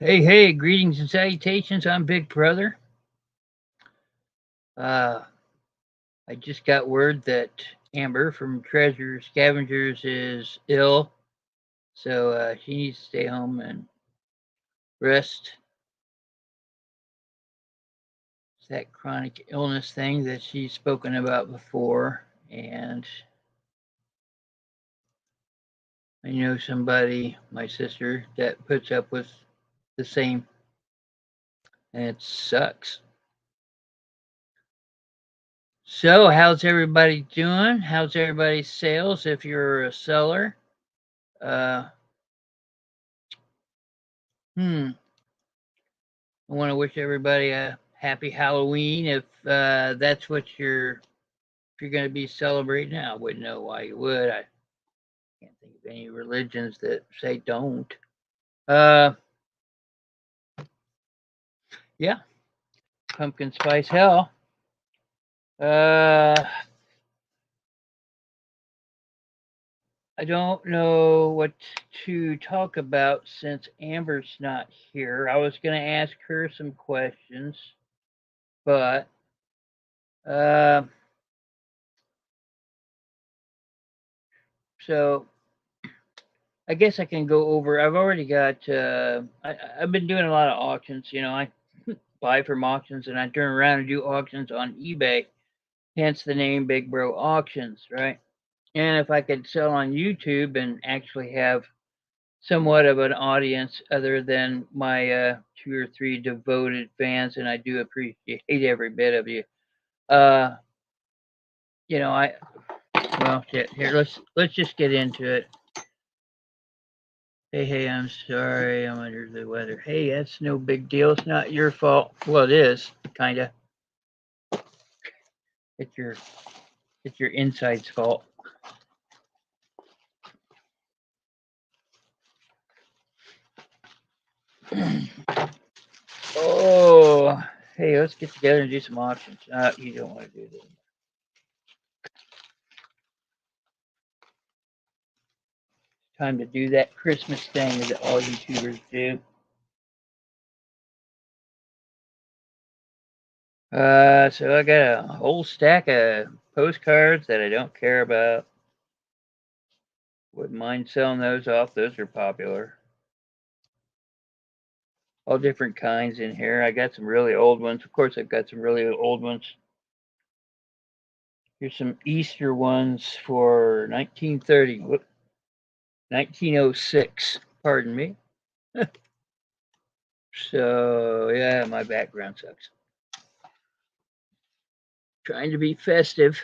Hey, greetings and salutations. I'm Big Brother. I just got word that Amber from Scavengers is ill, so she needs to stay home and rest. It's that chronic illness thing that she's spoken about before, and I know somebody, my sister, that puts up with the same, and it sucks. So, how's everybody doing? How's everybody's sales if you're a seller? Uh, I want to wish everybody a happy Halloween if that's what if you're going to be celebrating. I wouldn't know why you would. I can't think of any religions that say don't. Uh, yeah, pumpkin spice hell. Uh, I don't know what to talk about since Amber's not here. I was going to ask her some questions, but uh, so I guess I can go over. I've already got. I've been doing a lot of auctions. I buy from auctions and I turn around and do auctions on eBay. Hence the name Big Bro Auctions, right? And if I could sell on YouTube and actually have somewhat of an audience other than my 2 or 3 devoted fans, and I do appreciate every bit of you. Uh, I well, shit. Here, let's just get into it. Hey, I'm sorry. I'm under the weather. Hey, that's no big deal. It's not your fault. Well, it is, kind of. It's your it's your inside's fault. Oh, hey, let's get together and do some auctions. You don't want to do this. Time to do that Christmas thing that all YouTubers do. So I got a whole stack of postcards that I don't care about. Wouldn't mind selling those off. Those are popular. All different kinds in here. I got some really old ones. Of course, I've got some really old ones. Here's some Easter ones for 1930. 1906. Pardon me. So, yeah, my background sucks. Trying to be festive.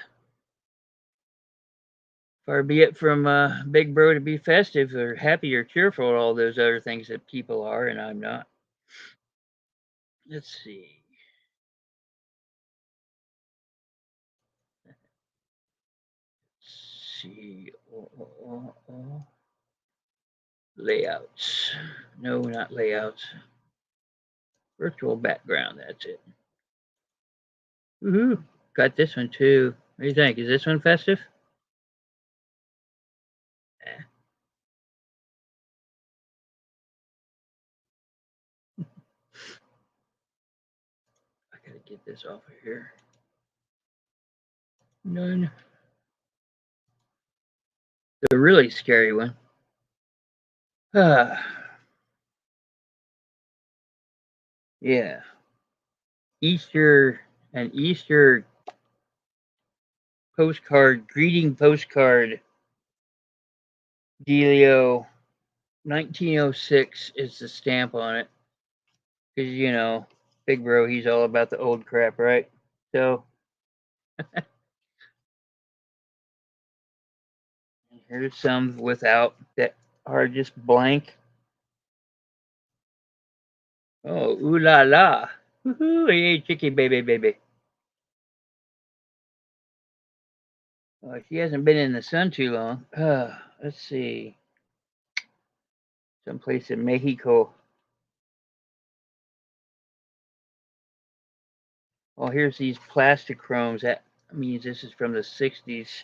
Far be it from Big Bro to be festive or happy or cheerful, all those other things that people are, and I'm not. Let's see. Layouts. No, not layouts. Virtual background. That's it. Woohoo! Got this one too. What do you think? Is this one festive? Eh. I gotta get this off of here. None. The really scary one. Yeah. Easter greeting postcard dealio. 1906 is the stamp on it. Because, Big Bro, he's all about the old crap, right? So, here's some without that are just blank. Oh, ooh la la. Woohoo, hey, chicky baby. She hasn't been in the sun too long. Let's see. Someplace in Mexico. Oh, here's these plastic chromes. That means this is from the 60s.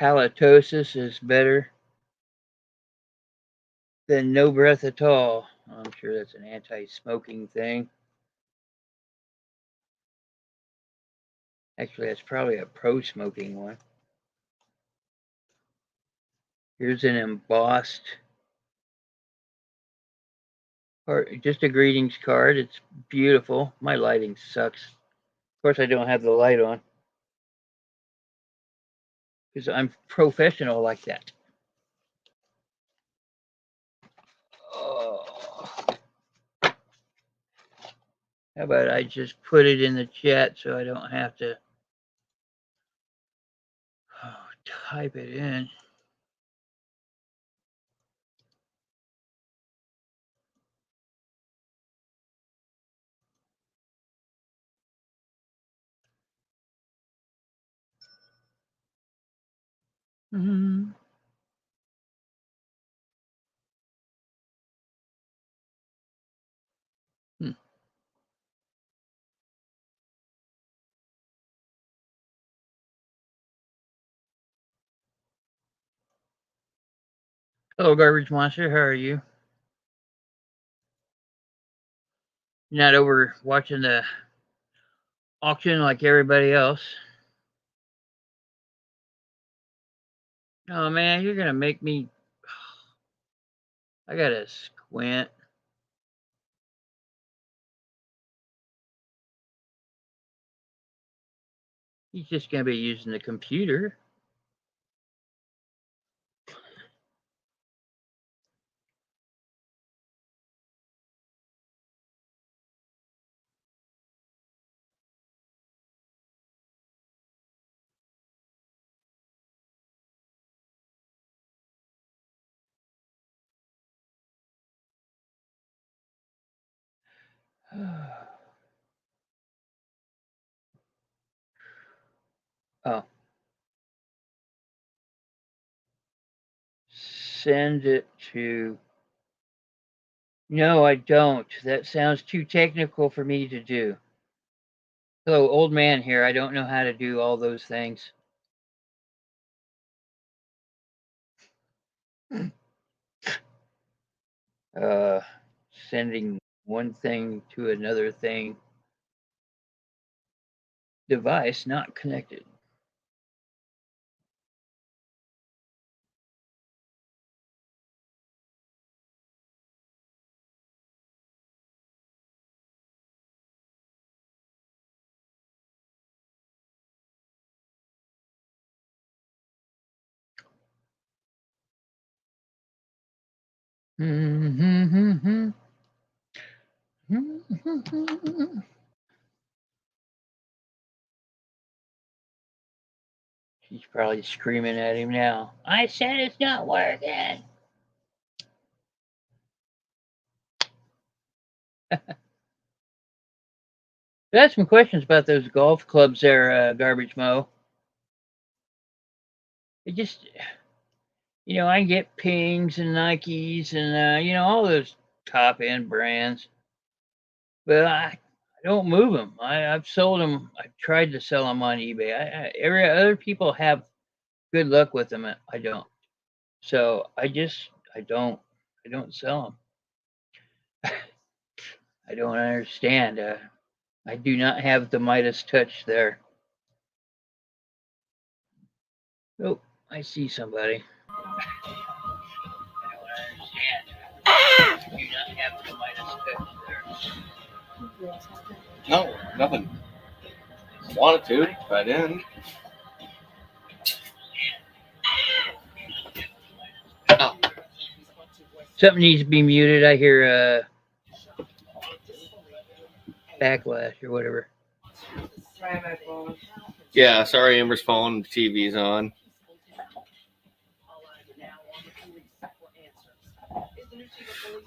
Halitosis is better. Then no breath at all. I'm sure that's an anti-smoking thing. Actually, that's probably a pro-smoking one. Here's an embossed card, just a greetings card. It's beautiful. My lighting sucks. Of course, I don't have the light on because I'm professional like that. Oh. How about I just put it in the chat so I don't have to type it in? Mm-hmm. Hmm. Hello, Garbage Monster. How are you? You're not over watching the auction like everybody else. Oh man, you're gonna make me. I gotta squint. He's just gonna be using the computer. Oh, send it to. No, I don't. That sounds too technical for me to do. Hello, old man here. I don't know how to do all those things. Uh, Sending one thing to another thing. Device not connected. She's probably screaming at him now. I said it's not working. I had some questions about those golf clubs there, Garbage Mo. It just, I get Pings and Nikes and, all those top end brands, but I don't move them. I've sold them. I've tried to sell them on eBay. Every other people have good luck with them. I don't. So I don't sell them. I don't understand. I do not have the Midas touch there. Oh, I see somebody. I don't understand. I do not have the Midas touch there. No, nothing. Wanted to, but I didn't. Oh. Something needs to be muted. I hear backlash or whatever. Yeah, sorry, Amber's phone. The TV's on.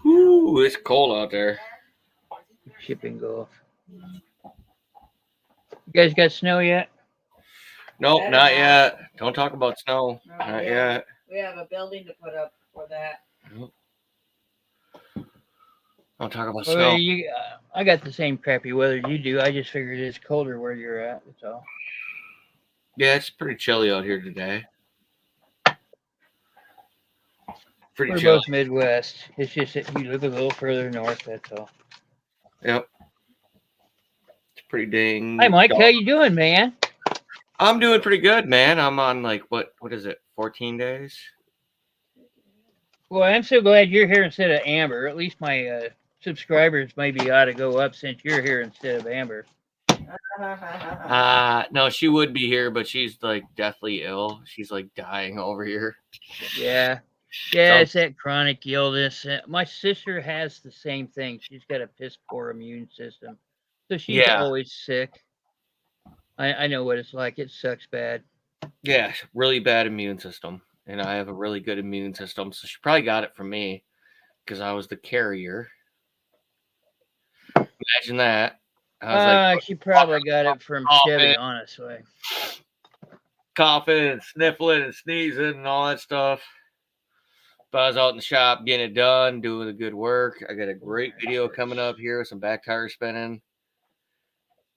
Ooh, it's cold out there. Shipping golf. You guys got snow yet? Nope, not yet. Don't talk about snow. Not yet. We have a building to put up for that. Nope. Don't talk about snow. I got the same crappy weather you do. I just figured it's colder where you're at. That's all. Yeah, it's pretty chilly out here today. Pretty We're chill. both Midwest. It's just that you live a little further north. That's all. Yep. It's pretty dang. Hi, Mike. How you doing, man? I'm doing pretty good, man. I'm on like what is it? 14 days. Well, I'm so glad you're here instead of Amber. At least my subscribers maybe ought to go up since you're here instead of Amber. No, she would be here, but she's like deathly ill. She's like dying over here. Yeah. Yeah, it's that chronic illness. My sister has the same thing. She's got a piss poor immune system. So she's always sick. I know what it's like. It sucks bad. Yeah, really bad immune system. And I have a really good immune system. So she probably got it from me because I was the carrier. Imagine that. I was like, she probably got it from Chevy, honestly. Coughing and sniffling and sneezing and all that stuff. But I was out in the shop getting it done, doing the good work. I got a great video coming up here with some back tire spinning.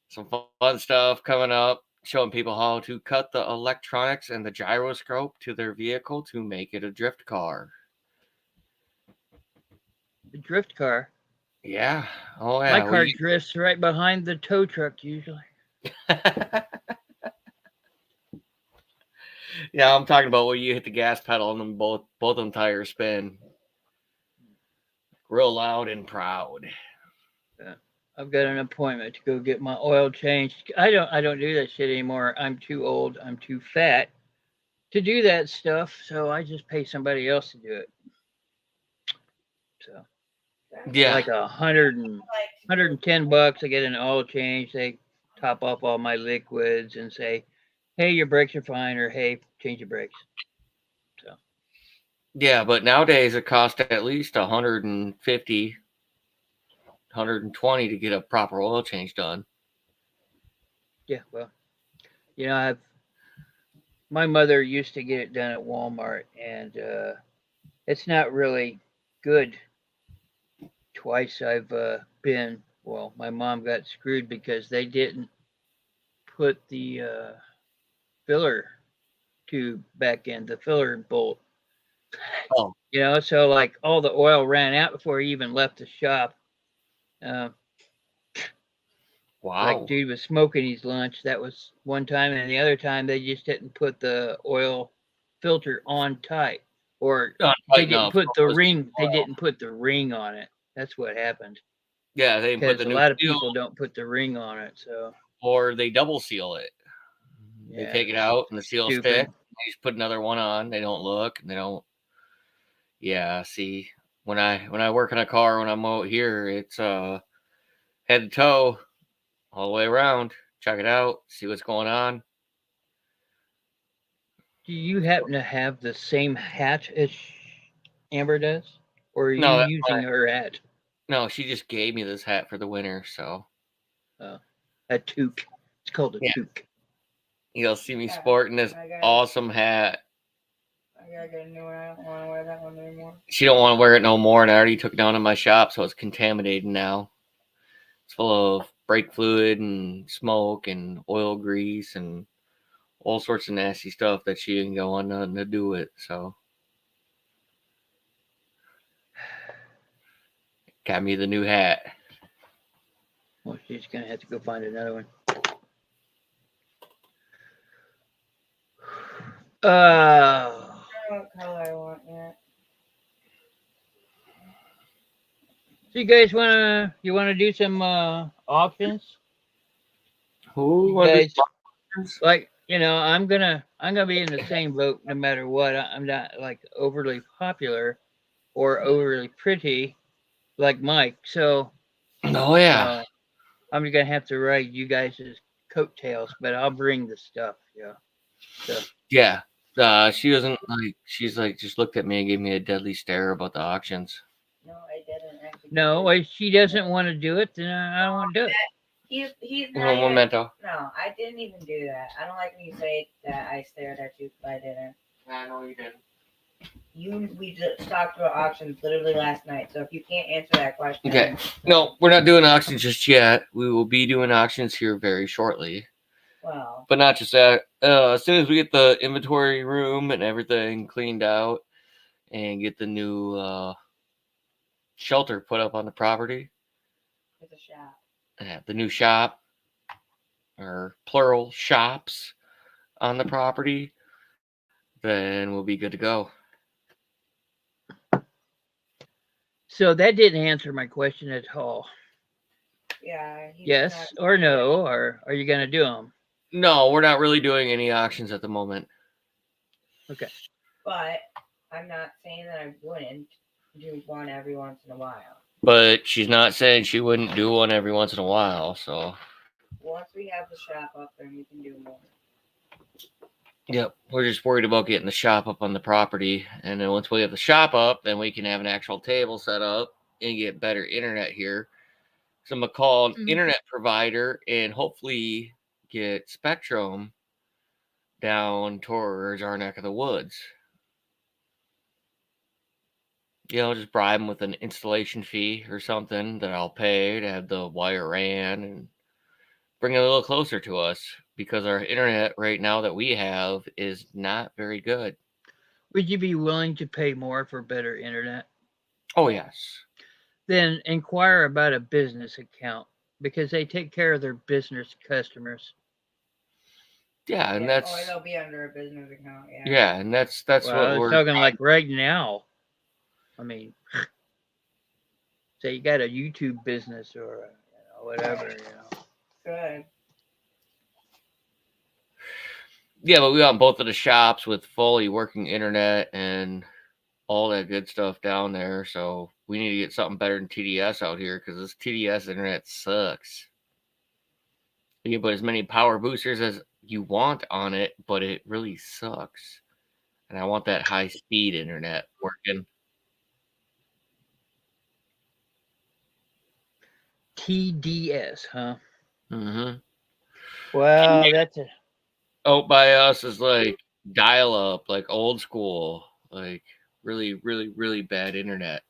Some fun stuff coming up, showing people how to cut the electronics and the gyroscope to their vehicle to make it a drift car. The drift car? Yeah. Oh, yeah. My car drifts right behind the tow truck usually. Yeah, I'm talking about where you hit the gas pedal and then both of them tires spin. Real loud and proud. Yeah. I've got an appointment to go get my oil changed. I don't do that shit anymore. I'm too old. I'm too fat to do that stuff. So I just pay somebody else to do it. So yeah, like $110. I get an oil change. They top off all my liquids and say, "Hey, your brakes are fine," or "Hey, change your brakes." So yeah, but nowadays it costs at least $150, $120 to get a proper oil change done. Yeah, well, my mother used to get it done at Walmart, and it's not really good. Twice I've been. Well, my mom got screwed because they didn't put the filler tube back in, the filler bolt. Oh. So like all the oil ran out before he even left the shop. Wow. Like dude was smoking his lunch. That was one time, and the other time they just didn't put the oil filter on tight, or they didn't put the ring. They didn't put the ring on it. That's what happened. Yeah, they put the a lot of people don't put the ring on it, so or they double seal it. They take it out and the seal stick. They just put another one on. They don't look. And they don't. Yeah, see, when I work in a car when I'm out here, it's head to toe, all the way around. Check it out. See what's going on. Do you happen to have the same hat as Amber does, or are you using her hat? No, she just gave me this hat for the winter, so. A toque. It's called a toque. You'll see me sporting this awesome hat. I gotta get a new one. I don't want to wear that one anymore. She don't want to wear it no more, and I already took it down in my shop, so it's contaminated now. It's full of brake fluid and smoke and oil grease and all sorts of nasty stuff that she didn't go on nothing to do with, so. Got me the new hat. Well, she's going to have to go find another one. I don't know what color I want yet. So you guys want to do some auctions? Who guys, like, I'm gonna be in the same boat no matter what. I'm not like overly popular or overly pretty like Mike, so I'm gonna have to ride you guys' coattails, but I'll bring the stuff. She doesn't like. She's like just looked at me and gave me a deadly stare about the auctions. No, I didn't. No, if she doesn't want to do it, then I don't want to do it. He's not even, Memento. No, I didn't even do that. I don't like when you say that I stared at you, but I didn't. I know you didn't. We just talked about auctions literally last night, so if you can't answer that question. Okay. No, we're not doing auctions just yet. We will be doing auctions here very shortly. Wow. But not just that. As soon as we get the inventory room and everything cleaned out and get the new shelter put up on the property. It's a shop. The new shop, or plural shops, on the property, then we'll be good to go. So that didn't answer my question at all. Yeah. Yes or no, or are you going to do them? No, we're not really doing any auctions at the moment. Okay. But I'm not saying that I wouldn't do one every once in a while. But she's not saying she wouldn't do one every once in a while, so. Once we have the shop up, then we can do more. Yep, we're just worried about getting the shop up on the property. And then once we have the shop up, then we can have an actual table set up and get better internet here. So I'm going to call an internet provider and hopefully get Spectrum down towards our neck of the woods. Just bribe them with an installation fee or something that I'll pay to have the wire ran and bring it a little closer to us, because our internet right now that we have is not very good. Would you be willing to pay more for better internet? Oh, yes. Then inquire about a business account, because they take care of their business customers. Yeah, and Or they'll be under a business account. Yeah, and that's Well, what I was we're talking like right now. I mean, say you got a YouTube business or whatever. Good. Yeah, but we want both of the shops with fully working internet and all that good stuff down there. So we need to get something better than TDS out here, because this TDS internet sucks. You can put as many power boosters as you want on it, but it really sucks. And I want that high speed internet working. TDS, huh? Mm-hmm. Well, that's a Out by us is like dial up, like old school, like really, really, really bad internet.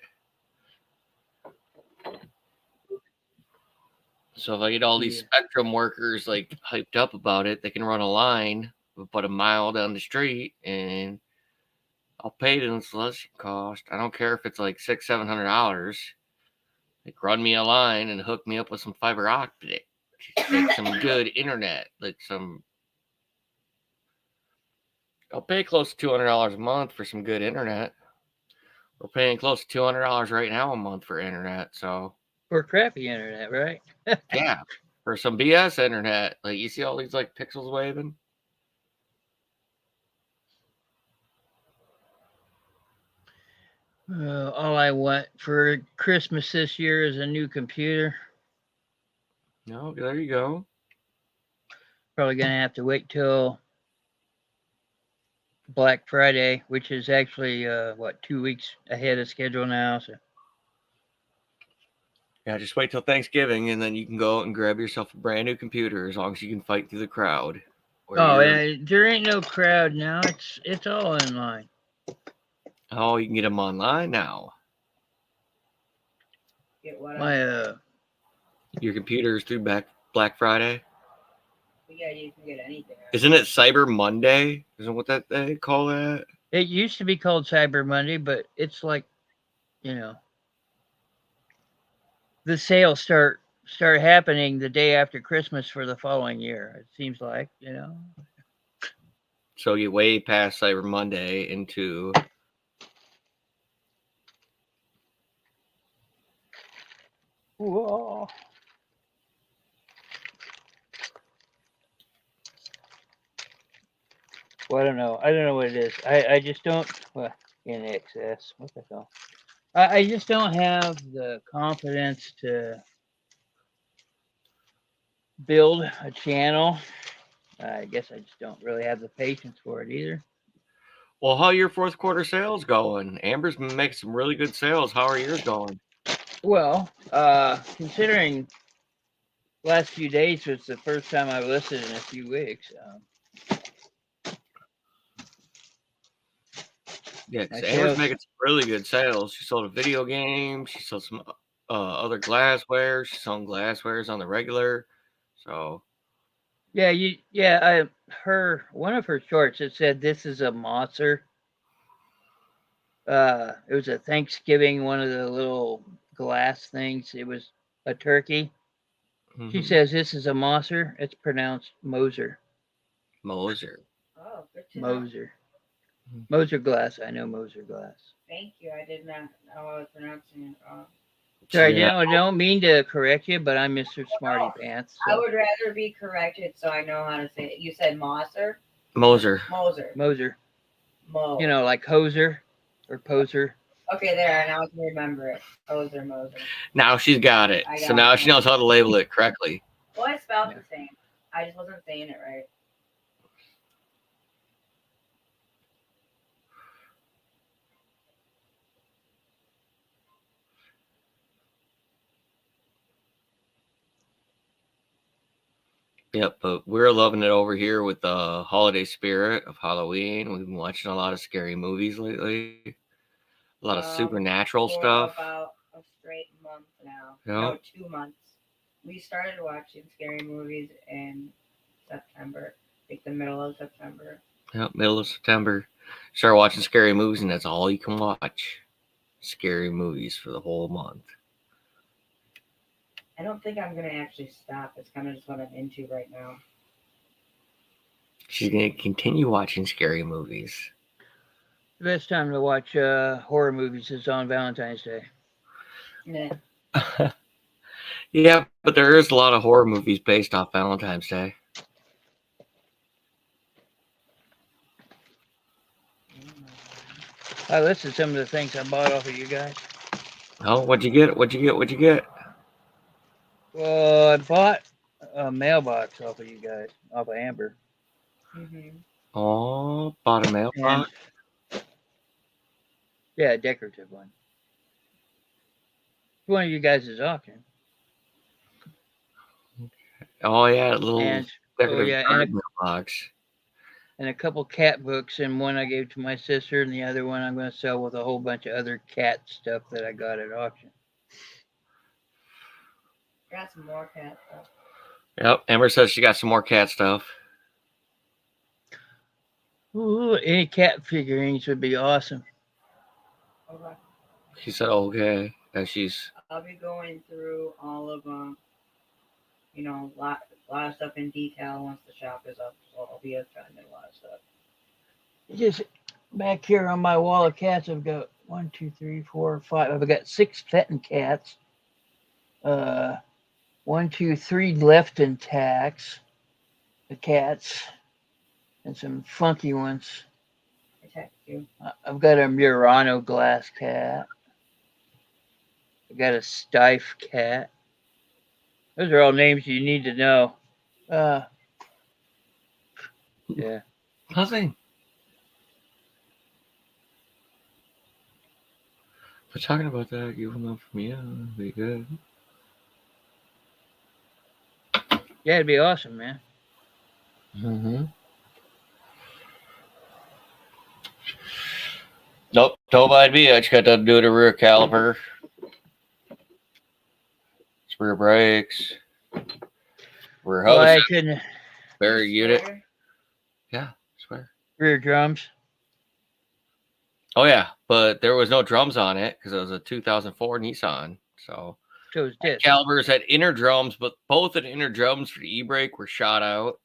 So if I get all these Spectrum workers like hyped up about it, they can run a line about a mile down the street, and I'll pay the installation cost. I don't care if it's like $600-$700. Like, run me a line and hook me up with some fiber optic, like some good internet, like some. I'll pay close to $200 a month for some good internet. We're paying close to $200 right now a month for internet, so. For crappy internet, right? Yeah, for some BS internet. Like, you see all these like pixels waving? All I want for Christmas this year is a new computer. No, there you go. Probably gonna have to wait till Black Friday, which is actually 2 weeks ahead of schedule now. So Yeah, just wait till Thanksgiving, and then you can go out and grab yourself a brand new computer, as long as you can fight through the crowd. and there ain't no crowd now. It's all in line. Oh, you can get them online now. Get what? My Your computer's through Black Friday. Yeah, you can get anything. Isn't it Cyber Monday? Isn't what that they call that? It used to be called Cyber Monday, but it's like, the sales start happening the day after Christmas for the following year. It seems like, So you way past Cyber Monday into. Whoa. Well, I don't know. I don't know what it is. I just don't. Well, in excess. What the hell? I just don't have the confidence to build a channel. I guess I just don't really have the patience for it either. Well, how are your fourth quarter sales going? Amber's been making some really good sales. How are yours going? Well, considering last few days was the first time I've listed in a few weeks. Yeah, because Amber's making some really good sales. She sold a video game. She sold some other glassware. She's selling glasswares on the regular. So. Yeah, one of her shorts, it said, "This is a monster." It was a Thanksgiving, one of the little glass things. It was a turkey. She Mhm. says this is a Moser. It's pronounced Moser. Moser. Oh, good to know. Moser. Moser glass. I know Moser glass. Thank you. I did not know I was pronouncing it wrong. Sorry, Yeah. I don't mean to correct you, but I'm Mr. Smarty Pants. I So. would rather be corrected so I know how to say it. You said Moser? Moser. Moser. Moser. Mo. You know, like hoser or poser. Okay, there. Now I can remember it. Moser, Moser. Now she's got it. I So got now it. she knows how to label it correctly. Well, I spelled Yeah. the same. I just wasn't saying it right. Yep, but we're loving it over here with the holiday spirit of Halloween. We've been watching a lot of scary movies lately. A lot of supernatural For stuff. about a straight month now. Yep. No, 2 months. We started watching scary movies in September, like the middle of September. Yep, middle of September. Start watching scary movies, and that's all you can watch. Scary movies for the whole month. I don't think I'm gonna actually stop. It's kind of just what I'm into right now. She's going to continue watching scary movies. The best time to watch horror movies is on Valentine's Day. Yeah. Yeah, but there is a lot of horror movies based off Valentine's Day. I listed some of the things I bought off of you guys. Oh, what'd you get? What'd you get? What'd you get? Well, I bought a mailbox off of you guys, off of Amber. Mm-hmm. Oh, bought a mailbox. Yeah, a decorative one. It's one of you guys' auction. Oh yeah, a little And decorative card mailbox. and a couple cat books, and one I gave to my sister, and the other one I'm going to sell with a whole bunch of other cat stuff that I got at auction. Got some more cat stuff. Yep, Amber says she got some more cat stuff. Ooh, any cat figurines would be awesome. Okay. She said okay, and she's. I'll be going through all of you know, a lot of stuff in detail once the shop is up. So I'll be finding a lot of stuff. Just back here on my wall of cats, I've got 1, 2, 3, 4, 5. I've got 6 Fenton cats. 1, 2, 3 left intact. The cats, and some funky ones. I text you. I've got a Murano glass cat. I've got a Stife cat. Those are all names you need to know. Yeah. Nothing. But talking about that, give them up from you. That'd be good. Yeah, it'd be awesome, man. Mm-hmm. Nope, don't mind me. I just got done doing a rear caliper. Rear brakes. Rear Well, I hoses. couldn't. Spare unit. Swear? Yeah, swear. Rear drums. Oh yeah, but there was no drums on it because it was a 2004 Nissan. So So it's disc. calibers had inner drums, but both the inner drums for the e-brake were shot out.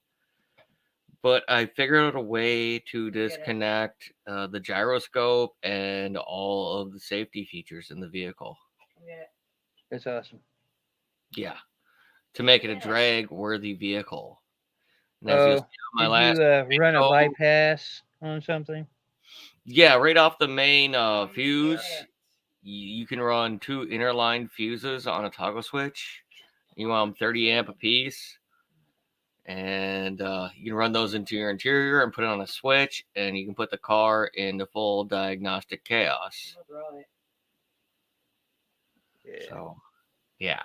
But I figured out a way to disconnect the gyroscope and all of the safety features in the vehicle. Yeah. That's awesome. Yeah, to make it a drag-worthy vehicle. And Oh, you'll see on my did last you run a video- bypass on something? Yeah, right off the main fuse, you can run 2 inner-line fuses on a toggle switch. You want them 30 amp a piece. And you can run those into your interior and put it on a switch, and you can put the car into full diagnostic chaos. Yeah. So, yeah.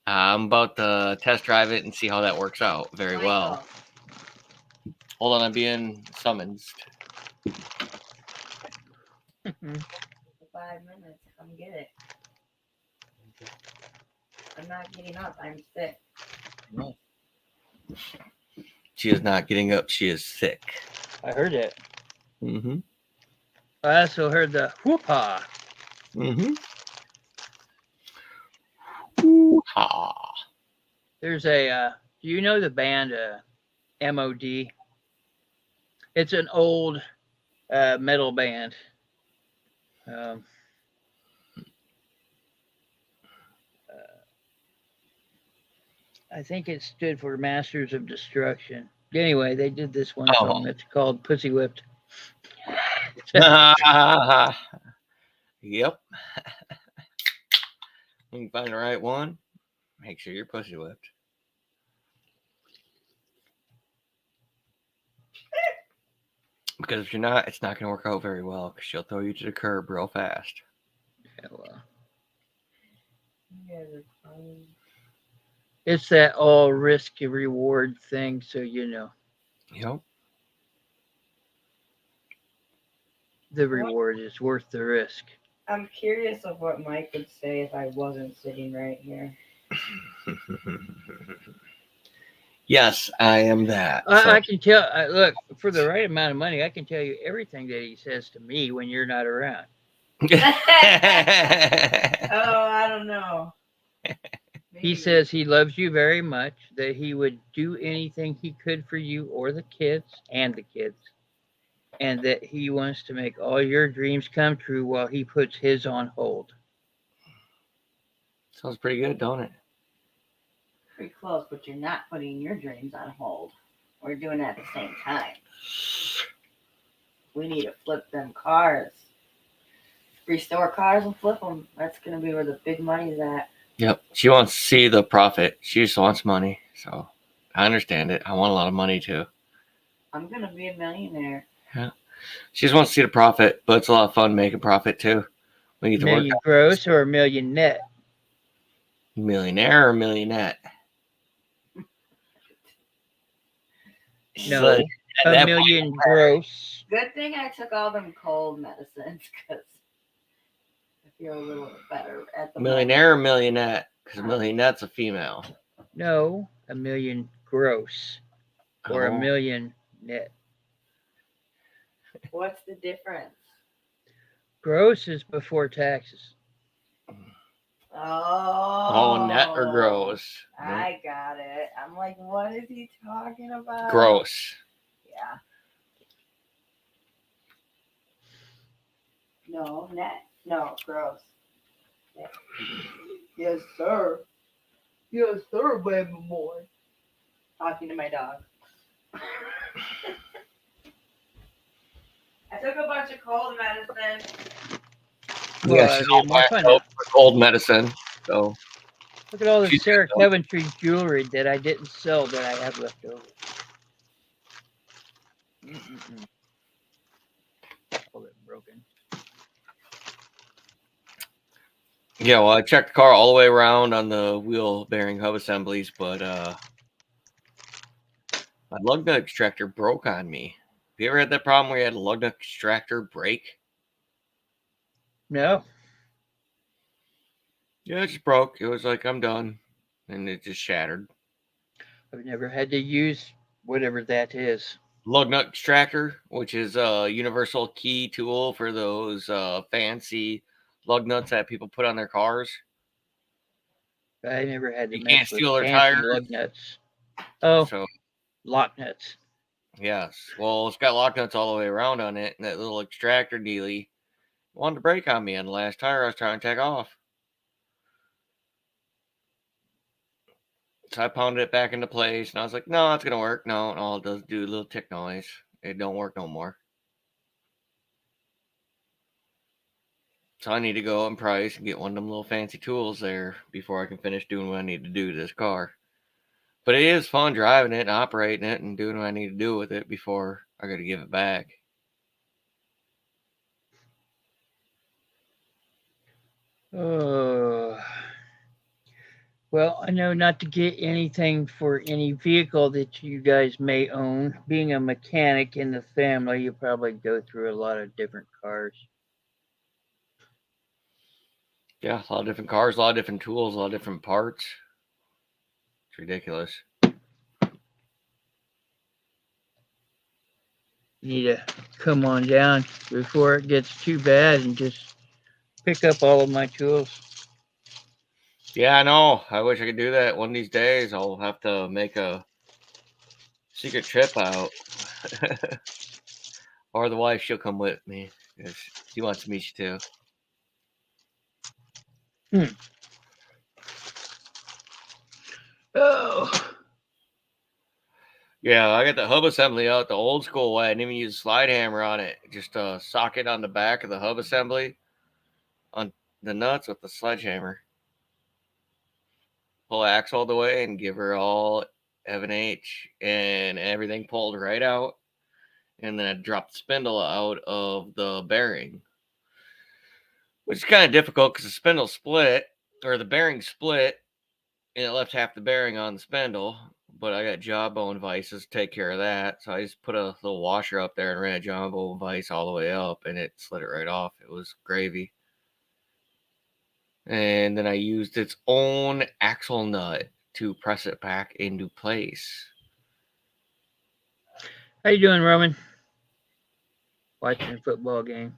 I'm about to test drive it and see how that works out very well. Hold on, I'm being summoned. 5 minutes. Come get it. I'm not getting up. I'm sick. No. She is not getting up. She is sick. I heard that. Mm-hmm. I also heard the whoop-ha. Mm-hmm. Ooh-ha. There's a, do you know the band MOD? It's an old metal band. Um, I think it stood for Masters of Destruction. Anyway, they did this one Oh. song. It's called Pussy Whipped. Yep. When you find the right one, make sure you're pussy whipped. Because if you're not, it's not going to work out very well because she'll throw you to the curb real fast. Yeah, well, You guys are funny. it's that all risk reward thing, so you know Yep. the reward is worth the risk. I'm curious of what Mike would say if I wasn't sitting right here. Yes, I am that. I can tell. Look, for the right amount of money, I can tell you everything that he says to me when you're not around. Oh, I don't know. He Maybe. says he loves you very much, that he would do anything he could for you or the kids, and that he wants to make all your dreams come true while he puts his on hold. Sounds pretty good, don't it? Pretty close, but you're not putting your dreams on hold. We're doing it at the same time. We need to flip them cars. Restore cars and flip them. That's going to be where the big money's at. Yep. She wants to see the profit. She just wants money. So I understand it. I want a lot of money too. I'm going to be a millionaire. Yeah. She just wants to see the profit, but it's a lot of fun making profit too. We get to work Million gross or a million net? millionaire or millionette. No, at a that million gross. Good thing I took all them cold medicines because I feel a little better at the millionaire or millionette? Because millionette's a female. No, a million gross or a Oh. million net. What's the difference? Gross is before taxes. Oh, net or gross? I got it. I'm like, what is he talking about? Gross. Yeah. No, net. No, gross. Yeah. Yes, sir. Yes, sir, baby boy. Talking to my dog. I took a bunch of cold medicine. Well, Yeah, I she's mean, all more whacked fun out now. for cold medicine. So Look at all the She's Sarah good, though. Coventry jewelry that I didn't sell that I have left over. All that broken. yeah, well, I checked the car all the way around on the wheel bearing hub assemblies, but my lug nut extractor broke on me. Have you ever had that problem where you had a lug nut extractor break? No, Yeah, it just broke. It was like, I'm done. And it just shattered. I've never had to use whatever that is. Lug nut extractor, which is a universal key tool for those fancy lug nuts that people put on their cars. I never had to You mess can't with steal their fancy tires. lug nuts. Oh, So, lock nuts. yes. Well, it's got lock nuts all the way around on it, and that little extractor dealie wanted to break on me on the last tire I was trying to take off. So I pounded it back into place, and I was like, no, that's going to work. No, all it does is do a little tick noise. It don't work no more. So I need to go and price and get one of them little fancy tools there before I can finish doing what I need to do to this car. But it is fun driving it and operating it and doing what I need to do with it before I got to give it back. Oh. Well, I know not to get anything for any vehicle that you guys may own. Being a mechanic in the family, you probably go through a lot of different cars. Yeah, a lot of different cars, a lot of different tools, a lot of different parts. It's ridiculous. You need to come on down before it gets too bad and just pick up all of my tools. Yeah, I know. I wish I could do that one of these days. I'll have to make a secret trip out. Or the wife, she'll come with me. Because she wants to meet you too. Oh, Yeah, I got the hub assembly out the old school way. I didn't even use a slide hammer on it. Just a socket on the back of the hub assembly on the nuts with the sledgehammer. Pull the axle all the way and give her all F&H, and everything pulled right out. And then I dropped the spindle out of the bearing, which is kind of difficult because the spindle split, or the bearing split, and it left half the bearing on the spindle. But I got jawbone vices to take care of that. So I just put a little washer up there and ran a jawbone vice all the way up, and it slid it right off. It was gravy. And then I used its own axle nut to press it back into place. how you doing, Roman? Watching a football game.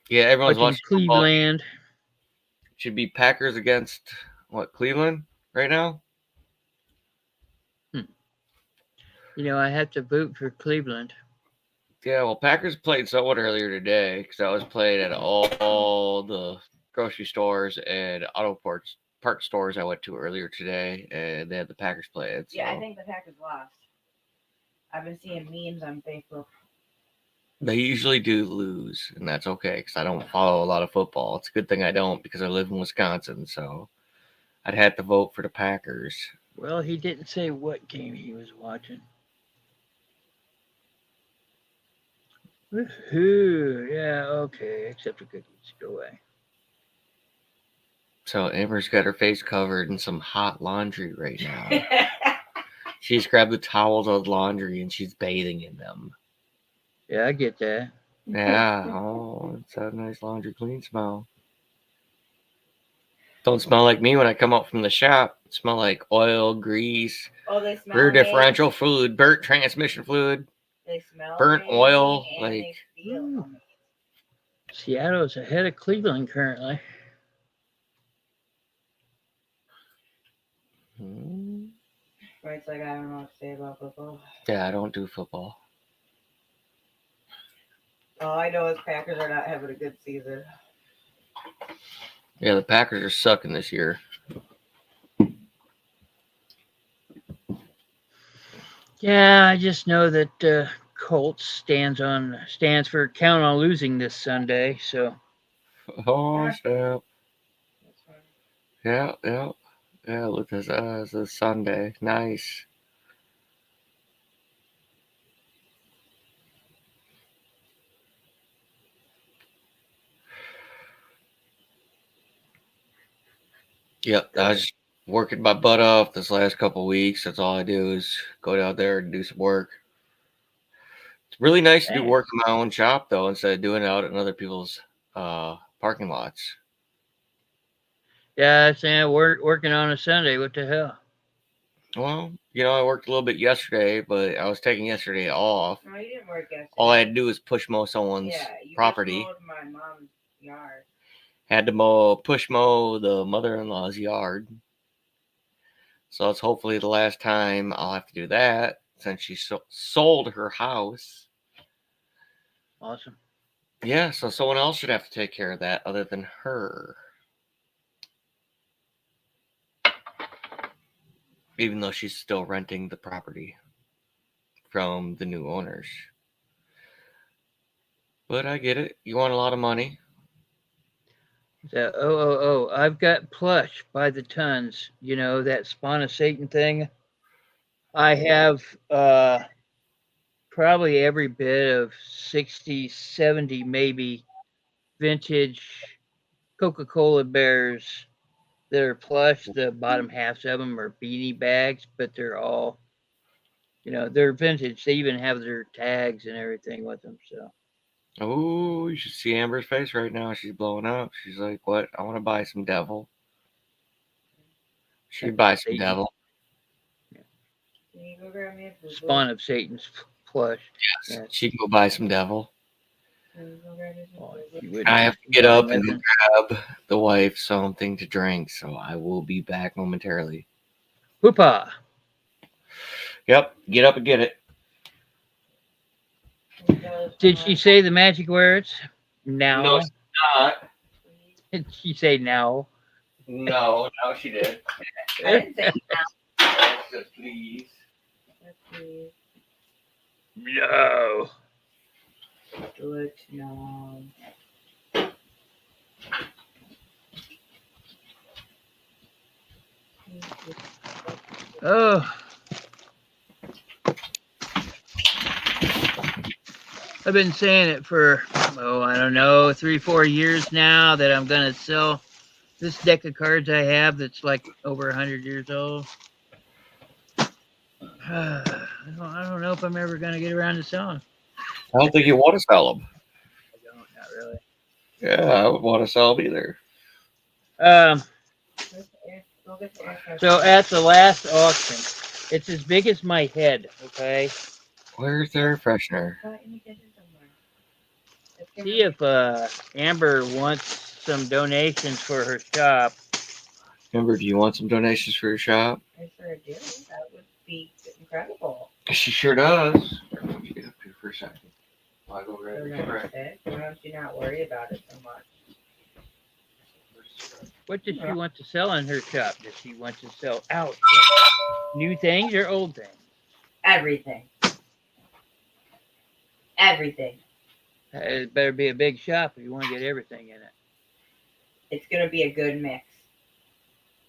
Yeah, everyone's Watching watching football. Cleveland. Should be Packers against Cleveland right now? You know, I have to vote for Cleveland. Yeah, well, Packers played somewhat earlier today because I was played at all the grocery stores and auto part stores I went to earlier today, and they had the Packers playing. So. Yeah, I think the Packers lost. I've been seeing memes on Facebook. They usually do lose, and that's okay because I don't follow a lot of football. It's a good thing I don't because I live in Wisconsin, so I'd have to vote for the Packers. Well, he didn't say what game he was watching. Woohoo! Yeah, okay. Except for cookies. Go away. So Amber's got her face covered in some hot laundry right now. She's grabbed the towels of laundry and she's bathing in them. Yeah, I get that. Yeah, oh, it's a nice laundry clean smell. Don't smell like me when I come out from the shop. It smell like oil, grease, they smell rear differential fluid, burnt transmission fluid, They smell burnt oil. and Like, they feel Seattle's ahead of Cleveland currently. Right, like I don't know what to say about football. Yeah, I don't do football. All I know is Packers are not having a good season. Yeah, the Packers are sucking this year. Yeah, I just know that Colts stands for count on losing this Sunday. So. Oh, snap. Yeah. Look, it's a Sunday. Nice. Yep, I was working my butt off this last couple of weeks. That's all I do is go down there and do some work. It's really nice to do work in my own shop, though, instead of doing it out in other people's parking lots. Yeah, saying working on a Sunday. What the hell? Well, I worked a little bit yesterday, but I was taking yesterday off. No, you didn't work yesterday. All I had to do was push mow someone's property. Just mowed my mom's yard. Had to push mow the mother-in-law's yard. So it's hopefully the last time I'll have to do that since she sold her house. Awesome. Yeah, so someone else should have to take care of that other than her. Even though she's still renting the property from the new owners. But I get it. You want a lot of money. So, I've got plush by the tons. You know, that Spawn of Satan thing. I have probably every bit of 60, 70 maybe vintage Coca-Cola bears that are plush. The bottom halves of them are beanie bags, but they're all, they're vintage. They even have their tags and everything with them. So. Oh, you should see Amber's face right now. She's blowing up. She's like, what? I want to buy some devil. She'd buy some devil. Yeah. Spawn of Satan's plush. Yes. Yeah. She can go buy some devil. Well, she wouldn't I have to be get up and nothing. grab the wife something to drink, so I will be back momentarily. Whoopah. Yep, get up and get it. Did she say the magic words? No, Now. she's not. Did she say now? No, she did. I didn't say Just please. please. No. Good no. Oh. I've been saying it for, I don't know, 3-4 years now that I'm going to sell this deck of cards I have that's like over 100 years old. I don't know if I'm ever going to get around to selling. I don't think you want to sell them. I don't, not really. Yeah, I would want to sell them either. So at the last auction, it's as big as my head, okay? Where's the air freshener? See if Amber wants some donations for her shop. Amber, do you want some donations for your shop? I sure do. That would be incredible. She sure does. You get up here for a second. I'll go grab your spray. Why don't you not worry about it so much? What does she want to sell in her shop? Does she want to sell out new things or old things? Everything. Everything. It better be a big shop if you want to get everything in it. It's going to be a good mix.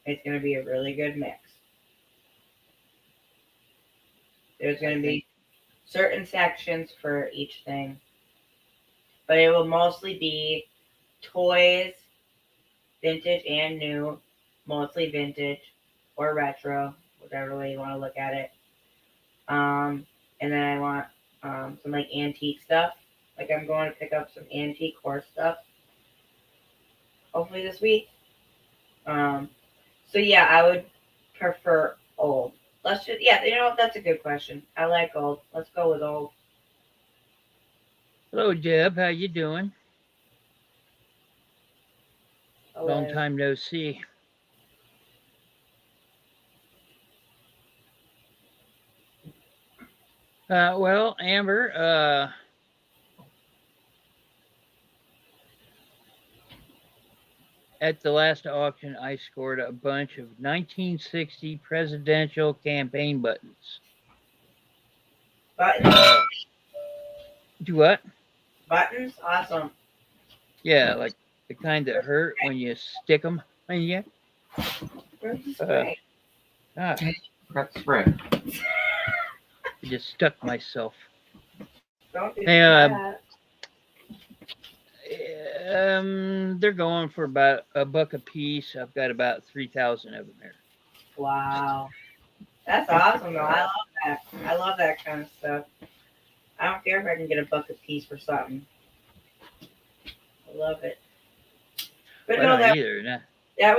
It's going to be a really good mix. There's going to be certain sections for each thing. But it will mostly be toys, vintage and new, mostly vintage or retro, whatever way you want to look at it. And then I want some like antique stuff. Like I'm going to pick up some antique horse stuff. Hopefully this week. So yeah, I would prefer old. Let's just that's a good question. I like old. Let's go with old. Hello, Deb. How you doing? Long time no see. Well, Amber, at the last auction, I scored a bunch of 1960 presidential campaign buttons. Buttons. Do what? Buttons, awesome. Yeah, like the kind that hurt when you stick them on you. Where's the spray? Got the spray. I just stuck myself. Don't do Hey, that. they're going for about $1 a piece. I've got about 3,000 of them there. Wow. That's awesome though. I love that. I love that kind of stuff. I don't care if I can get $1 a piece for something. I love it. But no, that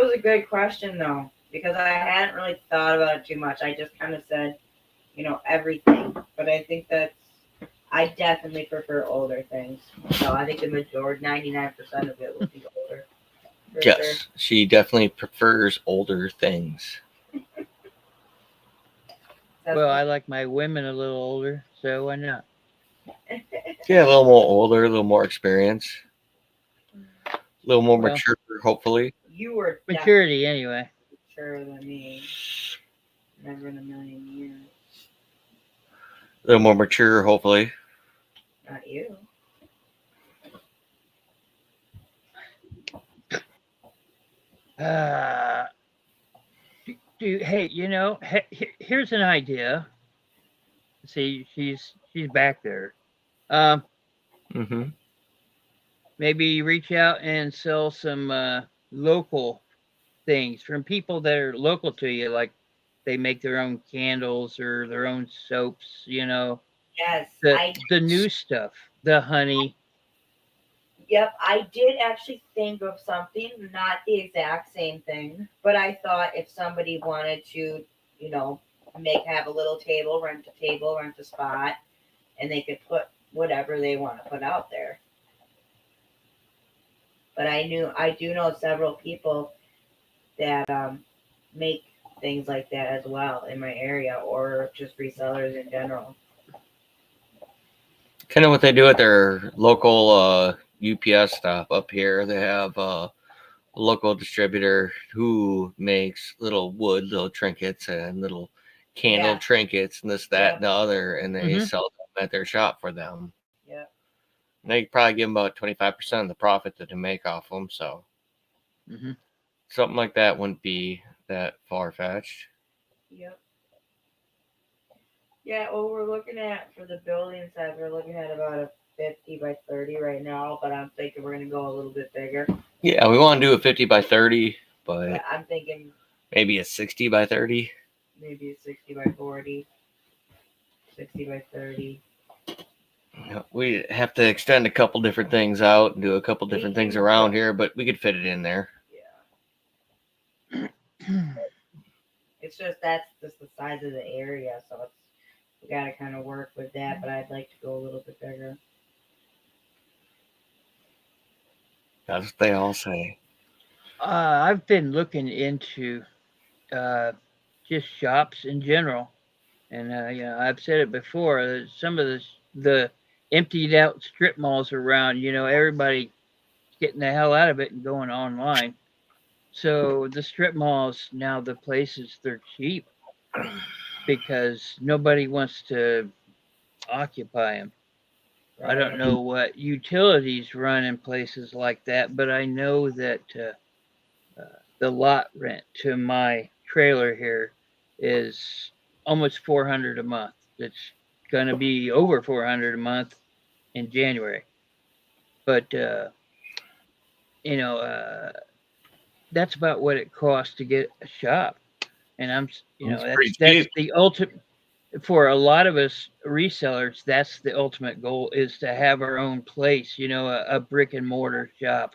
was a good question though, because I hadn't really thought about it too much. I just kind of said, everything. But I think I definitely prefer older things. So I think the majority, 99% of it would be older. Yes, sure. she definitely prefers older things. Well, I like my women a little older, so why not? Yeah, a little more older, a little more experience, a little more mature, hopefully. You were maturity anyway. Mature than me. Never in a million years. A little more mature, hopefully. Not you. Hey, here's an idea. See, she's back there. Maybe reach out and sell some local things from people that are local to you, like they make their own candles or their own soaps. Yes, the new stuff, the honey. Yep, I did actually think of something, not the exact same thing, but I thought if somebody wanted to, have a little table, rent a spot, and they could put whatever they want to put out there. But I do know several people that make things like that as well in my area, or just resellers in general. Kind of what they do at their local UPS stop up here. They have a local distributor who makes little trinkets and little candle Yeah. trinkets and this, that, Yep. and the other, and they Mhm. sell them at their shop for them. Yep. And they probably give them about 25% of the profit that they make off them. So Mhm. something like that wouldn't be that far fetched. Yep. Yeah, well, we're looking at for the building size, we're looking at about a 50 by 30 right now, but I'm thinking we're going to go a little bit bigger. Yeah, we want to do a 50 by 30, but But I'm thinking maybe a 60 by 30. maybe a 60 by 40, 60 by 30. We have to extend a couple different things out and do a couple different things around here, but we could fit it in there. Yeah. It's just that's just the size of the area, so it's we got to kind of work with that, but I'd like to go a little bit bigger. That's what they all say. I've been looking into uh, just shops in general, and I've said it before. Some of the emptied out strip malls around, everybody getting the hell out of it and going online. So the strip malls now, the places they're cheap because nobody wants to occupy them. I don't Right. know what utilities run in places like that, but I know that the lot rent to my trailer here is almost 400 a month. It's going to be over 400 a month in January. But you know, that's about what it costs to get a shop. And It's pretty that's cheap. the ultimate for a lot of us resellers. That's the ultimate goal is to have our own place. A brick and mortar shop,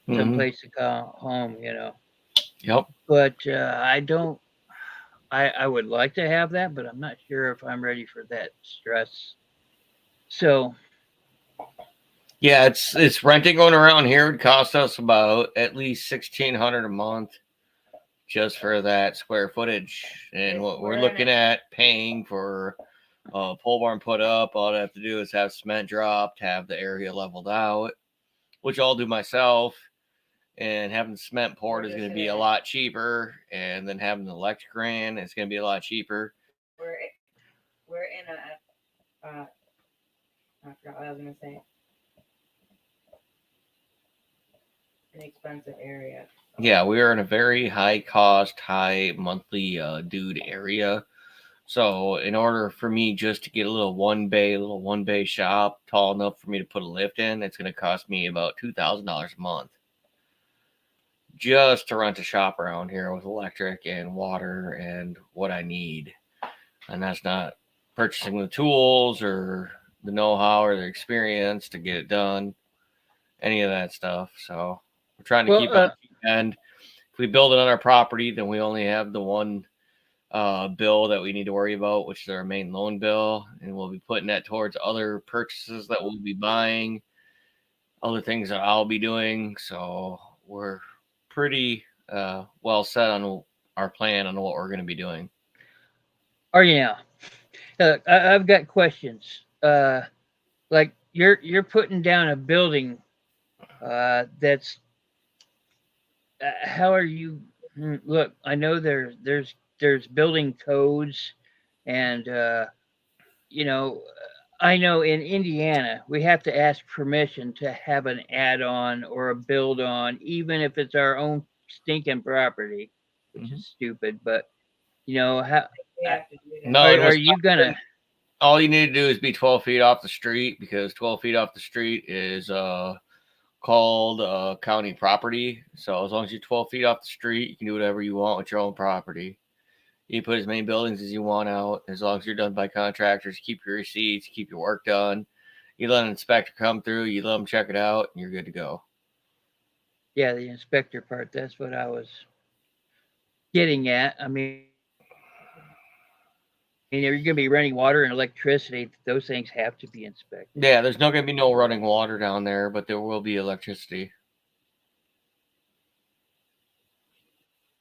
Mm-hmm. someplace to call home. Yep. But I don't. I would like to have that, but I'm not sure if I'm ready for that stress. So, Yeah, it's renting going around here would cost us about at least $1,600 a month just for that square footage. And what we're looking at paying for pole barn put up, all I have to do is have cement dropped, have the area leveled out, which I'll do myself. And having the cement poured is going to be a lot cheaper, and then having the electric ran is going to be a lot cheaper. We're in I forgot what I was gonna say. An expensive area. Yeah, we are in a very high cost, high monthly dude area. So in order for me just to get a little one bay shop tall enough for me to put a lift in, it's going to cost me about $2,000 a month just to rent a shop around here with electric and water and what I need. And that's not purchasing the tools or the know-how or the experience to get it done, any of that stuff. So we're trying to keep well, on the end. If we build it on our property, then we only have the one bill that we need to worry about, which is our main loan bill, and we'll be putting that towards other purchases that we'll be buying, other things that I'll be doing. So we're pretty well set on our plan on what we're going to be doing. are you now? I've got questions. Like you're putting down a building. That's how are you? Look, I know there's building codes, and you know, I know in Indiana we have to ask permission to have an add-on or a build-on, even if it's our own stinking property, which is stupid. But how We uh, have to do that. No, are you gonna? all you need to do is be 12 feet off the street, because 12 feet off the street is called county property. So as long as you're 12 feet off the street, you can do whatever you want with your own property. You can put as many buildings as you want out, as long as you're done by contractors. Keep your receipts, keep your work done. You let an inspector come through, you let them check it out, and you're good to go. Yeah, the inspector part. That's what I was getting at. I mean, you're going to be running water and electricity. Those things have to be inspected. Yeah, there's not going to be no running water down there, but there will be electricity.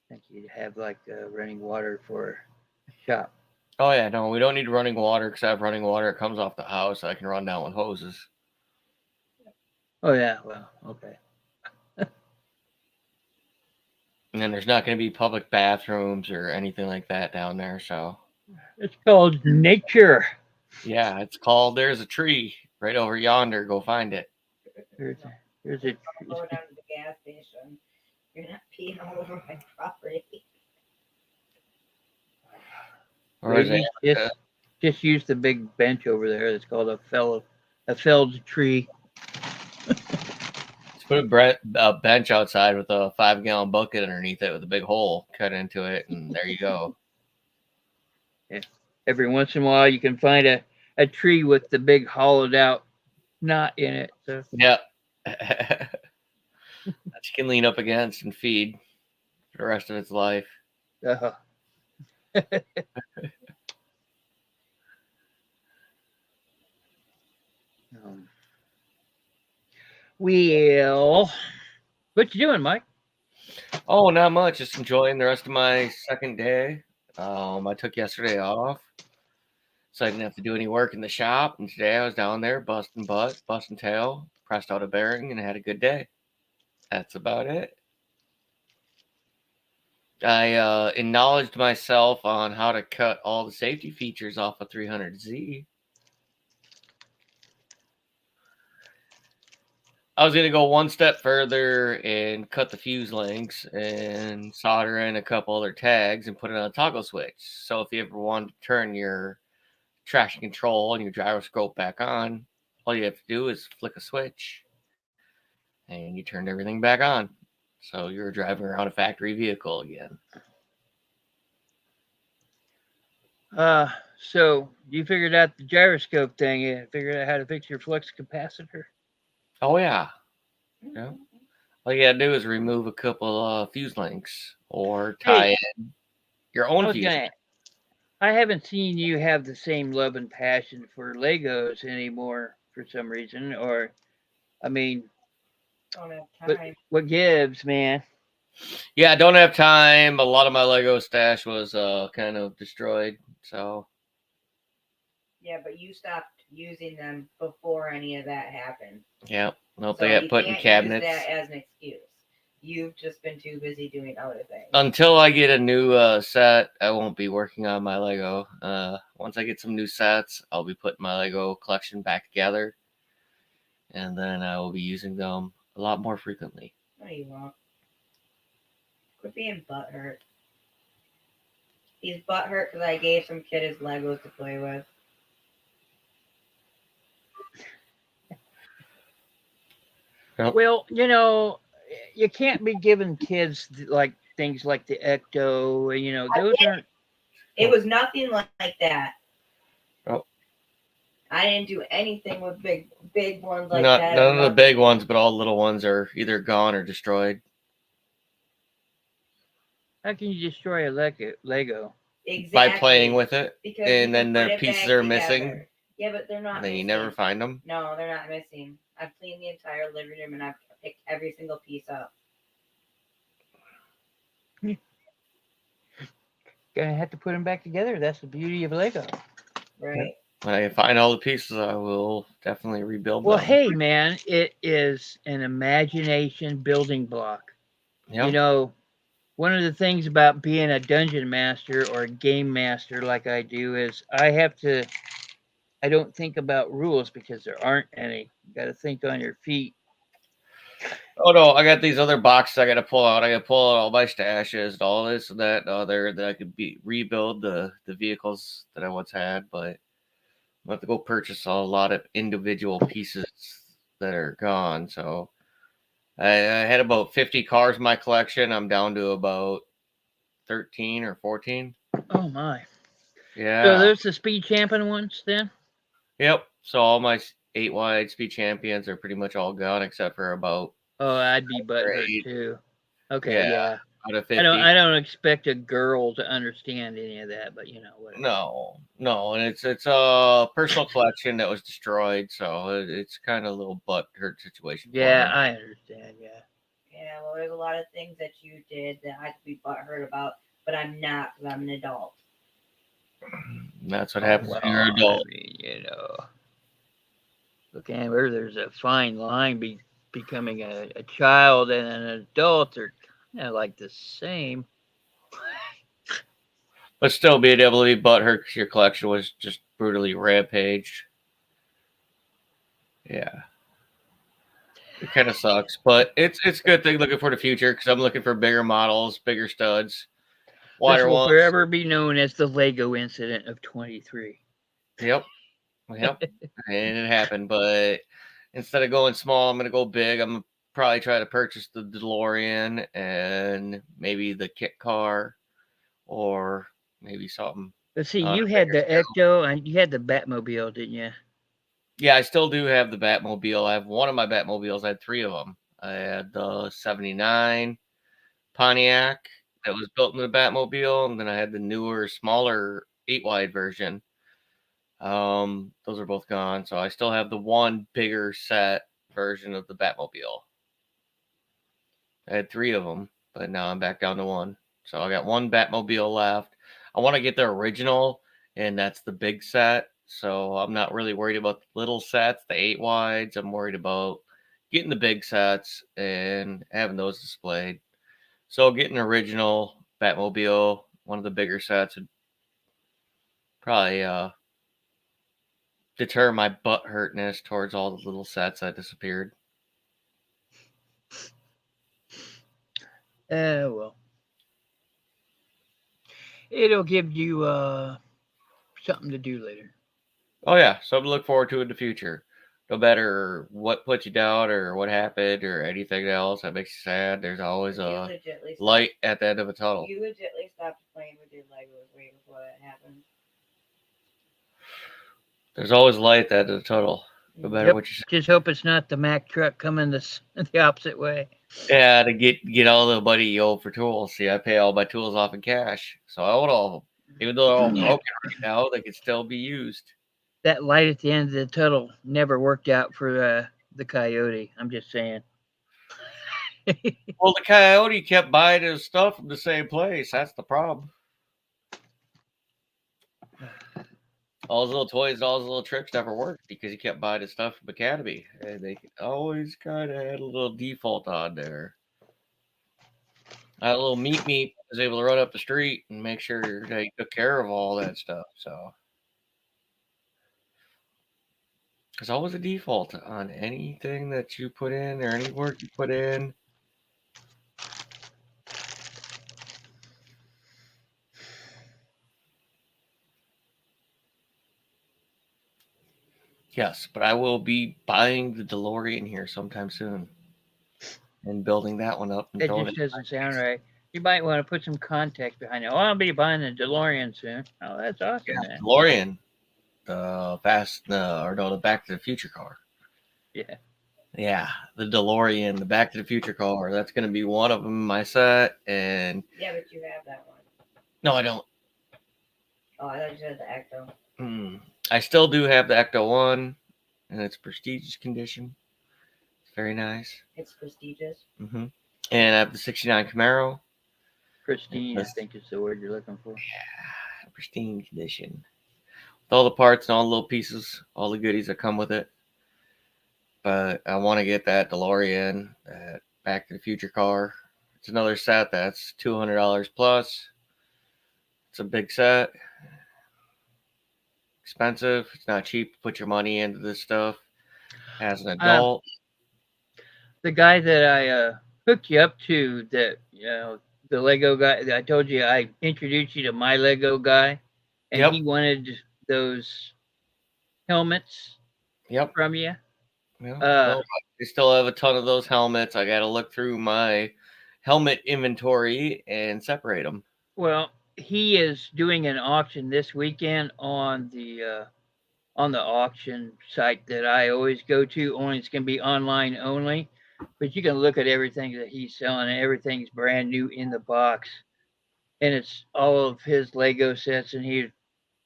I think you'd have like running water for a shop. Oh yeah, no, we don't need running water because I have running water. It comes off the house. I can run down with hoses. Oh yeah, well, okay. And then there's not going to be public bathrooms or anything like that down there. So It's called nature. yeah, it's called. There's a tree right over yonder. Go find it. There's a Go down to the gas station. You're not peeing all over my property. Or is it? Just use the big bench over there. It's called a felled tree. Let's put a bench outside with a 5-gallon bucket underneath it with a big hole cut into it, and there you go. Yeah. Every once in a while, you can find a tree with the big hollowed out knot in it. So Yep. That you can lean up against and feed for the rest of its life. uh Well, what you doing, Mike? Oh, not much. Just enjoying the rest of my second day. I took yesterday off, so I didn't have to do any work in the shop. And today I was down there busting butt, busting tail, pressed out a bearing, and had a good day. That's about it. I acknowledged myself on how to cut all the safety features off a 300Z. I was going to go one step further and cut the fuse links and solder in a couple other tags and put it on a toggle switch. So if you ever wanted to turn your traction control and your gyroscope back on, all you have to do is flick a switch and you turned everything back on. So you're driving around a factory vehicle again. So you figured out the gyroscope thing. You figured out how to fix your flux capacitor. Oh, yeah. Yeah. All you gotta do is remove a couple fuse links or tie in your own fuse. I haven't seen you have the same love and passion for Legos anymore for some reason. Or, I mean, Don't have time. what gives, man? Yeah, I don't have time. A lot of my Lego stash was kind of destroyed. So Yeah, but you stopped using them before any of that happened. yeah, nope, So they got put in cabinets. Use that as an excuse. You've just been too busy doing other things. Until I get a new set, I won't be working on my Lego. Once I get some new sets, I'll be putting my Lego collection back together, and then I will be using them a lot more frequently. No, you won't. Quit being butthurt. He's butthurt because I gave some kid his Legos to play with. Yep. Well, you can't be giving kids like things like the Ecto. Those aren't. It was nothing like that. Oh. I didn't do anything with big ones like that. None of the big ones, but all the little ones are either gone or destroyed. How can you destroy a Lego? Exactly. By playing with it, because and then the pieces are missing. Yeah, but they're not. And then missing. you never find them. No, they're not missing. I've cleaned the entire living room and I've picked every single piece up. Gonna have to put them back together. That's the beauty of Lego. Right. When I find all the pieces, I will definitely rebuild them. Well, hey, man, it is an imagination building block. Yep. One of the things about being a dungeon master or a game master like I do is I don't think about rules because there aren't any. You got to think on your feet. Oh no, I got these other boxes I got to pull out. I got to pull out all my stashes and all this and that and other that I could rebuild the vehicles that I once had, but I'm have to go purchase a lot of individual pieces that are gone. So I had about 50 cars in my collection. I'm down to about 13 or 14. Oh my. Yeah. So there's the Speed Champion ones then? Yep. So all my 8-wide Speed Champions are pretty much all gone except for about. Oh, I'd be butthurt too. Okay, yeah. out of I don't 50. I don't expect a girl to understand any of that, but whatever. No, and it's a personal collection that was destroyed, so it's kind of a little butthurt situation for Yeah, me. I understand. Yeah. Yeah, well, there's a lot of things that you did that I could be butthurt about, but I'm not because I'm an adult. And that's what Oh, happens when you're an well, adult. I mean, look, Amber, there's a fine line becoming a child and an adult are kind of like the same. But still being able to be butthurt because your collection was just brutally rampaged. Yeah. It kind of sucks, but it's a good thing looking for the future because I'm looking for bigger models, bigger studs, This wider will ones. forever be known as the Lego incident of 23. Yep. And it happened, but instead of going small, I'm gonna go big. I'm gonna probably try to purchase the DeLorean and maybe the kit car, or maybe something But see, on you a had bigger the scale. Ecto and you had the Batmobile, didn't you? Yeah, I still do have the Batmobile. I have one of my Batmobiles. I had three of them. I had the '79 Pontiac that was built in the Batmobile, and then I had the newer, smaller 8 wide version. Those are both gone, so I still have the one bigger set version of the Batmobile. I had three of them, but now I'm back down to one. So I got one Batmobile left. I want to get the original, and that's the big set. So I'm not really worried about the little sets, the 8 wides. I'm worried about getting the big sets and having those displayed. So getting an original Batmobile, one of the bigger sets, would probably deter my butt hurtness towards all the little sets that disappeared. Well, it'll give you something to do later. Oh yeah, something to look forward to in the future. No matter what put you down or what happened or anything else that makes you sad, there's always You a legitly stopped, light at the end of a tunnel. you legitly stopped playing with your Legos way before that happened. There's always light at the end of the tunnel, no matter Yep. what you say. Just hope it's not the Mack truck coming the opposite way. Yeah, to get all the money you owe for tools. See, I pay all my tools off in cash, so I own all of them. Even though they're all broken right now, they can still be used. That light at the end of the tunnel never worked out for the coyote. I'm just saying. Well, the coyote kept buying his stuff from the same place. That's the problem. All his little toys, all his little tricks never worked because he kept buying his stuff from Academy, and they always kind of had a little default on there. A little meat was able to run up the street and make sure they took care of all that stuff. So there's always a default on anything that you put in or any work you put in. Yes, but I will be buying the DeLorean here sometime soon and building that one up and That throwing just it. doesn't sound right. You might want to put some context behind it. Oh, I'll be buying the DeLorean soon. Oh, that's awesome, man. DeLorean, the the Back to the Future car. Yeah. Yeah, the DeLorean, the Back to the Future car. That's going to be one of them in my set. And Yeah, but you have that one. no, I don't. Oh, I thought you said the Ecto. I still do have the Ecto 1 in its prestigious condition. It's very nice. It's prestigious. And I have the '69 Camaro. Pristine, I think is the word you're looking for. Yeah, pristine condition. With all the parts and all the little pieces, all the goodies that come with it. But I want to get that DeLorean, that Back to the Future car. It's another set that's $200 plus. It's a big set. Expensive. It's not cheap to put your money into this stuff as an adult. The guy that I hooked you up to, that the Lego guy, I told you I introduced you to my Lego guy, and he wanted those helmets from you. I still have a ton of those helmets. I got to look through my helmet inventory and separate them. Well, he is doing an auction this weekend on the auction site that I always go to. Only it's going to be online only. but you can look at everything that he's selling, and everything's brand new in the box, and it's all of his Lego sets, and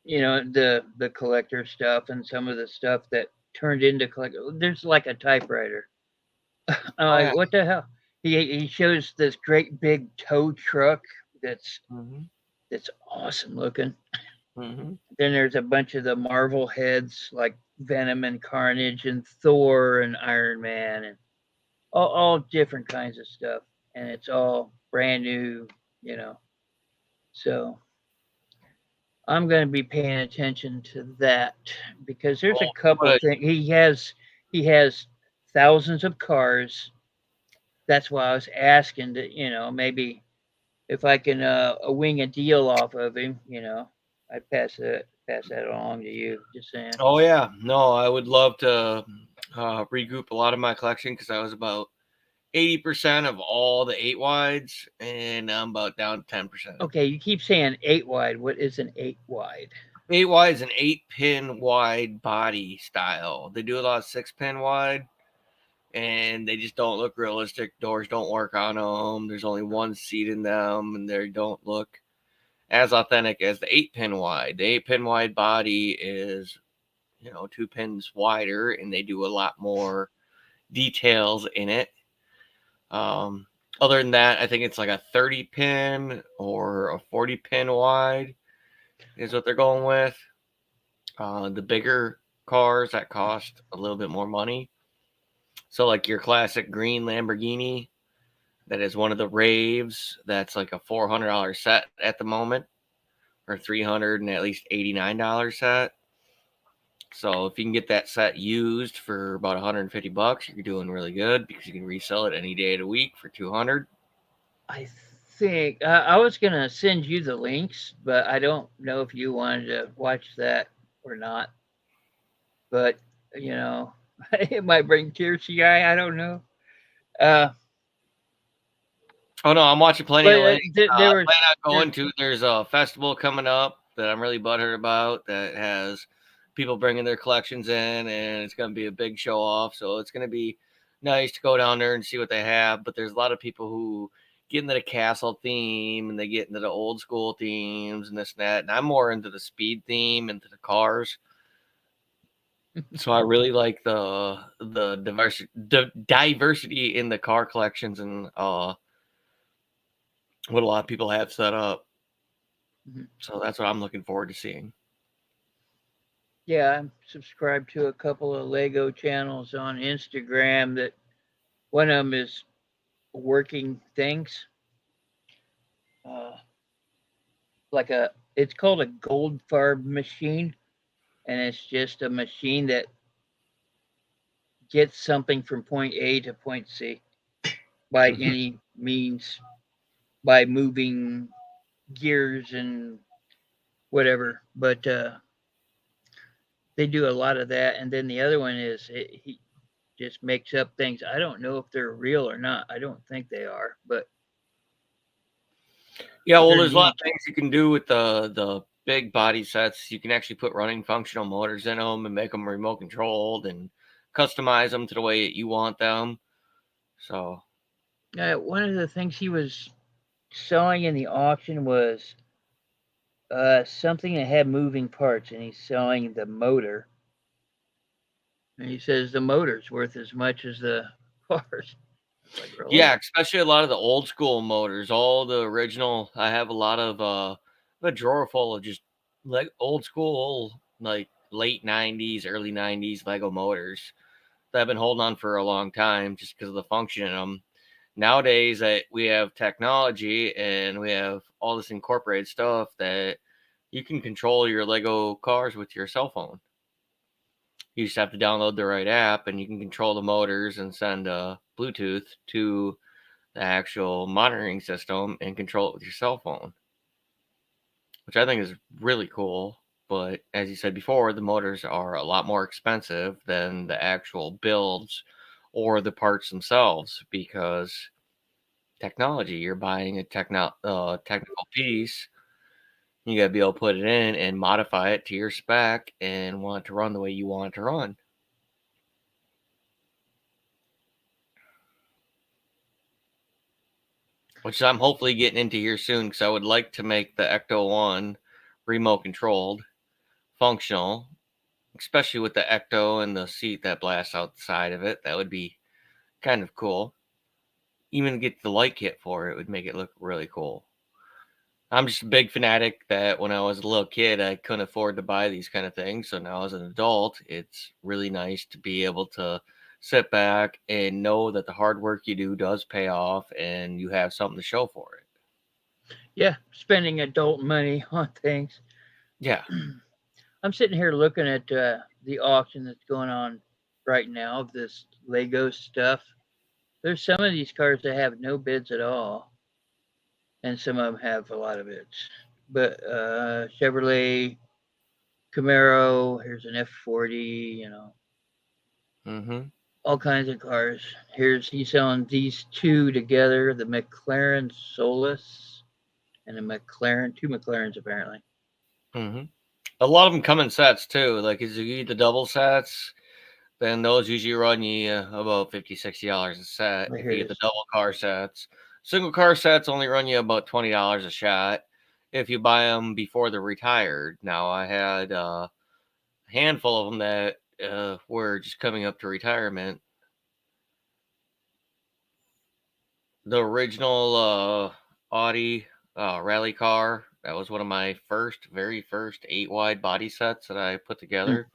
the collector stuff and some of the stuff that turned into collector. There's like a typewriter. I'm Oh like, yeah. what the hell? He shows this great big tow truck that's Mm-hmm. that's awesome looking. Mm-hmm. Then there's a bunch of the Marvel heads like Venom and Carnage and Thor and Iron Man and all different kinds of stuff. And it's all brand new, you know. So I'm going to be paying attention to that because there's a Well, couple but things he has thousands of cars. That's why I was asking to, maybe if I can wing a deal off of him, I pass that along to you. Just saying. oh yeah, no, I would love to regroup a lot of my collection because I was about 80% of all the 8 wides, and I'm about down to 10%. Okay, you keep saying 8 wide. What is an 8 wide? 8 wide is an 8-pin wide body style. They do a lot of 6-pin wide, and they just don't look realistic. Doors don't work on them. There's only one seat in them, and they don't look as authentic as the 8-pin wide. The 8-pin wide body is 2 pins wider, and they do a lot more details in it. Other than that, I think it's like a 30-pin or a 40-pin wide is what they're going with. The bigger cars that cost a little bit more money. So like your classic green Lamborghini, that is one of the raves. That's like a $400 set at the moment, or $300 and at least $89 set. So if you can get that set used for about $150, you're doing really good because you can resell it any day of the week for $200. I think I was gonna send you the links, but I don't know if you wanted to watch that or not. But you know, it might bring tears to your eye. I don't know. Uh, Oh no, I'm watching plenty but of links. there I was plan on there, going to. There's a festival coming up that I'm really butthurt about that has people bringing their collections in, and it's going to be a big show off. So it's going to be nice to go down there and see what they have. But there's a lot of people who get into the castle theme and they get into the old school themes and this and that. And I'm more into the speed theme, into the cars. So I really like the diversity in the car collections and what a lot of people have set up. Mhm. So that's what I'm looking forward to seeing. Yeah, I'm subscribed to a couple of Lego channels on Instagram. That one of them is working things. Uh, it's called a gold farb machine, and it's just a machine that gets something from point A to point C by any means, by moving gears and whatever. But they do a lot of that, and then the other one is he just makes up things. I don't know if they're real or not. I don't think they are, but Yeah, well, they're there's a lot of neat. things you can do with the big body sets. You can actually put running functional motors in them and make them remote controlled and customize them to the way that you want them. So One of the things he was selling in the auction was something that had moving parts, and he's selling the motor. And he says the motor's worth as much as the cars. Like, really? yeah, especially a lot of the old school motors, all the original. I have a lot of a drawer full of just like old school, like late '90s, early '90s Lego motors that I've been holding on for a long time just because of the function in them. Nowadays, that we have technology and we have all this incorporated stuff that you can control your Lego cars with your cell phone. You just have to download the right app and you can control the motors and send Bluetooth to the actual monitoring system and control it with your cell phone, which I think is really cool. But as you said before, the motors are a lot more expensive than the actual builds or the parts themselves because technology, you're buying a technical piece. You got to be able to put it in and modify it to your spec and want it to run the way you want it to run. which I'm hopefully getting into here soon because I would like to make the Ecto 1 remote controlled, functional, especially with the Ecto and the seat that blasts out the side of it. That would be kind of cool. Even get the light kit for it would make it look really cool. I'm just a big fanatic that when I was a little kid, I couldn't afford to buy these kind of things. So now as an adult, it's really nice to be able to sit back and know that the hard work you do does pay off and you have something to show for it. Yeah, spending adult money on things. Yeah. I'm sitting here looking at the auction that's going on right now of this Lego stuff. There's some of these cars that have no bids at all, and some of them have a lot of bids. But Chevrolet Camaro, here's an F40, Mm-hmm. all kinds of cars. He's selling these two together, the McLaren Solus and two McLarens apparently. Mm-hmm. A lot of them come in sets too. Like if you get the double sets, then those usually run you about $50-$60 a set. Right If here you it get the is. double car sets, single car sets only run you about $20 a shot if you buy them before they're retired. Now I had a handful of them that were just coming up to retirement. The original Audi rally car, that was one of my very first 8 wide body sets that I put together.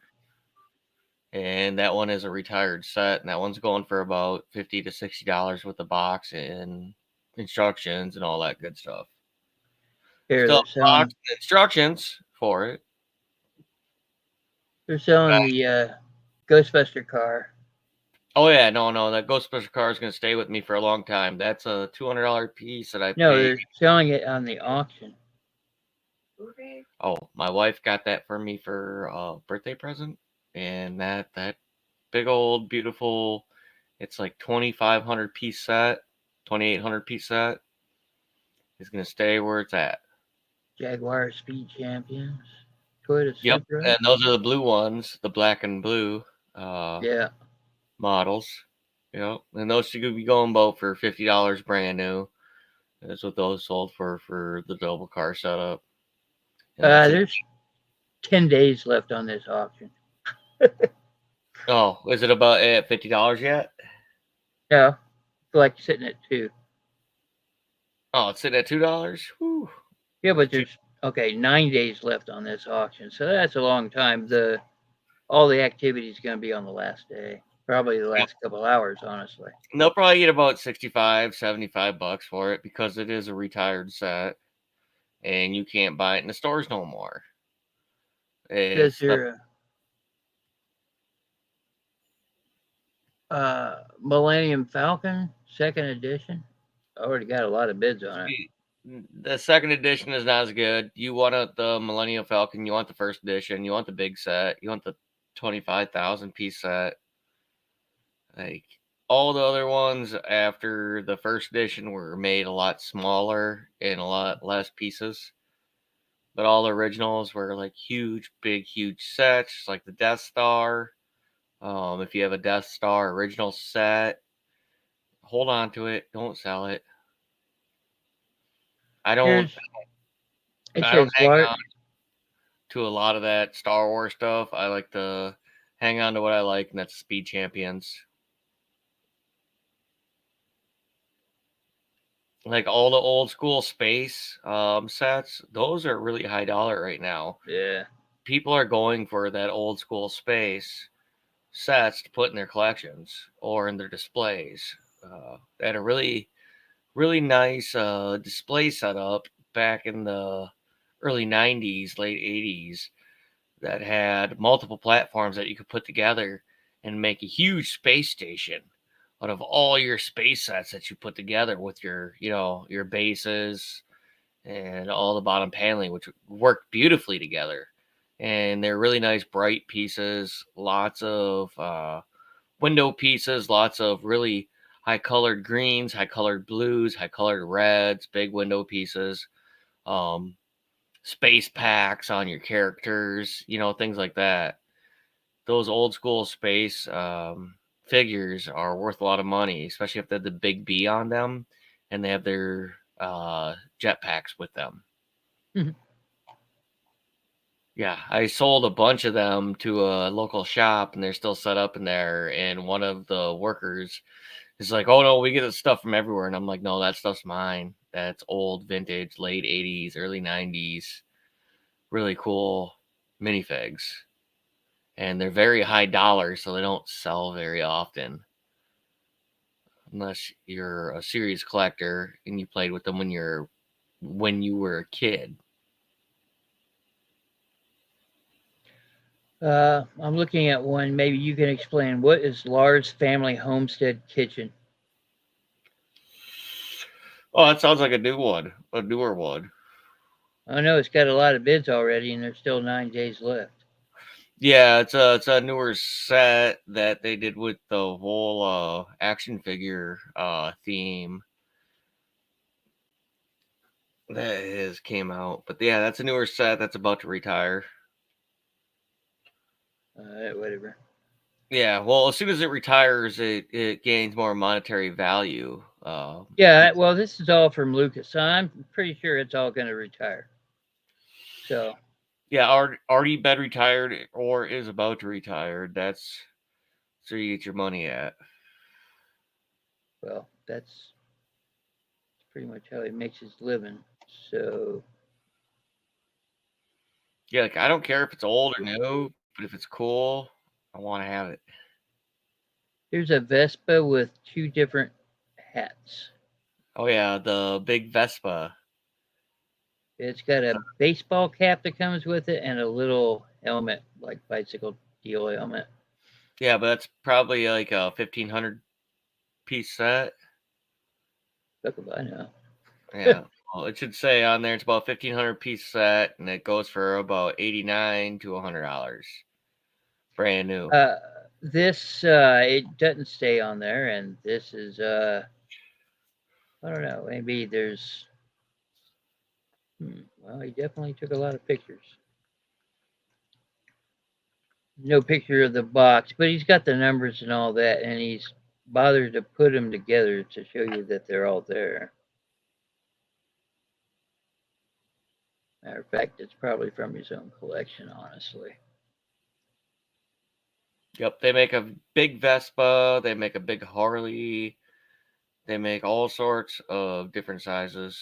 And that one is a retired set, and that one's going for about $50 to $60 with the box and instructions and all that good stuff. Here Still have they're the box selling and instructions for it. they're selling the Ghostbuster car. Oh yeah, no, that Ghostbuster car is going to stay with me for a long time. That's a $200 piece that I No, paid. they're selling it on the auction. Okay. Oh, my wife got that for me for a birthday present, and that big old beautiful, it's like 2,500 piece set, 2,800 piece set is going to stay where it's at. Jaguar Speed Champions. Toyota Yep, Supra. and those are the blue ones, the black and blue Yeah. models. Yep, and those should be going about for $50 brand new. That's what those sold for the double car setup. And that's it. There's 10 days left on this auction. Oh, is it about at $50 yet? No, it's like sitting at 2. Oh, it's sitting at $2. Whew. Yeah, but there's 9 days left on this auction, so that's a long time. All the activity is going to be on the last day, probably the last couple hours, honestly. And they'll probably get about $65-$75 for it because it is a retired set, and you can't buy it in the stores no more. Does It's your Millennium Falcon second edition? I already got a lot of bids on it. the second edition is not as good. You want the Millennium Falcon, you want the first edition, you want the big set, you want the 25,000 piece set. Like all the other ones after the first edition were made a lot smaller and a lot less pieces. But all the originals were like huge, big, huge sets, like the Death Star. If you have a Death Star original set, hold on to it. Don't sell it. I don't. It I don't says hang on to a lot of that Star Wars stuff. I like to hang on to what I like, and that's Speed Champions. Like all the old school space sets, those are really high dollar right now. Yeah. People are going for that old school space sets to put in their collections or in their displays. At a really, really nice display setup back in the early 90s, late 80s that had multiple platforms that you could put together and make a huge space station out of all your space sets that you put together with your bases and all the bottom paneling, which worked beautifully together. And they're really nice, bright pieces, lots of window pieces, lots of really high colored greens, high colored blues, high colored reds, big window pieces, um, space packs on your characters, things like that. Those old school space figures are worth a lot of money, especially if they have the big B on them and they have their jetpacks with them. Mhm. Yeah, I sold a bunch of them to a local shop, and they're still set up in there. And one of the workers is like, "Oh no, we get this stuff from everywhere," and I'm like, "No, that stuff's mine. That's old, vintage, late '80s, early '90s, really cool minifigs." And they're very high dollar, so they don't sell very often unless you're a serious collector and you played with them when you were a kid. I'm looking at one. Maybe you can explain what is Lars Family Homestead Kitchen. Oh, that sounds like a newer one. I know it's got a lot of bids already, and there's still 9 days left. Yeah, it's a newer set that they did with the whole action figure theme that has came out. But yeah, that's a newer set that's about to retire. Whatever. Yeah, well, as soon as it retires, it gains more monetary value. Yeah, well, this is all from Lucas, so I'm pretty sure it's all going to retire. So, Yeah, already been retired or is about to retire. That's where you get your money at. well, that's pretty much how he makes his living. So, Yeah, like I don't care if it's old or new, but if it's cool, I want to have it. here's a Vespa with 2 different hats. Oh yeah, the big Vespa. It's got a baseball cap that comes with it and a little helmet, like bicycle deal helmet. Yeah, but that's probably like a 1,500 piece set. Look if I know. Yeah. Well, it should say on there it's about 1,500 piece set, and it goes for about $89 to $100, brand new. This it doesn't stay on there, and this is I don't know. Maybe there's. Well, he definitely took a lot of pictures. No picture of the box, but he's got the numbers and all that, and he's bothered to put them together to show you that they're all there. Matter of fact, it's probably from his own collection, honestly. Yep, they make a big Vespa, they make a big Harley, they make all sorts of different sizes.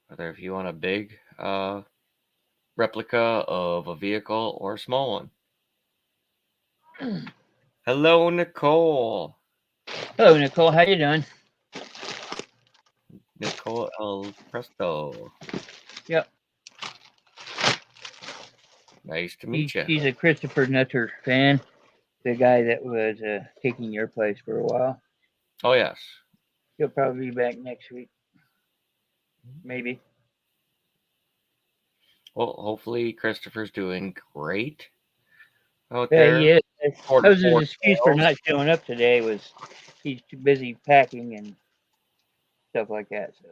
Whether if you want a big replica of a vehicle or a small one. Hello, Nicole. Hello, Nicole. How you doing? Nicole El Presto. Yep. Nice to meet you. She's a Christopher Nutter fan, the guy that was taking your place for a while. Oh, yes. He'll probably be back next week. Maybe. Well, hopefully Christopher's doing great out Yeah, there. he is. Or That was his or excuse for sales. not showing up today. Was he's too busy packing and stuff like that. So.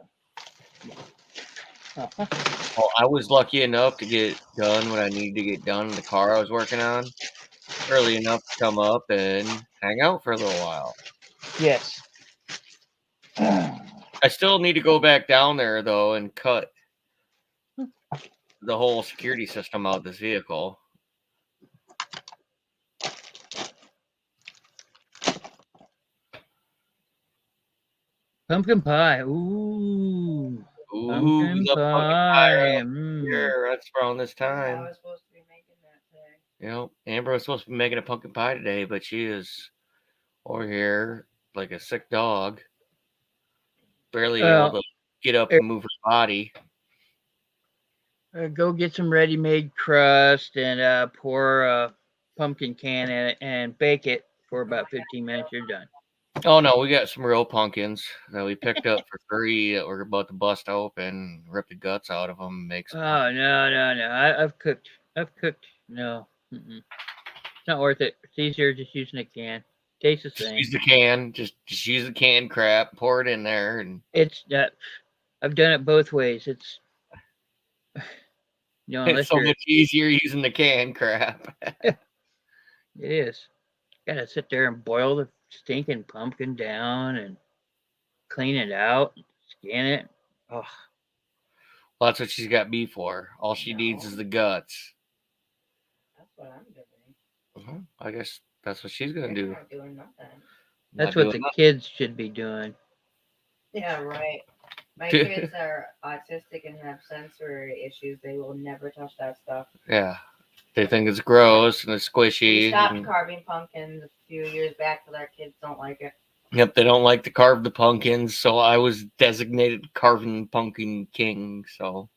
Uh-huh. Well, I was lucky enough to get done what I needed to get done in the car I was working on early enough to come up and hang out for a little while. Yes. I still need to go back down there though and cut the whole security system out of this vehicle. Pumpkin pie. Ooh. Ooh, Pumpkin we love pumpkin pie pie. around here. That's around this Yeah, I time. was supposed to be making that today. You know, Amber was supposed to be making a pumpkin pie today, but she is over here like a sick dog, barely able to get up and move her body. Go get some ready-made crust and pour a pumpkin can in it and bake it for about 15 minutes. You're done. Oh no, we got some real pumpkins that we picked up for free that we're about to bust open, rip the guts out of them, make some. Oh no! I've cooked. No, it's not worth it. It's easier just using a can. Tastes the same. Use the can, just use the can crap, pour it in there, and It's I've done it both ways. It's it's so much easier using the can crap. It is. Gotta sit there and boil the stinking pumpkin down and clean it out, scan it. Oh, Well, that's what she's got me for. All she needs is the guts. That's what I'm doing. I guess that's what she's gonna You're do. not doing nothing. that's Not what doing the kids should be doing. Yeah, right. My nothing. kids are autistic and have sensory issues. They will never touch that stuff. Yeah, they think it's gross and it's We squishy. stopped and- carving pumpkins a few years back because our kids don't like it. Yep, they don't like to carve the pumpkins, so I was designated carving pumpkin king. So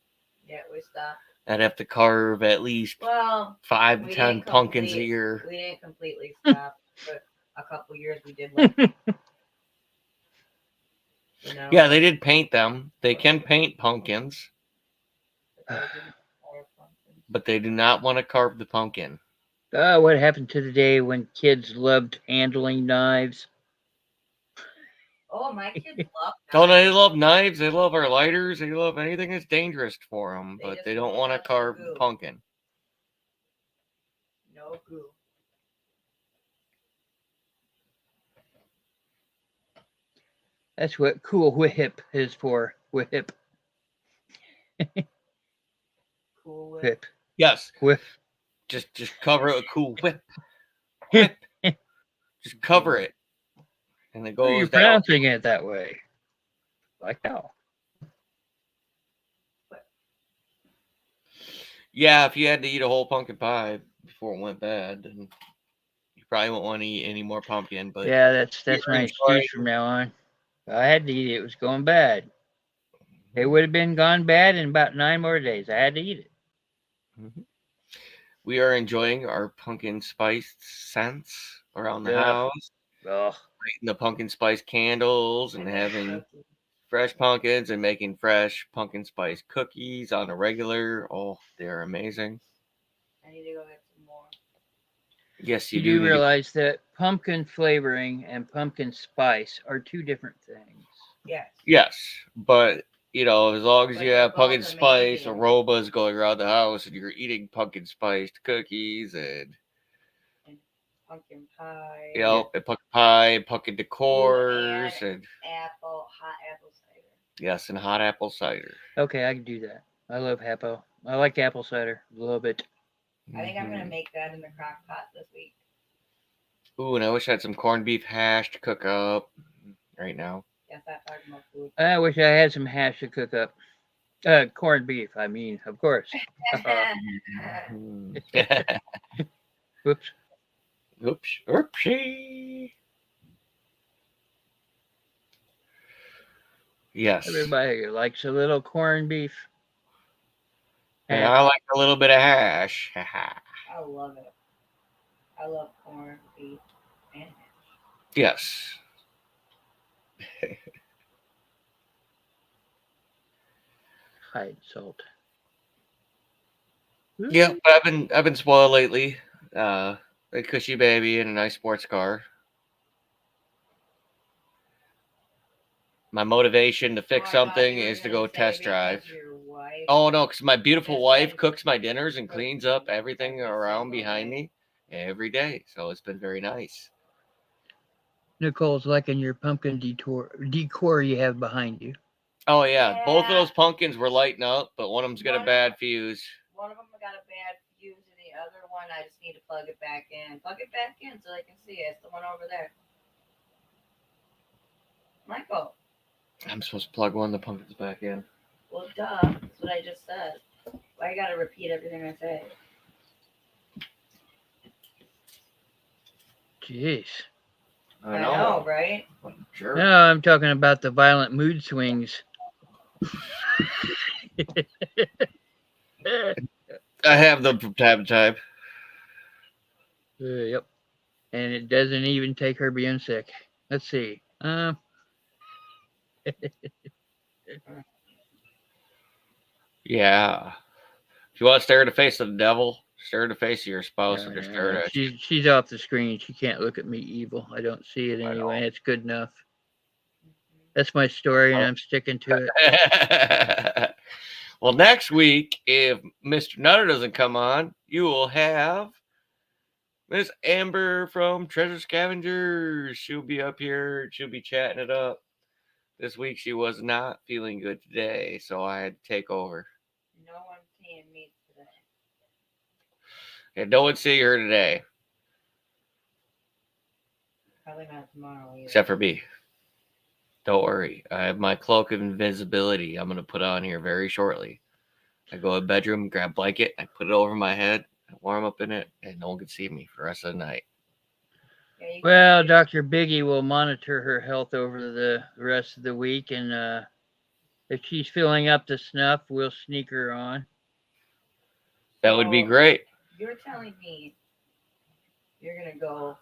Yeah, we stopped. I'd have to carve at least Well, 5 to we 10 didn't pumpkins a complete- year. we didn't completely stop, but a couple years we did like, you know. Yeah, they did paint them. They can paint pumpkins, but they didn't carve pumpkins. but they do not want to carve the pumpkin. What happened to the day when kids loved handling knives? Oh, my kids love Oh, they knives. love knives. They love our lighters. They love anything that's dangerous for them, They but just they don't won't want to touch the carve the goo. pumpkin. No goo. That's what cool whip is for. Whip, Cool Whip. whip, Yes, whip. just cover it with a cool whip. Whip. Just cover it, and it Oh, you're goes down. pronouncing it that way. Like how? Yeah, if you had to eat a whole pumpkin pie before it went bad, then you probably won't want to eat any more pumpkin. But Yeah, that's you're my enjoying- excuse from now on. I had to eat it. It was going bad. It would have been gone bad in about 9 more days. I had to eat it. Mhm. We are enjoying our pumpkin spice scents around the Yeah. house, Oh, lighting the pumpkin spice candles and having fresh pumpkins and making fresh pumpkin spice cookies on a regular. Oh, they're amazing. I need to go get some more. Yes, you you do do need to- realize that pumpkin flavoring and pumpkin spice are two different things. Yes. Yes, but as long as But you they're have pumpkin both spice amazing. aromas going around the house and you're eating pumpkin spiced cookies and Pumpkin pie. and pumpkin pie, pumpkin Ooh, decors, and hot apple cider. yes, and hot apple cider. Okay, I can do that. I love apple. I like apple cider. Love it. I think I'm gonna Mhm. make that in the crock pot this week. Ooh, and I wish I had some corned beef hash to cook up right now. Yes, I'm talking about food. I wish I had some hash to cook up. Corned beef, I mean, of course. Mhm. Whoops. Oops, oopsie. Yes, Everybody likes a little corned beef. and I like a little bit of hash. I love it. I love corned beef and hash. Yes. Hide salt. Yep, I've been spoiled lately. A cushy baby and a nice sports car. My motivation to fix Oh, I thought something you were is to gonna go say test because drive. your wife- Oh no, because my beautiful Just wife like- cooks my dinners and Cooks cleans them up everything every around single behind day. me every day. So it's been very nice. Nicole's liking your pumpkin decor you have behind you. Oh yeah, both of Yeah. those pumpkins were lighting up, but one of them's got a One- bad fuse. One of them got a bad fuse, and the other one I just need to plug it back in. Plug it back in so they can see it. It's the one over there. Michael. I'm supposed to plug one of the pumpkins back in. Well, duh. That's what I just said. Why you gotta repeat everything I say? Jeez. I know, right? Sure. No, I'm talking about the violent mood swings. I have them from time to time. Yep. And it doesn't even take her being sick. Let's see. Yeah. If you want to stare in the face of the devil, stare in the face of your spouse when they're staring at you. she's off the screen. She can't look at me evil. I don't see it I anyway. know. It's good enough. That's my story, and I'm sticking to it. Well, next week, if Mr. Nutter doesn't come on, you will have Miss Amber from Treasure Scavengers. She'll be up here. She'll be chatting it up. This week she was not feeling good today, so I had to take over. No one's seeing me today. And no one's seeing her today, Probably not tomorrow either. except for me. Don't worry. I have my cloak of invisibility I'm going to put on here very shortly. I go to the bedroom, grab a blanket, I put it over my head, I warm up in it, and no one can see me for the rest of the night. Yeah, you Well, can- Dr. Biggie will monitor her health over the rest of the week, and if she's filling up to snuff, we'll sneak her on. That would be So, great. You're telling me you're gonna go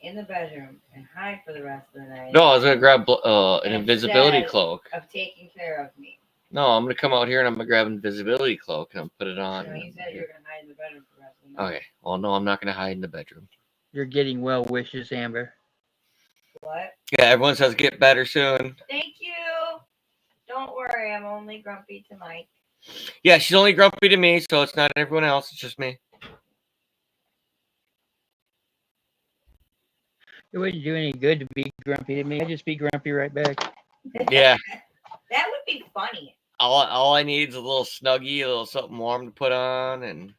in the bedroom and hide for the rest of the night No, I was going to grab an invisibility Instead cloak. of taking care of me. No, I'm going to come out here and I'm going to grab an invisibility cloak and I'm put it on. You said you're gonna hide in the bedroom for the rest of the night. Okay. Well, no, I'm not going to hide in the bedroom. You're getting well wishes, Amber. What? Yeah, everyone says get better soon. Thank you. Don't worry, I'm only grumpy to Mike. Yeah, she's only grumpy to me, so it's not everyone else. It's just me. It wouldn't do any good to be grumpy to me. I'd just be grumpy right back. Yeah. That would be funny. All I need is a little snuggie, a little something warm to put on, and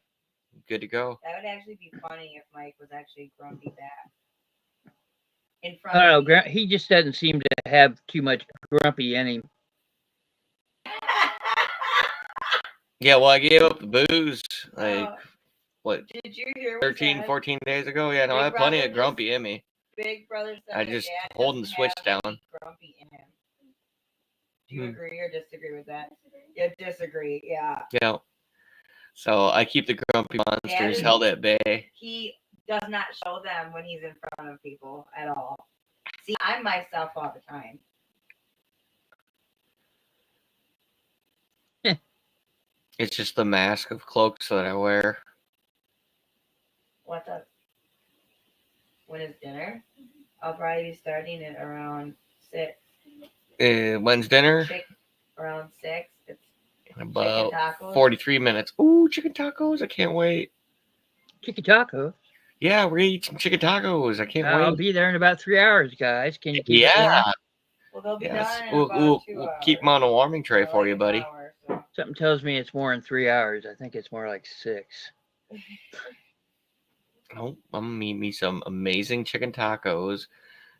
I'm good to go. That would actually be funny if Mike was actually grumpy back. In I front don't know. of me. He just doesn't seem to have too much grumpy in him. Yeah, well, I gave up the booze like, what, Did you hear what 13, said? 14 days ago? Yeah, no, Big I have plenty brother of grumpy in me. Big brother said I that just Dad holding the doesn't switch have down. any grumpy in him. Do you agree or disagree with that? Yeah, disagree. Yeah. Yeah. So I keep the grumpy monsters held at bay. He does not show them when he's in front of people at all. See, I'm myself all the time. It's just the mask of cloaks that I wear. What's up? When is dinner? I'll probably be starting at around 6. When's dinner? Around 6. It's About chicken tacos. 43 minutes. Ooh, chicken tacos. I can't wait. Chicken tacos. Yeah, we're gonna eat some chicken tacos. I can't I'll wait. be there in about 3 hours, guys. Can you keep it Yeah. warm? Well, they'll be Yes. done in about 2 We'll hours. keep them on a warming tray Or for like you, an buddy. hour, so. Something tells me it's more than 3 hours. I think it's more like 6. Oh, I'm gonna eat me some amazing chicken tacos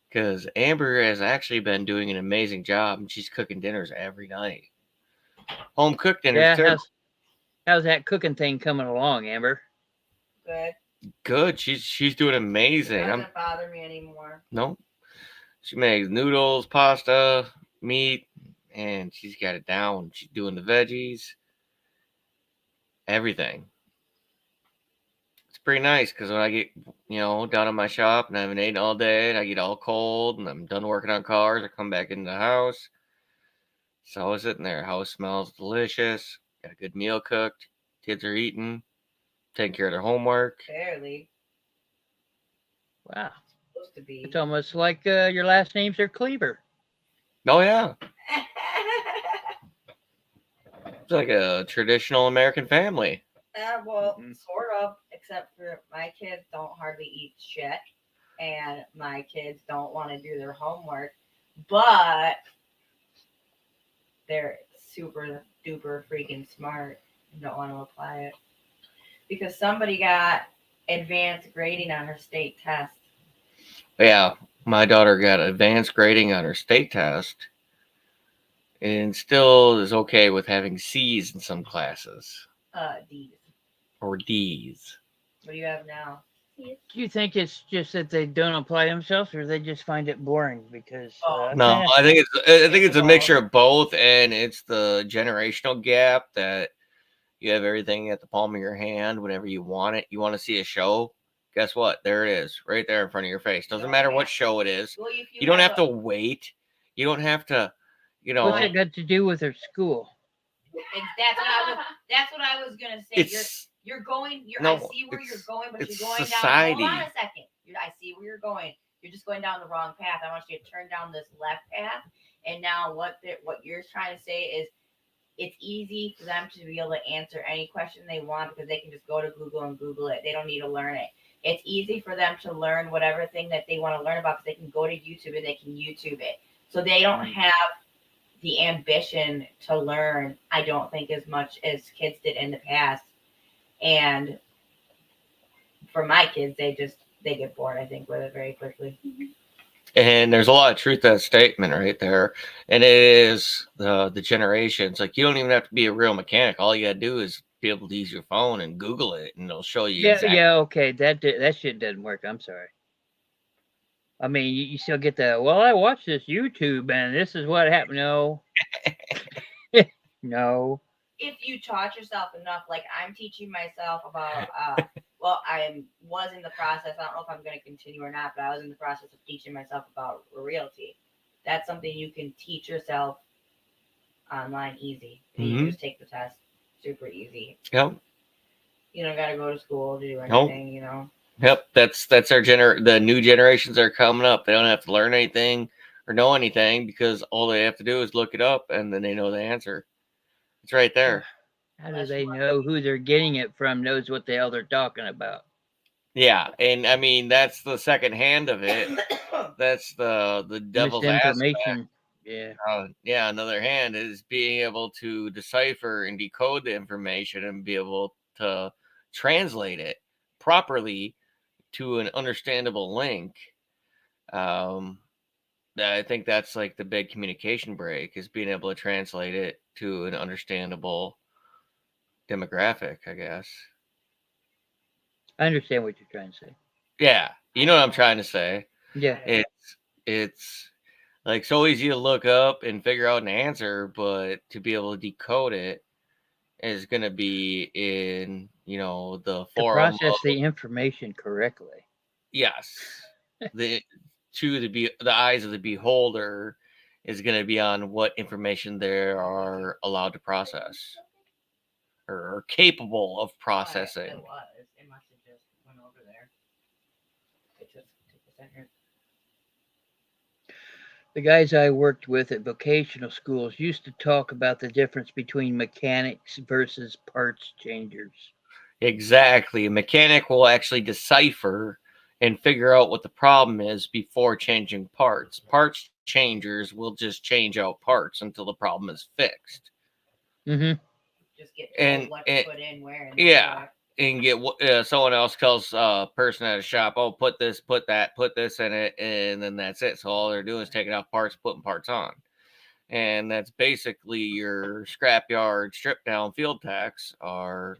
because Amber has actually been doing an amazing job and she's cooking dinners every night. Home cooked dinners Yeah, too. how's that cooking thing coming along, Amber? Good. Good. She's doing It amazing. doesn't bother me anymore. No. She makes noodles, pasta, meat, and she's got it down. She's doing the veggies, everything. It's pretty nice because when I get, down in my shop and I haven't eaten all day and I get all cold and I'm done working on cars, I come back into the house. So I was sitting there. House smells delicious. Got a good meal cooked. Kids are eating, taking care of their homework. Barely. Wow. Supposed to be. It's almost like your last names are Cleaver. Oh, yeah. It's like a traditional American family. Well, sort of, except for my kids don't hardly eat shit, and my kids don't want to do their homework, but they're super duper freaking smart and don't want to apply it because somebody got advanced grading on her state test. Yeah, my daughter got advanced grading on her state test and still is okay with having C's in some classes. D's. Or D's. What do you have now? Do you think it's just that they don't apply themselves, or they just find it boring? Because No, I think it's a mixture of both, and it's the generational gap that you have everything at the palm of your hand whenever you want it. You want to see a show? Guess what? There it is, right there in front of your face. Doesn't matter what show it is. Well, you don't have to wait. You don't have to, What's it got to do with their school? That's what I was gonna say. You're going. I see where you're going, but you're going society. down. Hold on a second. I see where you're going. You're just going down the wrong path. I want you to turn down this left path. And now what you're trying to say is, it's easy for them to be able to answer any question they want because they can just go to Google and Google it. They don't need to learn it. It's easy for them to learn whatever thing that they want to learn about because they can go to YouTube and they can YouTube it. So they don't have the ambition to learn, I don't think, as much as kids did in the past. And for my kids, they get bored, I think, with it very quickly. And there's a lot of truth to that statement right there. And it is the generations. Like, you don't even have to be a real mechanic. All you got to do is be able to use your phone and Google it, and it'll show you exactly. Yeah, okay. That shit doesn't work. I'm sorry. I mean, you still get the, well, I watched this YouTube and this is what happened. No. No. If you taught yourself enough, like I'm teaching myself about, well, I was in the process. I don't know if I'm going to continue or not, but I was in the process of teaching myself about realty. That's something you can teach yourself online easy. You just take the test. Super easy. Yep. You don't got to go to school to do anything, you know. Yep, that's the new generations that are coming up. They don't have to learn anything or know anything because all they have to do is look it up and then they know the answer. It's right there. How do they know who they're getting it from knows what the hell they're talking about? Yeah, and I mean that's the second hand of it. That's the devil's Misinformation. aspect. Yeah, another hand is being able to decipher and decode the information and be able to translate it properly to an understandable link. I think that's like the big communication break, is being able to translate it to an understandable demographic, I guess. I understand what you're trying to say. Yeah, you know what I'm trying to say. Yeah. It's like so easy to look up and figure out an answer, but to be able to decode it is going to be in, the forum to process the information correctly. Yes. The eyes of the beholder is going to be on what information they are allowed to process or are capable of processing. It was. It must have just went over there. It just took a second. The guys I worked with at vocational schools used to talk about the difference between mechanics versus parts changers. Exactly. A mechanic will actually decipher and figure out what the problem is before changing parts. Parts changers will just change out parts until the problem is fixed. Mm-hmm. Just get told what to put in where. And get someone else tells a person at a shop, oh, put this, put that, put this in it, and then that's it. So all they're doing is taking off parts, putting parts on. And that's basically your scrapyard strip down field techs are,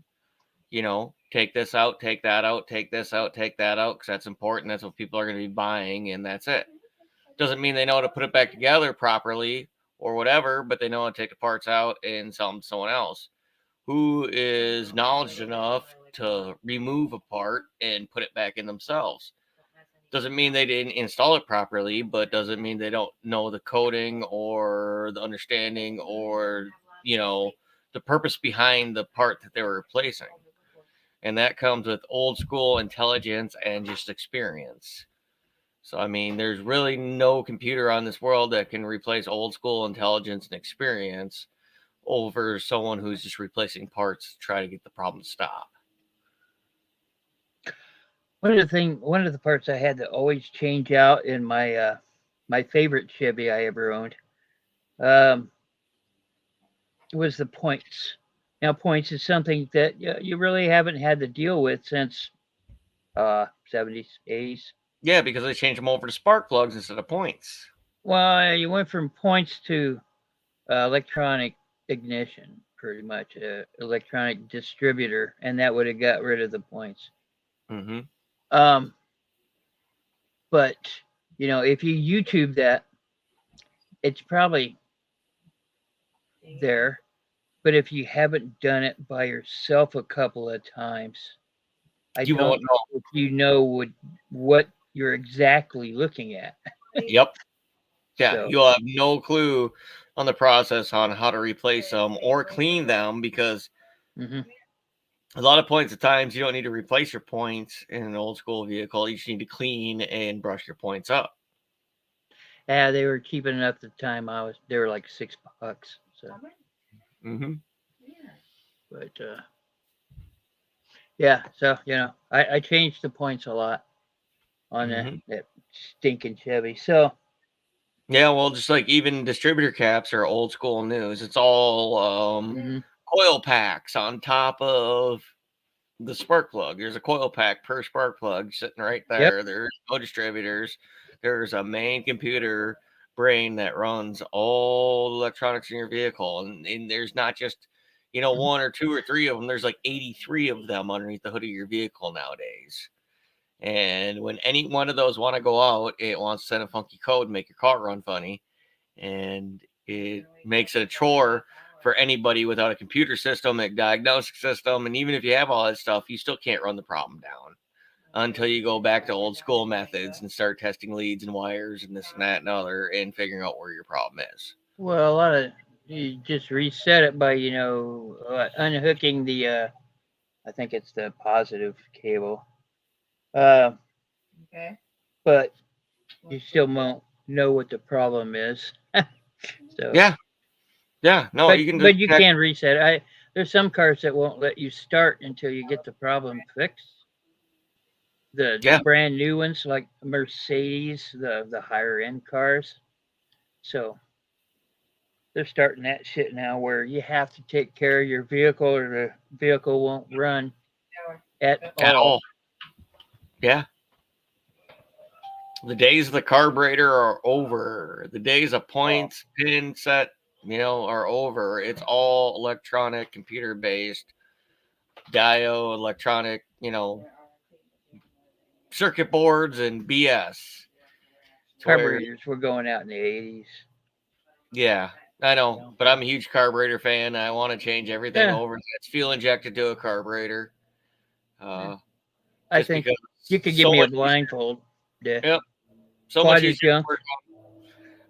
take this out, take that out, take this out, take that out, because that's important. That's what people are going to be buying, and that's it. Doesn't mean they know how to put it back together properly or whatever, but they know how to take the parts out and sell them to someone else who is knowledgeable enough to remove a part and put it back in themselves. Doesn't mean they didn't install it properly, but doesn't mean they don't know the coding or the understanding or, the purpose behind the part that they were replacing. And that comes with old school intelligence and just experience. So, I mean, there's really no computer on this world that can replace old school intelligence and experience over someone who's just replacing parts to try to get the problem to stop. One of the parts I had to always change out in my my favorite Chevy I ever owned was the points. Now, points is something that you really haven't had to deal with since 70s, 80s. Yeah, because they changed them over to spark plugs instead of points. Well, you went from points to electronic ignition, pretty much, electronic distributor, and that would have got rid of the points. Mm-hmm. But if you YouTube that, it's probably there. But if you haven't done it by yourself a couple of times, You won't know if you know what you're exactly looking at. Yep. Yeah, So, you'll have no clue on the process on how to replace them or clean them, because a lot of points at times you don't need to replace your points in an old school vehicle. You just need to clean and brush your points up. Yeah, they were cheap enough at the time. They were like $6. So. Mm-hmm. But yeah, so I changed the points a lot on that stinking Chevy. So Yeah, well, just like even distributor caps are old school news. It's all Mhm. coil packs on top of the spark plug. There's a coil pack per spark plug sitting right Yep. there. There's no distributors. There's a main computer brain that runs all the electronics in your vehicle. And there's not just, Mhm. one or two or three of them. There's like 83 of them underneath the hood of your vehicle nowadays. And when any one of those want to go out, it wants to send a funky code and make your car run funny. And it makes it a chore for anybody without a computer system, a diagnostic system. And even if you have all that stuff, you still can't run the problem down until you go back to old school methods and start testing leads and wires and this and that and other and figuring out where your problem is. Well, a lot of you just reset it by unhooking the I think it's the positive cable. Uh, Okay. but you still won't know what the problem is. So Yeah. Yeah. No, but you can but you disconnect. can reset. There's some cars that won't let you start until you get the problem fixed. The Yeah. brand new ones like Mercedes, the higher end cars. So they're starting that shit now where you have to take care of your vehicle or the vehicle won't run at At all. all. Yeah. The days of the carburetor are over. The days of points, pin set, are over. It's all electronic, computer based, electronic, circuit boards and BS. To where, Carburetors were going out in the 80s. yeah, I You know, know? but I'm a huge carburetor fan. I want to change everything Yeah, over that's fuel injected to a carburetor. yeah. Uh, I just think because you it's could give so me a much easier. blindfold to Yep, so much quad your easier to junk. work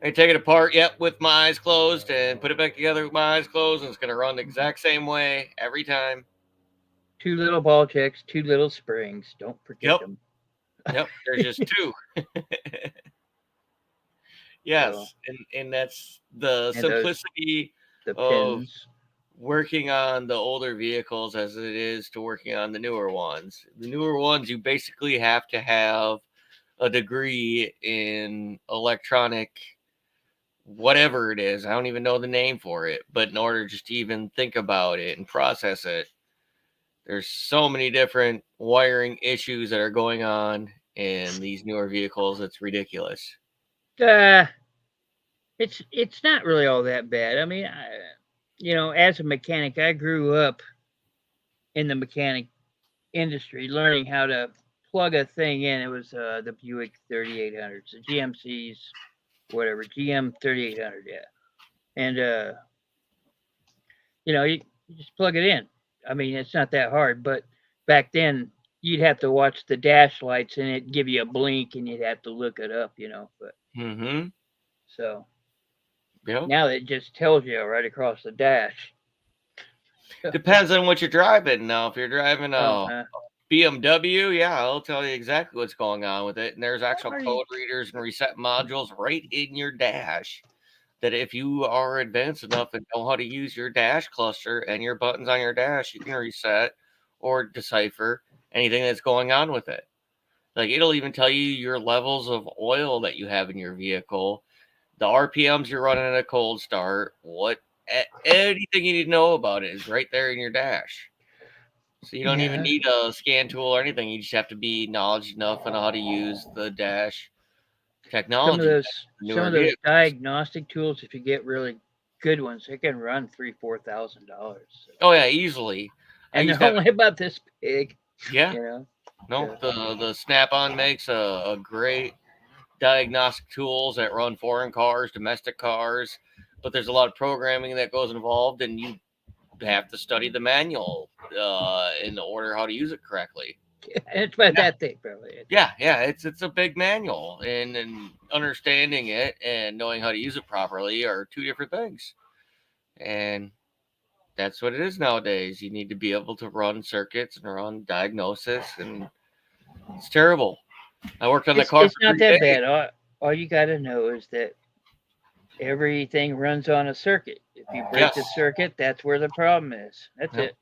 I take it apart, yep, with my eyes closed and put it back together with my eyes closed, and it's going to run the exact same way every time. 2 little ball checks, 2 little springs. Don't forget Yep, them. yep, there's just two. So, Yes, and that's the and simplicity the of pins. working on the older vehicles as it is to working on the newer ones. The newer ones, you basically have to have a degree in electronic whatever it is. I don't even know the name for it, but in order just to even think about it and process it, there's so many different wiring issues that are going on in these newer vehicles. It's ridiculous. Uh, it's not really all that bad. I mean, as a mechanic, I grew up in the mechanic industry, learning how to plug a thing in. It was the Buick 3800s, the GMC's, whatever, GM 3800, yeah. And you just plug it in. I mean, it's not that hard, but back then you'd have to watch the dash lights and it'd give you a blink and you'd have to look it up. But Mm-hmm. so Yep. now it just tells you right across the dash. Depends on what you're driving. Now, if you're driving Oh, a BMW, yeah, I'll tell you exactly what's going on with it. And there's actual are you? code readers and reset modules right in your dash. That if you are advanced enough and know how to use your dash cluster and your buttons on your dash, you can reset or decipher anything that's going on with it. Like it'll even tell you your levels of oil that you have in your vehicle, the RPMs you're running at a cold start, anything you need to know about it is right there in your dash. So you don't even Yeah. need a scan tool or anything. You just have to be knowledgeable enough on how to use the dash Some of technology those for some newer of those vehicles. diagnostic tools, if you get really good ones, they can run $3,000-4,000. Oh yeah, easily. I And used they're to have only about this big, yeah. you know. No, So, the Snap-on makes a great diagnostic tools that run foreign cars, domestic cars, but there's a lot of programming that goes involved, and you have to study the manual in order how to use it correctly. and it's about Yeah, that thick, probably. yeah. It's a big manual, and understanding it and knowing how to use it properly are two different things. And that's what it is nowadays. You need to be able to run circuits and run diagnosis, and it's terrible. I worked on the car It's for not 3 that days. bad. All you got to know is that everything runs on a circuit. If you break Yes. the circuit, that's where the problem is. That's Yep. it.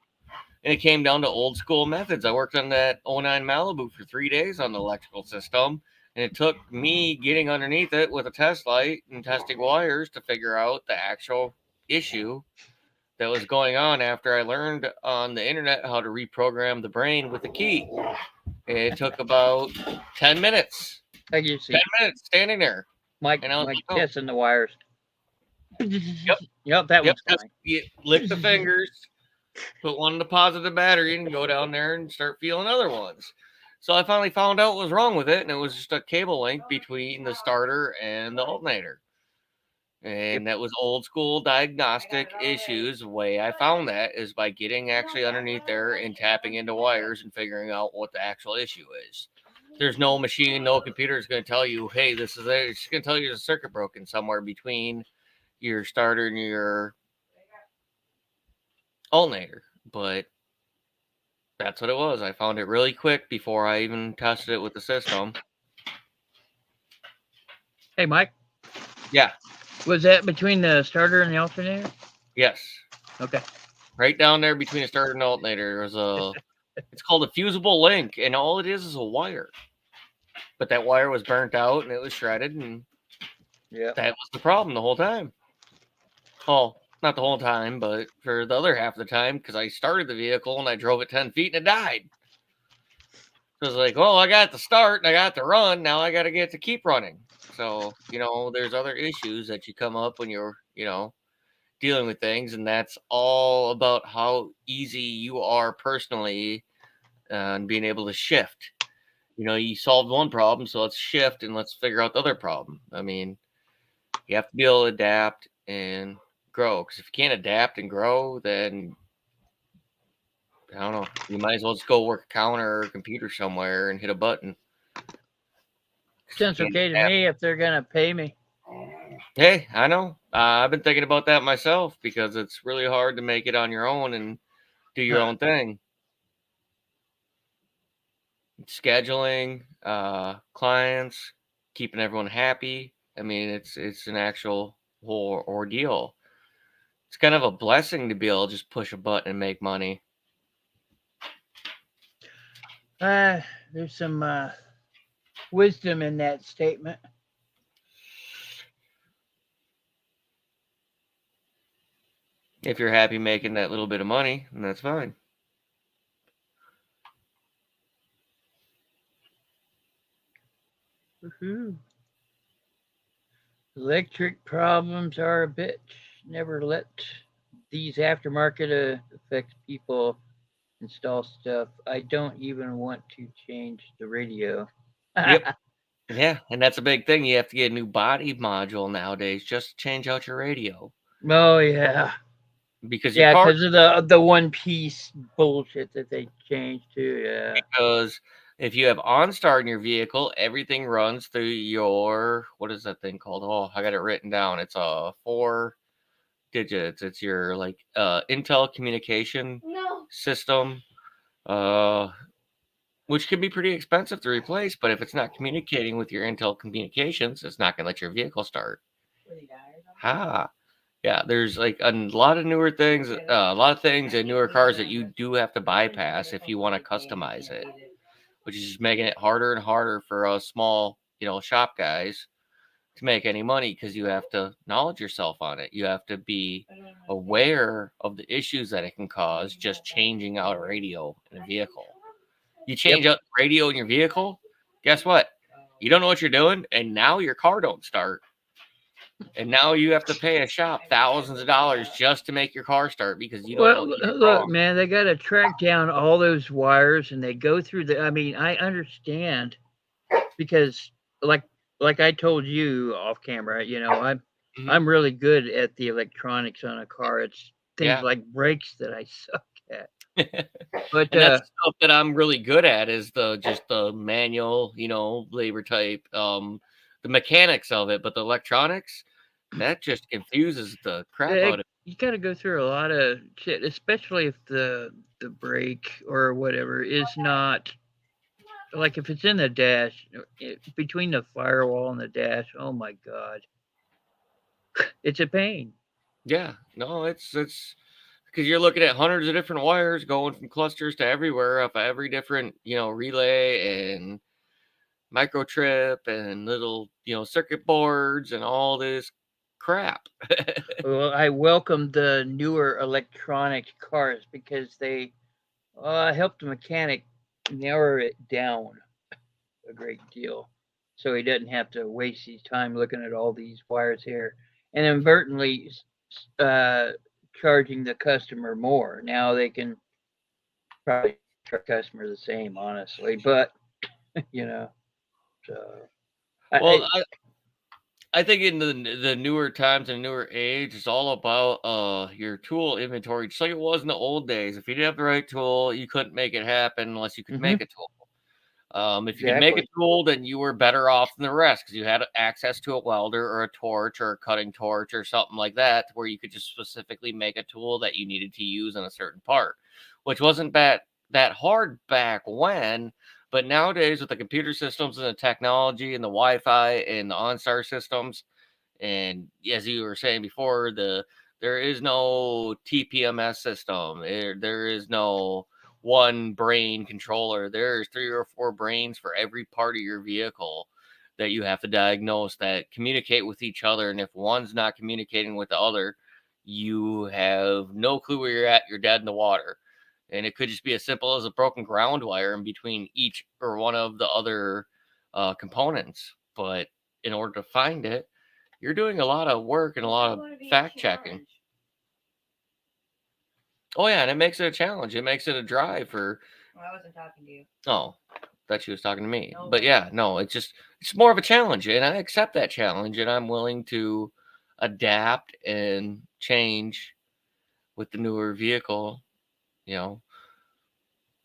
And it came down to old school methods. I worked on that '09 Malibu for 3 days on the electrical system. And it took me getting underneath it with a test light and testing wires to figure out the actual issue that was going on after I learned on the internet how to reprogram the brain with a key. It took about 10 minutes. I can 10 see minutes standing there. Mike, And I was Mike like, oh, testing the wires. Yep. Yep, that yep, one's just fine. lick the fingers, put one in the positive battery, and go down there and start feeling other ones. So I finally found out what was wrong with it, and it was just a cable link between the starter and the alternator. And that was old school diagnostic issues. The way I found that is by getting actually underneath there and tapping into wires and figuring out what the actual issue is. There's no machine, no computer is going to tell you, hey, this is it. It's going to tell you there's a circuit broken somewhere between your starter and your alternator. But that's what it was. I found it really quick before I even tested it with the system. Hey, Mike, Yeah. was that between the starter and the alternator? Yes. Okay. Right down there between the starter and the alternator, there's a. It's called a fusible link, and all it is a wire. But that wire was burnt out and it was shredded, and Yeah. that was the problem the whole time. Well, not the whole time, but for the other half of the time, because I started the vehicle and I drove it 10 feet and it died. So it's like, well, I got to start and I got to run. Now I got to get to keep running. So, there's other issues that you come up when you're, dealing with things. And that's all about how easy you are personally and being able to shift. You solved one problem, so let's shift and let's figure out the other problem. I mean, you have to be able to adapt and grow. Because if you can't adapt and grow, then I don't know. You might as well just go work a counter or a computer somewhere and hit a button. Sounds okay to me if they're gonna pay me. Hey, I know. I've been thinking about that myself because it's really hard to make it on your own and do your own thing. Scheduling, clients, keeping everyone happy. I mean, it's an actual whole ordeal. It's kind of a blessing to be able to just push a button and make money. There's some wisdom in that statement. If you're happy making that little bit of money, then that's fine. Woohoo. Electric problems are a bitch. Never let these aftermarket affect people install stuff. I don't even want to change the radio. Yep. Yeah, and that's a big thing. You have to get a new body module nowadays just to change out your radio. Oh yeah. Because your car, because of the one piece bullshit that they changed to. Yeah. because if you have OnStar in your vehicle, everything runs through your, what is that thing called? Oh, I got it written down. It's 4 digits. It's your Intel communication system, which can be pretty expensive to replace. But if it's not communicating with your Intel communications, it's not going to let your vehicle start. Yeah, there's a lot of newer things, a lot of things in newer cars that you do have to bypass if you want to customize it, which is just making it harder and harder for us small, shop guys to make any money because you have to knowledge yourself on it. You have to be aware of the issues that it can cause just changing out a radio in a vehicle. You change out the radio in your vehicle, guess what? You don't know what you're doing, and now your car don't start. And now you have to pay a shop thousands of dollars just to make your car start because you don't know. Look, man, they got to track down all those wires and they go through the. I mean, I understand because, like I told you off camera, I'm really good at the electronics on a car. It's things like brakes that I suck at. But and that's stuff that I'm really good at is the manual, labor type, the mechanics of it, but the electronics, that just confuses the crap out of it. You got to go through a lot of shit, especially if the brake or whatever is not like if it's in the dash between the firewall and the dash. Oh my god, it's a pain. Yeah, no, it's because you're looking at hundreds of different wires going from clusters to everywhere of every different relay and microchip and little, circuit boards and all this crap. Well, I welcome the newer electronic cars because they help the mechanic narrow it down a great deal, so he doesn't have to waste his time looking at all these wires here and inadvertently charging the customer more. Now they can probably charge the customer the same, honestly, but you know, so Well, I I think in the newer times and newer age, it's all about your tool inventory, just like it was in the old days. If you didn't have the right tool, you couldn't make it happen unless you could mm-hmm, make a tool. If you could make a exactly. tool, then you were better off than the rest because you had access to a welder or a torch or a cutting torch or something like that, where you could just specifically make a tool that you needed to use on a certain part, which wasn't that hard back when. But nowadays, with the computer systems and the technology and the Wi-Fi and the OnStar systems, and as you were saying before, there is no TPMS system. There is no one brain controller. There's 3 or 4 brains for every part of your vehicle that you have to diagnose that communicate with each other. And if one's not communicating with the other, you have no clue where you're at. You're dead in the water. And it could just be as simple as a broken ground wire in between each or one of the other components. But in order to find it, you're doing a lot of work and a lot of fact checking. Oh yeah, and it makes it a challenge. It makes it a drive for. Well, I wasn't talking to you. Oh, thought she was talking to me. No. But yeah, no, it's more of a challenge, and I accept that challenge, and I'm willing to adapt and change with the newer vehicle, you know,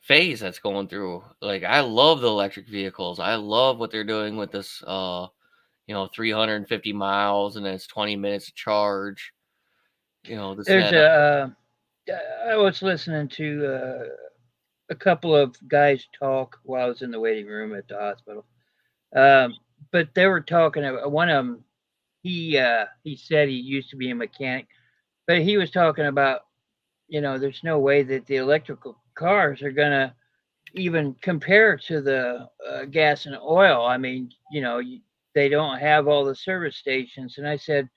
phase that's going through. Like I love the electric vehicles. I love what they're doing with this 350 miles and then it's 20 minutes to charge. This and There's that. I was listening to a couple of guys talk while I was in the waiting room at the hospital. But they were talking about one of them. He said he used to be a mechanic, but he was talking about there's no way that the electrical cars are gonna even compare to the gas and oil. I mean, they don't have all the service stations. And I said,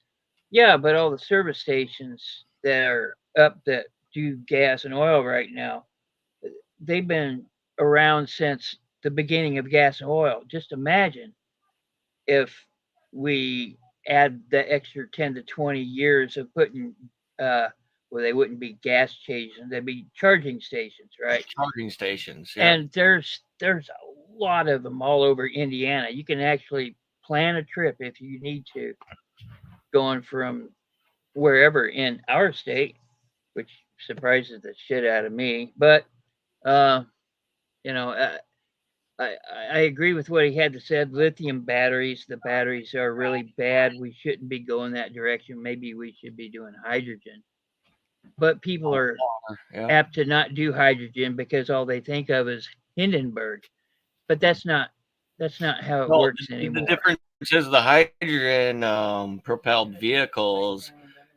yeah, but all the service stations that are up that do gas and oil right now, they've been around since the beginning of gas and oil. Just imagine if we add the extra 10 to 20 years of putting, well, they wouldn't be gas stations, they'd be charging stations, right? Charging stations, yeah. And there's a lot of them all over Indiana. You can actually plan a trip if you need to, going from wherever in our state, which surprises the shit out of me. But uh, you know, uh, I agree with what he had to say. Lithium batteries, the batteries are really bad. We shouldn't be going that direction. Maybe we should be doing hydrogen. But people are Yeah. apt to not do hydrogen because all they think of is Hindenburg. But that's not how it Well, works the anymore. difference is the hydrogen propelled vehicles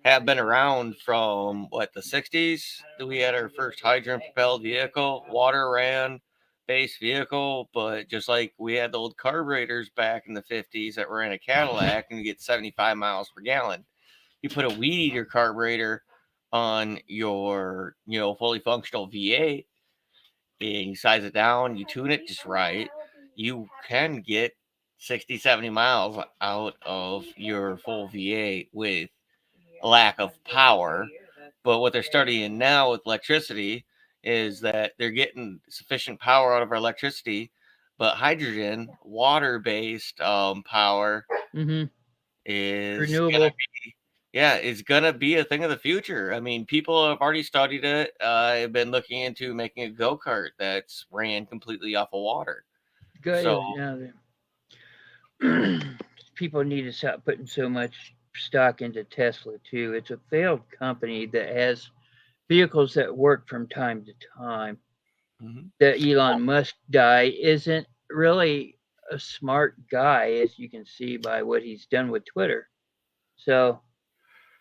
have been around from the 60s that we had our first hydrogen propelled vehicle, water ran based vehicle, but just like we had the old carburetors back in the 50s that were in a Cadillac and you get 75 miles per gallon. You put a weed eater carburetor on your fully functional V8 and you size it down, you tune it just right, you can get 60, 70 miles out of your full V8 with a lack of power. But what they're studying now with electricity is that they're getting sufficient power out of our electricity, but hydrogen, water-based power Mm-hmm. is Renewable. it's gonna be a thing of the future. I mean, people have already studied it. I've been looking into making a go-kart that's ran completely off of water. So People need to stop putting so much stock into Tesla too. It's a failed company that has vehicles that work from time to time. The Elon Musk guy isn't really a smart guy, as you can see by what he's done with Twitter. So,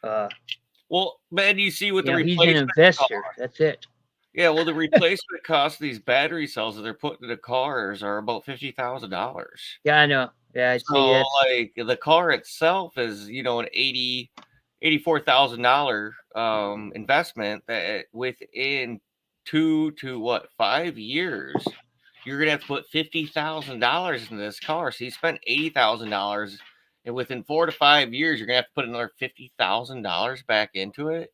well, man, you see what the he's an replacement investor. That's it. Yeah, well, the replacement cost of these battery cells that they're putting in the cars are about $50,000. Yeah, I know. Yeah, I'd say So, that's like, the car itself is, an $84,000 investment that within 5 years, you're gonna have to put $50,000 into this car. So you spent $80,000, and within 4 to 5 years, you're gonna have to put another $50,000 back into it.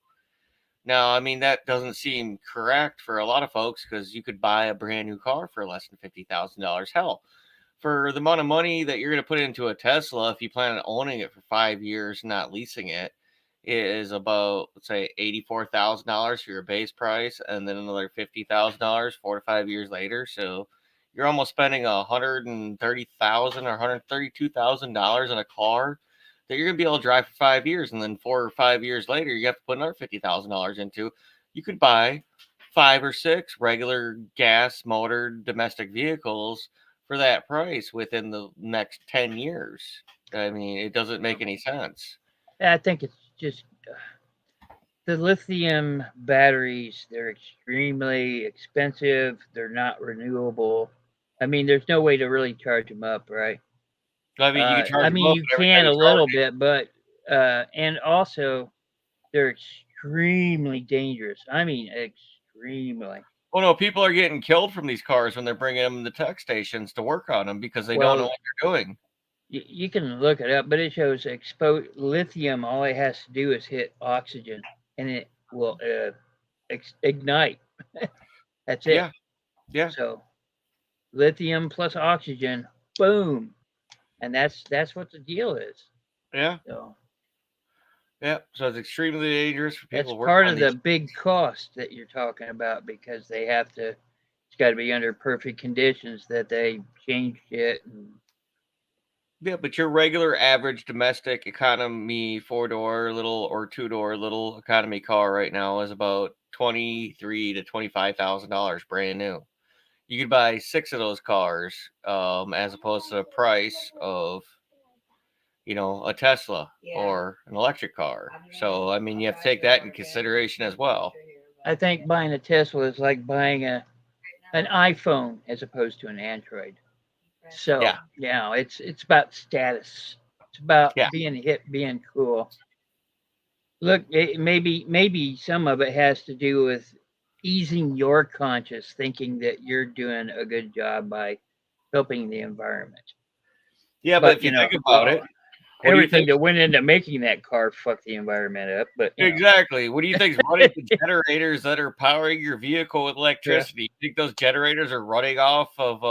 Now, I mean, that doesn't seem correct for a lot of folks because you could buy a brand new car for less than $50,000. Hell, for the amount of money that you're going to put into a Tesla, if you plan on owning it for 5 years, not leasing it, is about, let's say, $84,000 for your base price, and then another $50,000 4 to 5 years later. So you're almost spending $130,000 or $132,000 on a car that you're going to be able to drive for 5 years, and then 4 or 5 years later, you have to put another $50,000 into. You could buy 5 or 6 regular gas motored domestic vehicles for that price within the next 10 years. I mean, it doesn't make any sense. I think it's just the lithium batteries. They're extremely expensive. They're not renewable. I mean, there's no way to really charge them up, right? I mean, you can charge I them mean, up, you but every time can you a charge little it, bit, but and also they're extremely dangerous. I mean, extremely. oh no, people are getting killed from these cars when they're bringing them to tech stations to work on them because they don't know Well, what they're doing. you can look it up, but it shows lithium. All it has to do is hit oxygen, and it will ignite. That's it. Yeah, yeah, So lithium plus oxygen, boom, and that's what the deal is. yeah, So yeah. So it's extremely dangerous for that's people working part on of the these. big cost that you're talking about because they have to. It's got to be under perfect conditions that they changed it. And, Yeah, but your regular average domestic economy 4 door little or 2 door little economy car right now is about $23,000 to $25,000 brand new. You could buy 6 of those cars, as opposed to the price of a Tesla or an electric car. So I mean, you have to take that in consideration as well. I think buying a Tesla is like buying an iPhone as opposed to an Android. So Yeah, it's about status. It's about yeah, being hip, being cool. Look, maybe some of it has to do with easing your conscience, thinking that you're doing a good job by helping the environment. yeah. But But if you think about it, what do you everything think? that went into making that car fucked the environment up. But Exactly. What do you think is running the generators that are powering your vehicle with yeah. electricity? You think those generators are running off of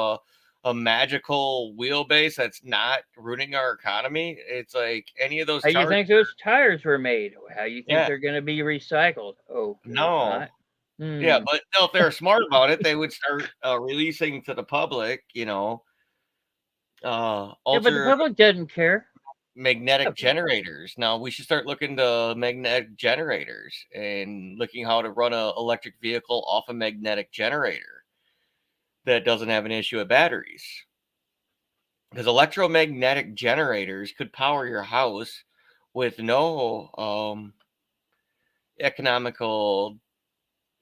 a magical wheelbase that's not ruining our economy? It's like any of those How you chargers. think those tires were made? How you think Yeah. they're going to be recycled? Oh, guess No. not. Yeah, Hmm. but no, if they're smart about it, they would start releasing to the public, Yeah, but the ultra public doesn't care. magnetic generators. Now we should start looking to magnetic generators and looking how to run a electric vehicle off a magnetic generator that doesn't have an issue with batteries. Because electromagnetic generators could power your house with no economical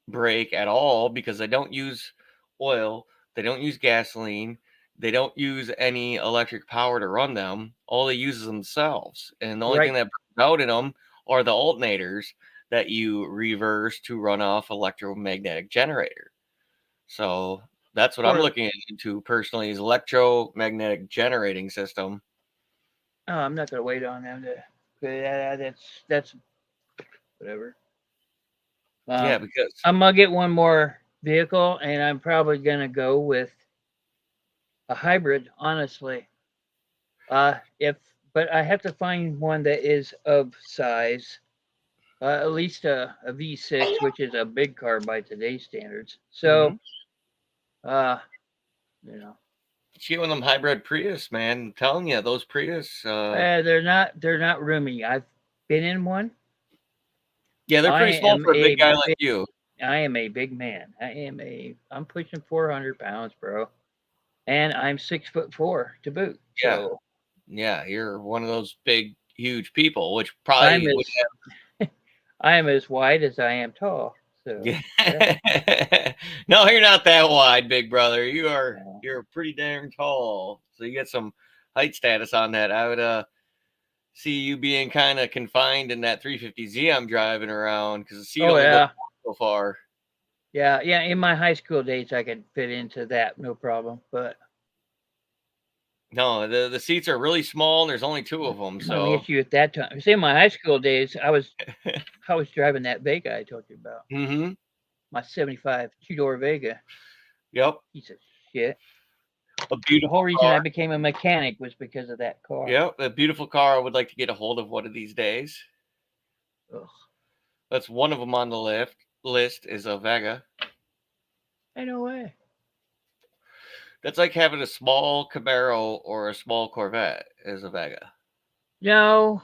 break at all because they don't use oil, they don't use gasoline, they don't use any electric power to run them. All they use is themselves. And the only thing Right. that burns out in them are the alternators that you reverse to run off electromagnetic generator. So that's what I'm Or looking into personally is electromagnetic generating system. oh, I'm not going to wait on them to. That's whatever. Yeah, because I'm gonna get one more vehicle, and I'm probably gonna go with a hybrid. Honestly, if but I have to find one that is of size, at least a V6, which is a big car by today's standards. So, mhm. uh, you know, She one of them hybrid Prius, man. I'm telling you, those Prius, they're not roomy. I've been in one. yeah, they're I pretty small am for a big a guy like you. I am a big man. I'm pushing 400 pounds, bro, and I'm 6'4" to boot. Yeah. So Yeah, you're one of those big, huge people, which I'm probably would as I am as wide as I am tall. So Yeah. yeah. No, you're not that wide, big brother. You're pretty damn tall. So you get some height status on that. I would see you being kind of confined in that 350Z I'm driving around because the seat Oh only goes yeah. so far. Yeah, yeah. In my high school days, I could fit into that, no problem. But No, the seats are really small and there's only two of them. my only So, issue at that time, see, in my high school days, I was driving that Vega I told you about, mm-hmm. my '75 two-door Vega. Yep. Piece of shit. A The whole beautiful reason car. I became a mechanic was because of that car. Yep. A beautiful car. I would like to get a hold of one of these days. Ugh. That's one of them on the list is a Vega. Ain't no way. That's like having a small Camaro or a small Corvette is a Vega. No,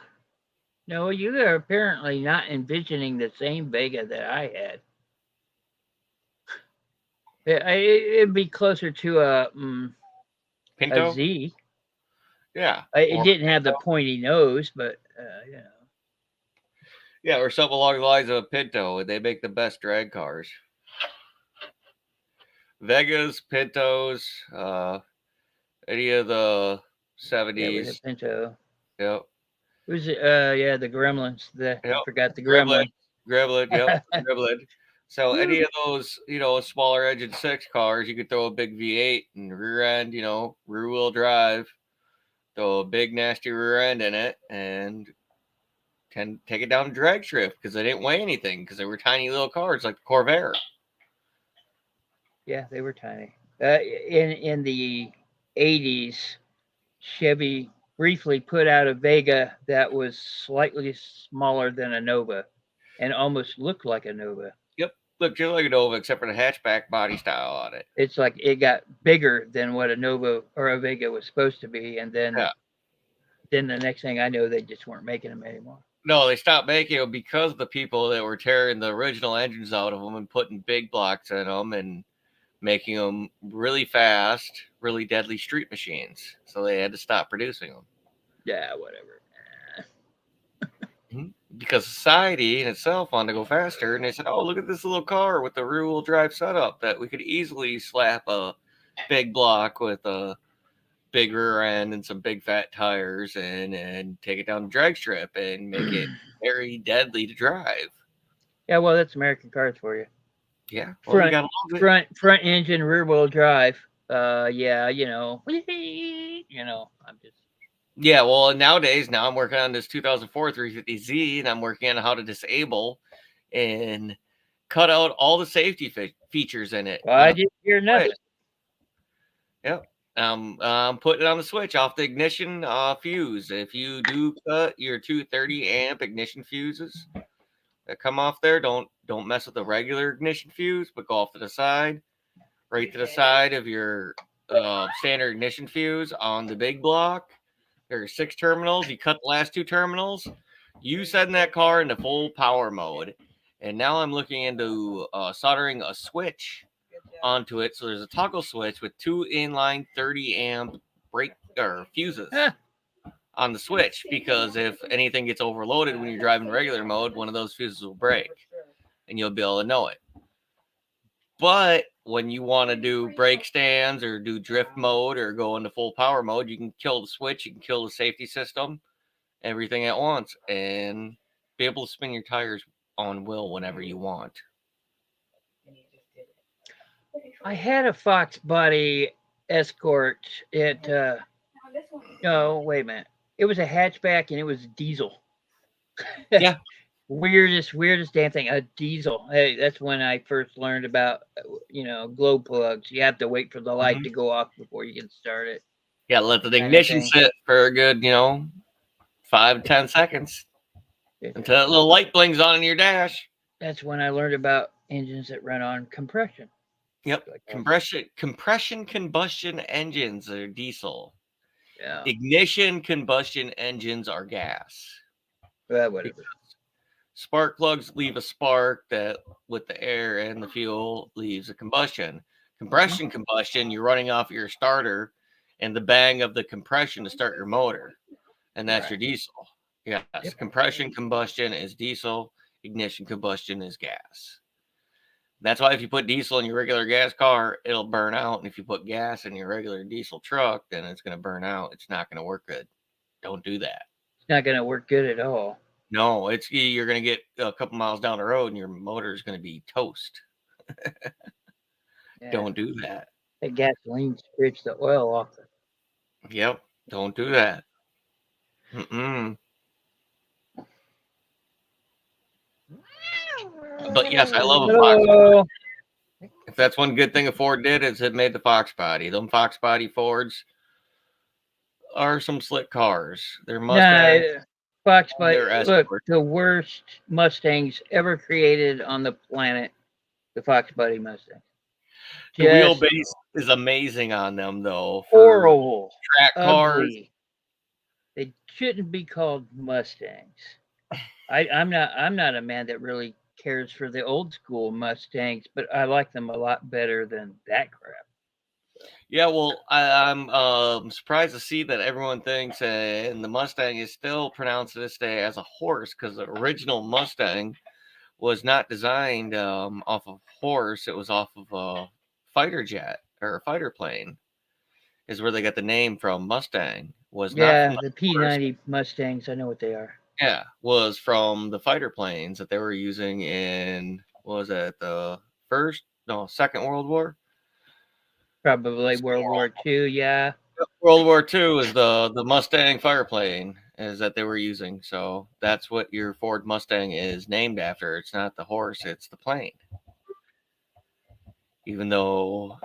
no, you are apparently not envisioning the same Vega that I had. It'd be closer to a Pinto? Z. Yeah. It didn't have the pointy nose, but you know. Yeah, or something along the lines of a Pinto. They make the best drag cars. Vegas, Pintos, any of the Yeah, with the 70s. Pinto. Yep. Who's it? Yeah, the Gremlins. Yep. I forgot the Gremlin. Gremlin. Gremlin, yep. Gremlin. So Woo. any of those, smaller engine 6 cars, you could throw a big V8 and rear end, rear wheel drive, throw a big nasty rear end in it, and can take it down to drag strip because they didn't weigh anything because they were tiny little cars like the Corvair. Yeah, they were tiny. In the '80s, Chevy briefly put out a Vega that was slightly smaller than a Nova, and almost looked like a Nova. Yep, look just like a Nova except for the hatchback body style on it. It's like it got bigger than what a Nova or a Vega was supposed to be, and Yeah. then the next thing I know, they just weren't making them anymore. No, they stopped making them because of the people that were tearing the original engines out of them and putting big blocks in them and making them really fast, really deadly street machines. So they had to stop producing them. Yeah, whatever. Because society in itself wanted to go faster, and they said, "Oh, look at this little car with the rear-wheel drive setup that we could easily slap a big block with a big rear end and some big fat tires and take it down the drag strip and make it very deadly to drive." Yeah, well, that's American cars for you. Yeah, well, you got to love it. Front engine, rear wheel drive. Yeah, I'm just. Yeah, well, nowadays, now I'm working on this 2004 350Z, and I'm working on how to disable and cut out all the safety features in it. Well, I didn't hear nothing. Yep. I'm putting it on the switch off the ignition fuse. If you do cut your 230 amp ignition fuses that come off there, don't mess with the regular ignition fuse, but go off to the side, right to the side of your standard ignition fuse on the big block. There are 6 terminals. You cut the last 2 terminals. You send that car into full power mode. And now I'm looking into soldering a switch onto it. So there's a toggle switch with 2 inline 30 amp brake or fuses on the switch. Because if anything gets overloaded when you're driving regular mode, one of those fuses will break. And you'll be able to know it. But when you want to do brake stands or do drift mode or go into full power mode, you can kill the switch, you can kill the safety system, everything at once, and be able to spin your tires on will whenever you want. I had a Fox body Escort. No, wait a minute. It was a hatchback and it was diesel. Yeah. weirdest damn thing. A diesel. Hey, that's when I first learned about glow plugs. You have to wait for the light to go off before you can start it. Yeah, let the ignition sit for a good 5 to 10 seconds until that little light blinks on in your dash. That's when I learned about engines that run on compression. Yep, compression combustion engines are diesel. Yeah. Ignition combustion engines are gas. Whatever. Spark plugs leave a spark that, with the air and the fuel, leaves a combustion. Compression combustion, you're running off your starter and the bang of the compression to start your motor, and that's your diesel. Yes, compression combustion is diesel. Ignition combustion is gas. That's why if you put diesel in your regular gas car, it'll burn out. And if you put gas in your regular diesel truck, then it's going to burn out. It's not going to work good. Don't do that. It's not going to work good at all. No, you're going to get a couple miles down the road and your motor is going to be toast. Yeah. Don't do that. That gasoline strips the oil off it. Yep. Don't do that. Mm-mm. But yes, I love a Fox body. If that's one good thing a Ford did, is it made the Fox body. Them Fox body Fords are some slick cars. They're Mustangs. Fox body. They're Look, Escorts. the worst Mustangs ever created on the planet. The Fox body Mustang. The wheelbase is amazing on them, though. For horrible. track cars. Ugly. They shouldn't be called Mustangs. I'm not a man that really cares for the old school Mustangs, but I like them a lot better than that crap. Yeah, well, I'm surprised to see that everyone thinks and the Mustang is still pronounced to this day as a horse, because the original Mustang was not designed off of horse. It was off of a fighter jet or a fighter plane, is where they got the name from. Mustang was not from the P90 Mustangs. I know what they are. Yeah, was from the fighter planes that they were using in, what was it, the Second World War? Probably World War II, yeah. World War II is the Mustang fire plane is that they were using. So that's what your Ford Mustang is named after. It's not the horse, it's the plane. Even though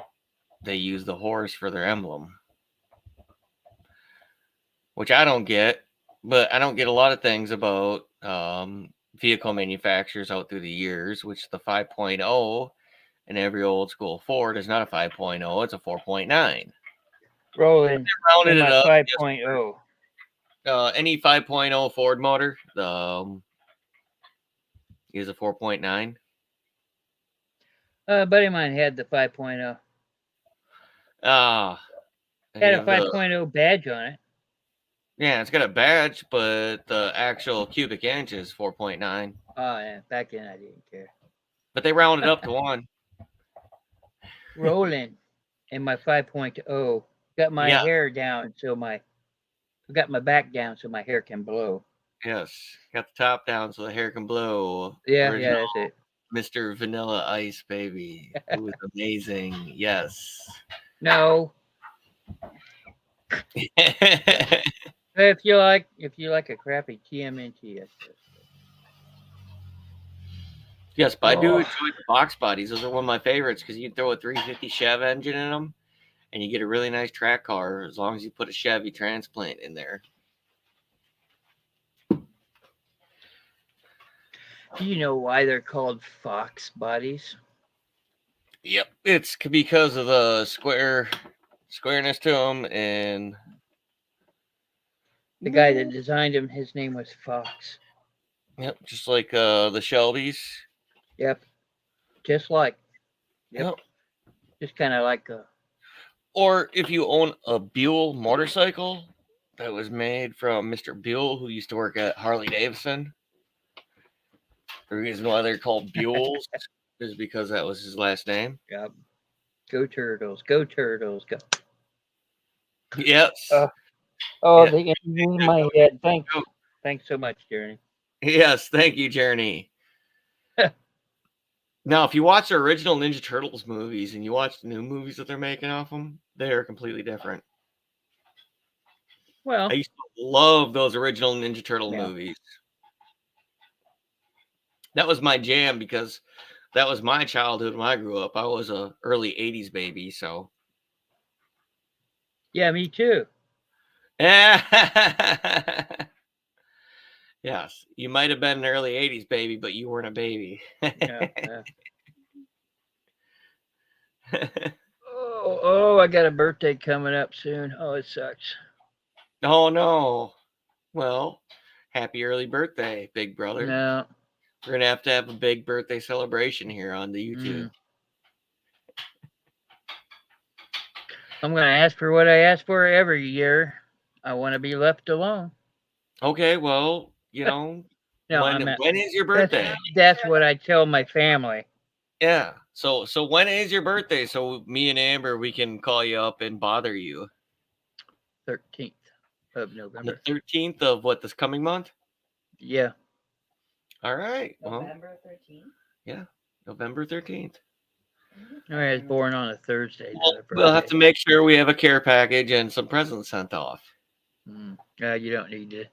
they use the horse for their emblem. Which I don't get, but I don't get a lot of things about vehicle manufacturers out through the years, which the 5.0 in every old school Ford is not a 5.0, it's a 4.9. Rolling. Rounded it up. 5.0. Any 5.0 Ford motor is a 4.9. A buddy of mine had the 5.0. Had a 5.0 badge on it. Yeah, it's got a badge, but the actual cubic inch is 4.9. Oh, yeah. Back then, I didn't care. But they rounded up to 1. Rolling in my 5.0. Got my hair down got my back down so my hair can blow. Yes. Got the top down so the hair can blow. Yeah, that's it. Mr. Vanilla Ice, baby. It was amazing. Yes. No. If you like a crappy TMNT, yes, but I do enjoy the box bodies. Those are one of my favorites because you can throw a 350 Chev engine in them, and you get a really nice track car as long as you put a Chevy transplant in there. Do you know why they're called Fox bodies? Yep, it's because of the squareness to them, and the guy that designed them, his name was Fox. Yep, just like the Shelbys. Yep, just like. Yep. Just kind of like a. Or if you own a Buell motorcycle that was made from Mr. Buell, who used to work at Harley Davidson. The reason why they're called Buells is because that was his last name. Yep. Go Turtles! Go Turtles! Go. Yes. The image in my head. Thanks so much, Journey. Yes, thank you, Journey. Now, if you watch the original Ninja Turtles movies and you watch the new movies that they're making off them, they are completely different. Well, I used to love those original Ninja Turtle movies. That was my jam because that was my childhood when I grew up. I was a early 80s baby, so. Yeah, me too. Yes, you might have been an early 80s baby, but you weren't a baby. I got a birthday coming up soon. Oh, it sucks. Oh, no. Well, happy early birthday, big brother. No. We're going to have a big birthday celebration here on the YouTube. I'm going to ask for what I ask for every year. I want to be left alone. Okay, well, you know, no, when is your birthday? That's what I tell my family. Yeah. So when is your birthday? So me and Amber, we can call you up and bother you 13th of on the November. 13th of what, this coming month? Yeah. All right. Well, November 13th. yeah, November 13th. I was born on a Thursday, Well, not a we'll have Friday. to make sure we have a care package and some presents sent off. You don't need to.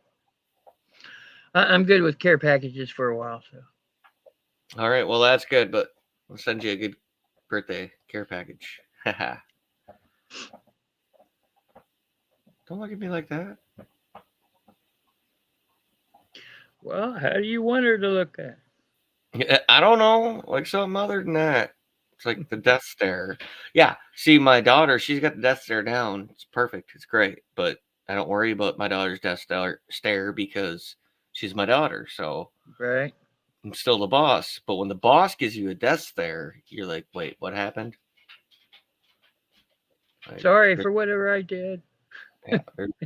I'm good with care packages for a while, so. All right. Well, that's good, but we'll send you a good birthday care package. Don't look at me like that. Well, how do you want her to look at? I don't know, like something other than that. It's like the death stare. Yeah. See, my daughter, she's got the death stare down. It's perfect. It's great. But I don't worry about my daughter's death stare because she's my daughter. So Right? I'm still the boss. But when the boss gives you a death stare, you're like, wait, what happened? Like, Sorry for whatever I did. yeah,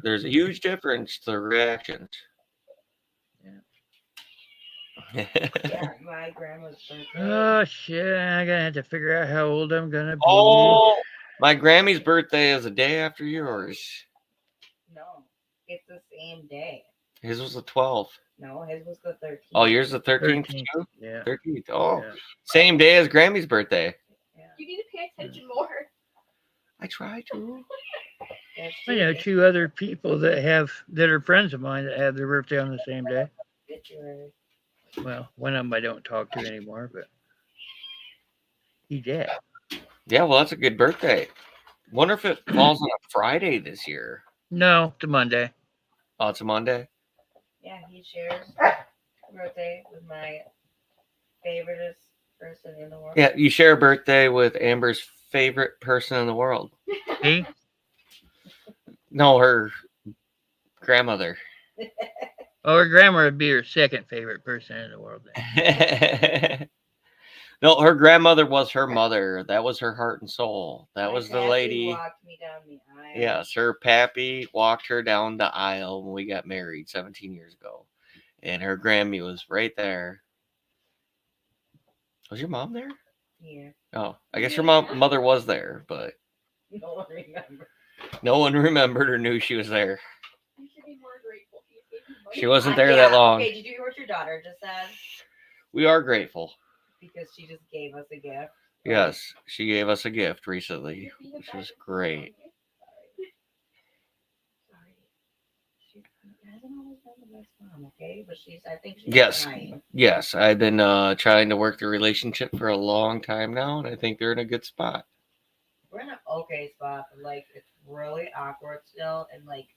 there's a huge difference to reactions. Yeah, my grandma's birthday. Oh shit! I'm gonna have to figure out how old I'm gonna be. Oh, my Grammy's birthday is a day after yours. No, it's the same day. His was the 12th. No, his was the 13th. Oh, yours the 13th 13th. too? Yeah. 13th. Oh, Yeah. same day as Grammy's birthday. Yeah. You need to pay attention more. I try to. That's I know two other people that are friends of mine that have their birthday on the same day. obituary. Well, one of them I don't talk to anymore, but he did. Yeah, well, that's a good birthday. Wonder if it falls on a Friday this year. No, it's a Monday. Oh, it's a Monday? Yeah, he shares birthday with my favoriteest person in the world. Yeah, you share a birthday with Amber's favorite person in the world. Me? No, her grandmother. Oh, her grandma would be her second favorite person in the world. Then. No, her grandmother was her mother. That was her heart and soul. That My was the pappy lady. walked me down the aisle. Yes, her pappy walked her down the aisle when we got married 17 years ago. And her Grammy was right there. Was your mom there? Yeah. Oh, I guess your mother was there, but No one remembers. no one remembered or knew she was there. You should be more grateful. You gave me money. She wasn't there that long. Okay, did you hear what your daughter just said? We are grateful. Because she just gave us a gift. Yes, she gave us a gift recently, which was great. Sorry. She hasn't always been the best mom, okay? But I think she's Yes. trying. Yes, I've been trying to work the relationship for a long time now, and I think they're in a good spot. We're in an okay spot, but like it's really awkward still, and like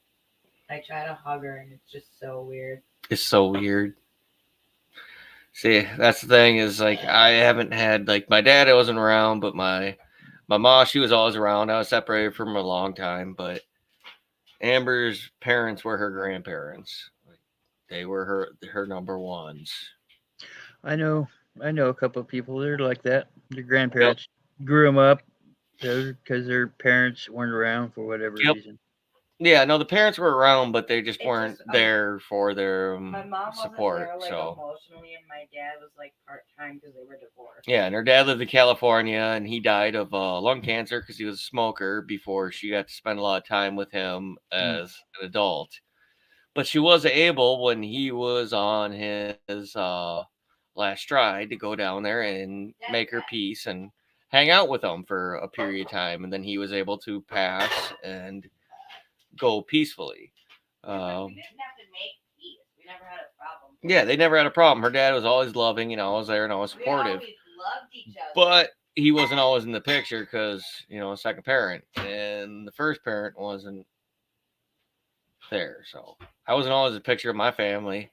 I try to hug her, and it's just so weird. It's so weird. See, that's the thing is like I haven't had like my dad. I wasn't around, but my mom, she was always around. I was separated from her a long time, but Amber's parents were her grandparents. They were her number ones. I know a couple of people that are like that. Their grandparents grew them up because their parents weren't around for whatever reason. Yeah, no, the parents were around, but they just It's weren't just, there for their My mom support. wasn't there like So emotionally, and my dad was like part time because they were divorced. yeah, and her dad lived in California, and he died of lung cancer because he was a smoker before she got to spend a lot of time with him as an adult. But she was able, when he was on his last stride, to go down there and make her peace and hang out with him for a period of time, and then he was able to pass and go peacefully. We didn't have to make peace. We never had a problem. Yeah, they never had a problem. Her dad was always loving, always there and always supportive. We always loved each other. But he wasn't always in the picture because, a second parent. And the first parent wasn't there. So I wasn't always a picture of my family.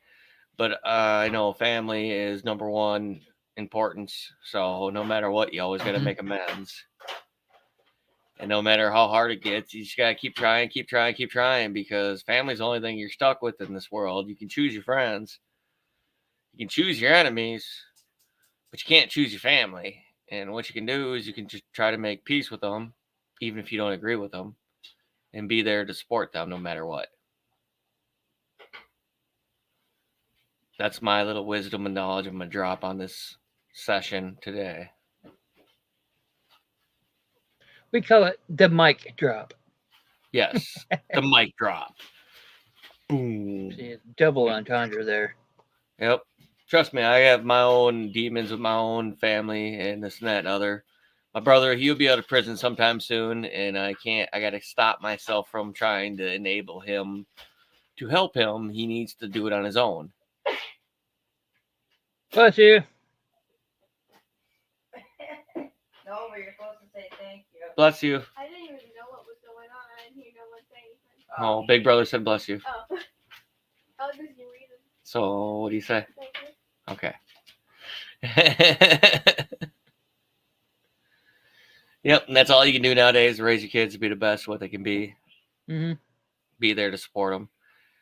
But I know family is number one importance. So no matter what, you always got to make amends. And no matter how hard it gets, you just got to keep trying, because family's the only thing you're stuck with in this world. You can choose your friends. You can choose your enemies, but you can't choose your family. And what you can do is you can just try to make peace with them, even if you don't agree with them, and be there to support them no matter what. That's my little wisdom and knowledge I'm going to drop on this session today. We call it the mic drop. Yes, the mic drop. Boom. See, it's double entendre there. Yep. Trust me, I have my own demons with my own family and this and that and other. My brother, he'll be out of prison sometime soon, and I got to stop myself from trying to enable him to help him. He needs to do it on his own. Bless you. No, but you're supposed to say thank you. Bless you. I didn't even know what was going on. I didn't hear no one say anything. Oh, big brother said bless you. Oh. I was just reading. So, what do you say? Thank you. Okay. Yep, and that's all you can do nowadays: raise your kids to be the best what they can be. Hmm. Be there to support them.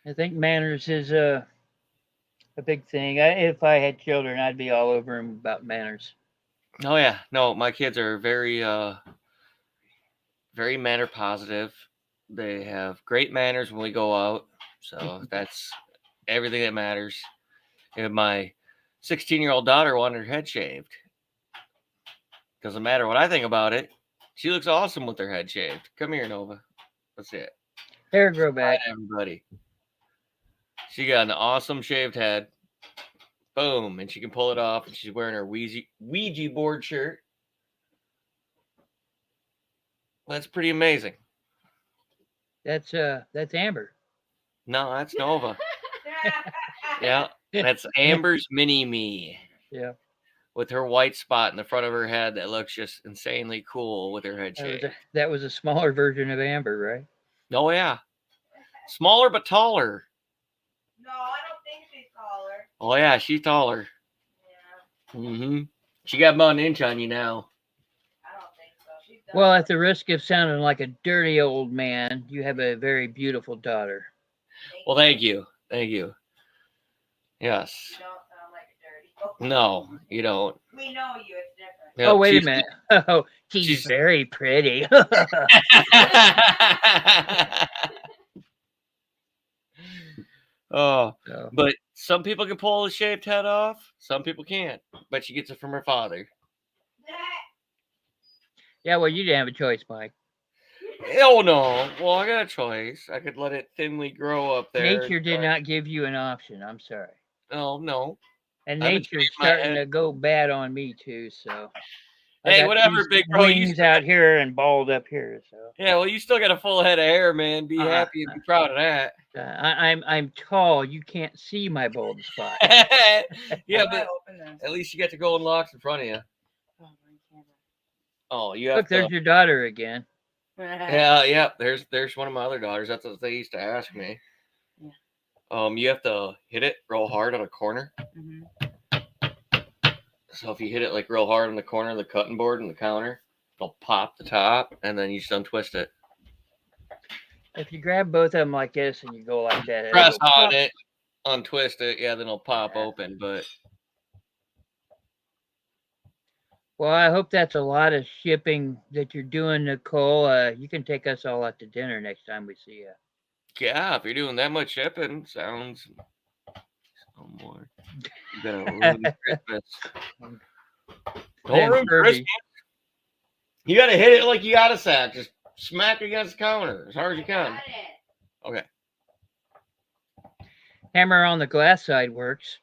I think manners is a big thing. If I had children, I'd be all over them about manners. Oh yeah, no, my kids are very, very manner positive. They have great manners when we go out, so that's everything that matters. And my 16-year-old daughter wanted her head shaved. Doesn't matter what I think about it. She looks awesome with her head shaved. Come here, Nova. That's it. Hair grow back. Hi, everybody. She got an awesome shaved head. Boom, and she can pull it off, and she's wearing her Ouija board shirt. That's pretty amazing. That's Amber. No, that's Nova. Yeah, that's Amber's mini me Yeah. with her white spot in the front of her head that looks just insanely cool with her head shaved. That was a smaller version of Amber, right? Oh yeah, smaller but taller. No, I don't think she's taller. Oh yeah, she's taller. Yeah, Mm-hmm. She got about an inch on you now. I don't think so. She's done. Well, at the risk of sounding like a dirty old man, you have a very beautiful daughter. Well, thank you. Thank you. Yes. You don't sound like a dirty. Oh. No, you don't. We know you. It's different. Yep, Oh, wait a she's- minute. Oh, she's very pretty. Oh, So, but some people can pull the shaved head off. Some people can't. But she gets it from her father. yeah, well, you didn't have a choice, Mike. Oh no! Well, I got a choice. I could let it thinly grow up there. Nature did not give you an option. I'm sorry. Oh no! And I've been nature's shaving my starting head. to go bad on me too. So, I Hey, got whatever, these big bro. You wings still out here and bald up here. So, yeah, well, you still got a full head of hair, man. Be happy and be proud of that. I'm tall. You can't see my bald spot. Yeah, How do I but open this? at least you got the golden locks in front of you. Oh, my camera. Oh, you have Look, to. there's your daughter again. Yeah. There's one of my other daughters. That's what they used to ask me. Yeah. You have to hit it real hard on a corner. Mhm. So if you hit it like real hard on the corner of the cutting board and the counter, it'll pop the top, and then you just untwist it. If you grab both of them like this and you go like that, Press it'll pop. on it, untwist it, yeah, then it'll pop open. But Well, I hope that's a lot of shipping that you're doing, Nicole. You can take us all out to dinner next time we see you. yeah, if you're doing that much shipping, sounds so more. You gotta ruin Christmas. Then Don't ruin Kirby. Christmas. You gotta hit it like you got a sack. Just smack it against the counter as hard as you can. Okay. Hammer on the glass side works.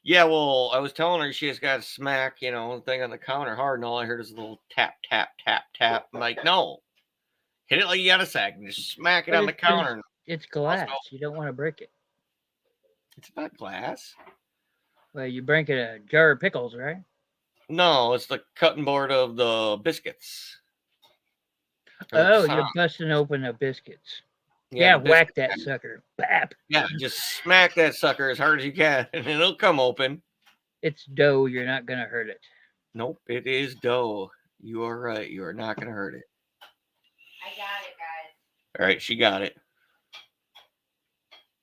Yeah, well, I was telling her she just got to smack, the thing on the counter hard, and all I heard is a little tap, tap, tap, tap. I'm like, no. Hit it like you got a sack and just smack it But on the it's- but it's- counter. It's glass. You don't want to break it. It's not glass. Well, you break a jar of pickles, right? No, it's the cutting board of the biscuits. Or the Oh, you're croissant. busting open the biscuits. Yeah, the whack biscuit that pan. sucker. Bap. Yeah, just smack that sucker as hard as you can, and it'll come open. It's dough. You're not going to hurt it. Nope, it is dough. You are right. You are not going to hurt it. I got it, guys. All right, she got it.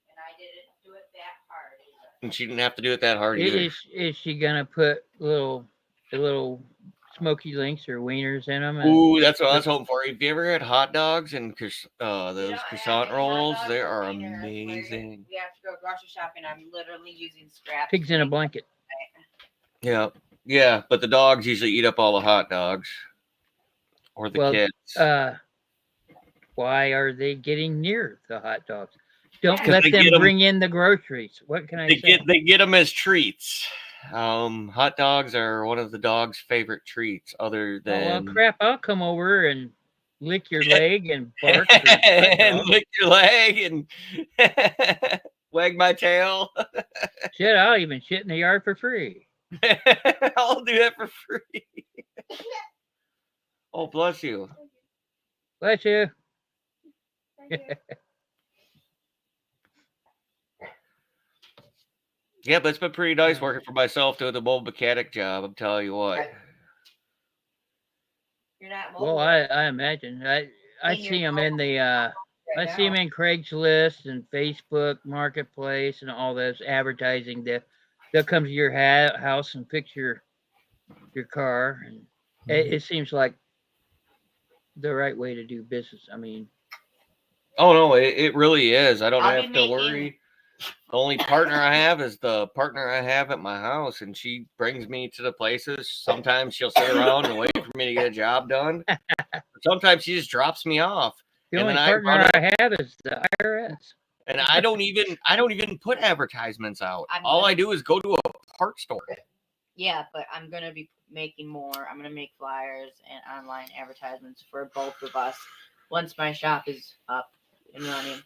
And I didn't do it that hard either. And she didn't have to do it that hard either. Is she going to put little smoky links or wieners in them? Ooh, that's what I was hoping for. Have you ever had hot dogs and those don't croissant have any hot rolls? dogs They or are wieners. amazing. We have to go grocery shopping. I'm literally using scraps. Pigs in a blanket. Yeah, but the dogs usually eat up all the hot dogs. or the Well, kids. why are they getting near the hot dogs? Don't Because let they them get them. bring in the groceries. What can I say? They get them as treats. Hot dogs are one of the dog's favorite treats, other Oh well, than crap! I'll come over and lick your leg and bark for hot and dogs. lick your leg and wag my tail. Shit, I'll even shit in the yard for free. I'll do that for free. Oh, bless you. Bless you. Thank you. Yeah, but it's been pretty nice working for myself doing the mobile mechanic job. I'm telling you what. You're not mobile. Well, I imagine I In your see them in the right I see them in Craigslist and Facebook Marketplace and all those advertising. They'll come to your house and fix your car, and it seems like the right way to do business. I mean, Oh no, it really is. I don't I'll be have to worry. The only partner I have is the partner I have at my house, and she brings me to the places. Sometimes she'll sit around and wait for me to get a job done. Sometimes she just drops me off, the and only then partner I have is the IRS. and I don't even put advertisements out. I'm All gonna- I do is go to a parts store. Yeah, but I'm gonna be making more. I'm gonna make flyers and online advertisements for both of us once my shop is up and running.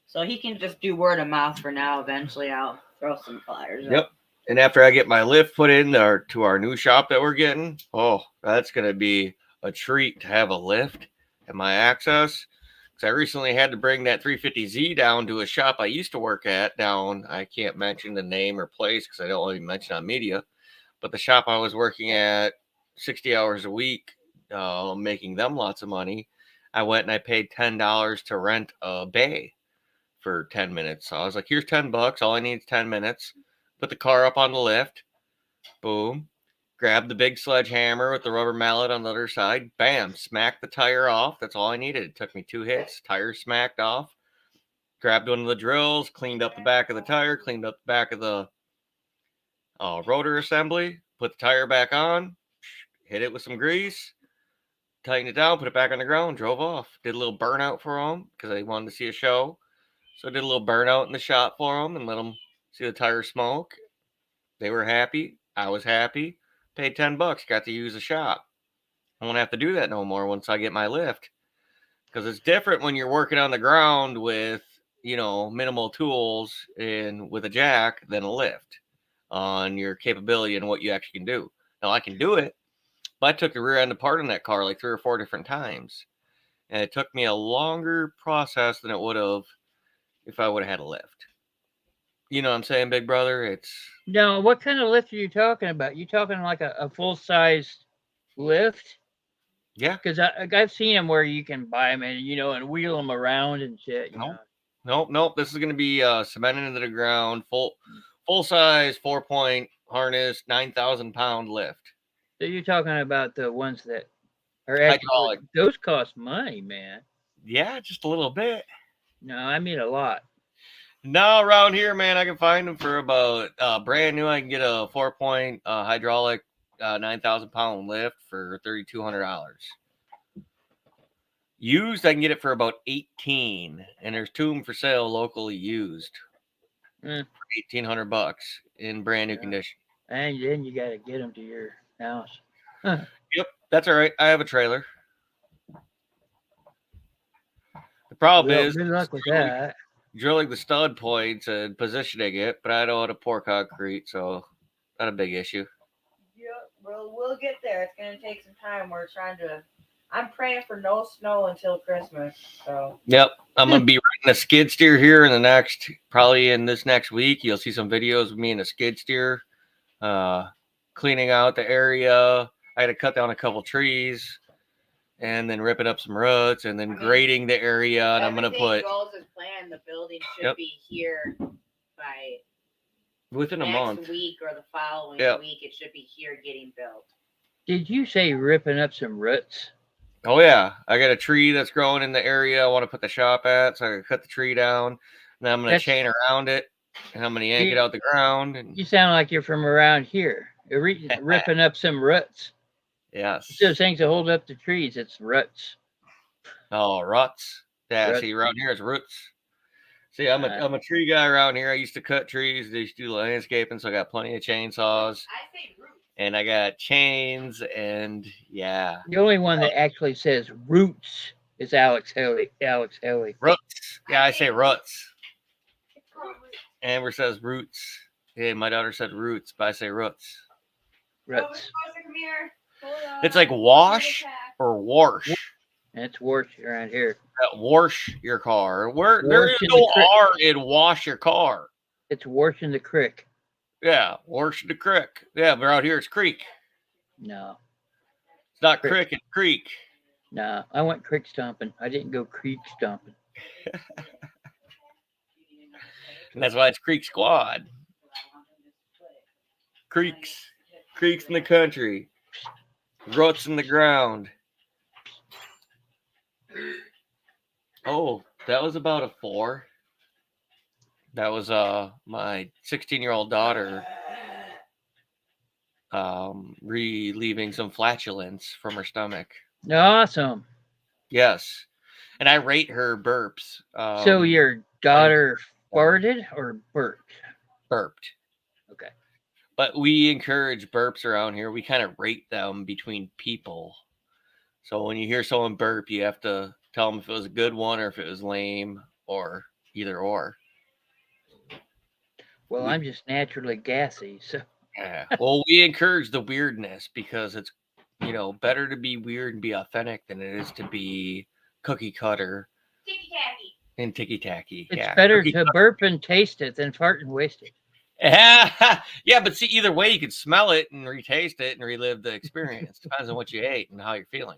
So he can just do word of mouth for now. Eventually, I'll throw some flyers. Yep. Up. And after I get my lift put in to our new shop that we're getting, oh, that's gonna be a treat to have a lift at my access. Because I recently had to bring that 350Z down to a shop I used to work at down. I can't mention the name or place because I don't want to mention on media. But the shop I was working at 60 hours a week, making them lots of money. I went and I paid $10 to rent a bay for 10 minutes. So I was like, here's $10. All I need is 10 minutes. Put the car up on the lift. Boom. Grab the big sledgehammer with the rubber mallet on the other side. Bam. Smack the tire off. That's all I needed. It took me 2 hits. Tire smacked off. Grabbed one of the drills. Cleaned up the back of the tire. Cleaned up the back of the rotor assembly. Put the tire back on. Hit it with some grease. Tightened it down. Put it back on the ground. Drove off. Did a little burnout for them because I wanted to see a show. So I did a little burnout in the shop for them and let them see the tire smoke. They were happy. I was happy. Paid $10. Got to use the shop. I won't have to do that no more once I get my lift. Because it's different when you're working on the ground with, minimal tools and with a jack than a lift on your capability and what you actually can do. Now, I can do it, but I took the rear end apart on that car like 3 or 4 different times. And it took me a longer process than it would have if I would have had a lift. You know what I'm saying, big brother? It's No, what kind of lift are you talking about? You talking like a full size lift? yeah. Because I've seen them where you can buy them and wheel them around and shit. Nope. This is gonna be cemented into the ground, full size 4-point harness, 9,000 pound lift. So you're talking about the ones that are Hydraulic. those cost money, man. Yeah, just a little bit. No, I mean a lot. No, around here, man, I can find them for about brand new. I can get a 4-point hydraulic 9,000 pound lift for $3,200. Used, I can get it for about 18, and there's 2 of them for sale locally used. Mm. For $1,800 in brand new condition. And then you got to get them to your house. Yep, that's all right. I have a trailer. The problem is Good luck with that. drilling the stud points and positioning it, but I don't want to pour concrete, so not a big issue. Yep, we'll get there. It's gonna take some time. I'm praying for no snow until Christmas. So Yep, I'm gonna be running a skid steer here in this next week. You'll see some videos of me in a skid steer, cleaning out the area. I had to cut down a couple trees, and then ripping up some roots, and then grading the area. And I'm gonna put. goes as planned. The building should be here by Within a month. Next week or the following week, it should be here getting built. Did you say ripping up some roots? Oh yeah, I got a tree that's growing in the area I want to put the shop at, so I can cut the tree down, and then I'm gonna chain around it, and I'm gonna yank it out the ground. And you sound like you're from around here. Ripping up some roots. Yes. It's those things that hold up the trees. It's roots. Oh, ruts. Yeah, Ruts. see, around here it's roots. See, I'm Uh, a tree guy around here. I used to cut trees. I used to do landscaping, so I got plenty of chainsaws. I say roots. And I got chains, and yeah. The only one that actually says roots is Alex Haley. Alex Haley. Ruts. Yeah, I say ruts. It's called roots. Amber says roots. Yeah, my daughter said roots, but I say roots. Roots. Come here. Hold on. It's like wash or wash. And it's worse around here. Wash your car. Where there is Washing no the creek. R in wash your car. It's washing the creek. Yeah, wash the creek. Yeah, but out here it's creek. No. It's not Creek. crick, it's creek. No. I went creek stomping. I didn't go creek stomping. And that's why it's Creek Squad. Creeks. Creeks in the country. Ruts in the ground. Oh, that was about a 4. That was my 16-year-old daughter relieving some flatulence from her stomach. Awesome. Yes. And I rate her burps. So your daughter farted or burped? Burped. Okay. But we encourage burps around here. We kind of rate them between people. So when you hear someone burp, you have to tell them if it was a good one or if it was lame or either or. Well, I'm just naturally gassy, so Yeah. Well, we encourage the weirdness because it's, better to be weird and be authentic than it is to be cookie cutter Ticky tacky. and ticky tacky. it's Yeah. better Cookie to burp and taste it than fart and waste it. Yeah, but see, either way, you can smell it and retaste it and relive the experience. Depends on what you ate and how you're feeling.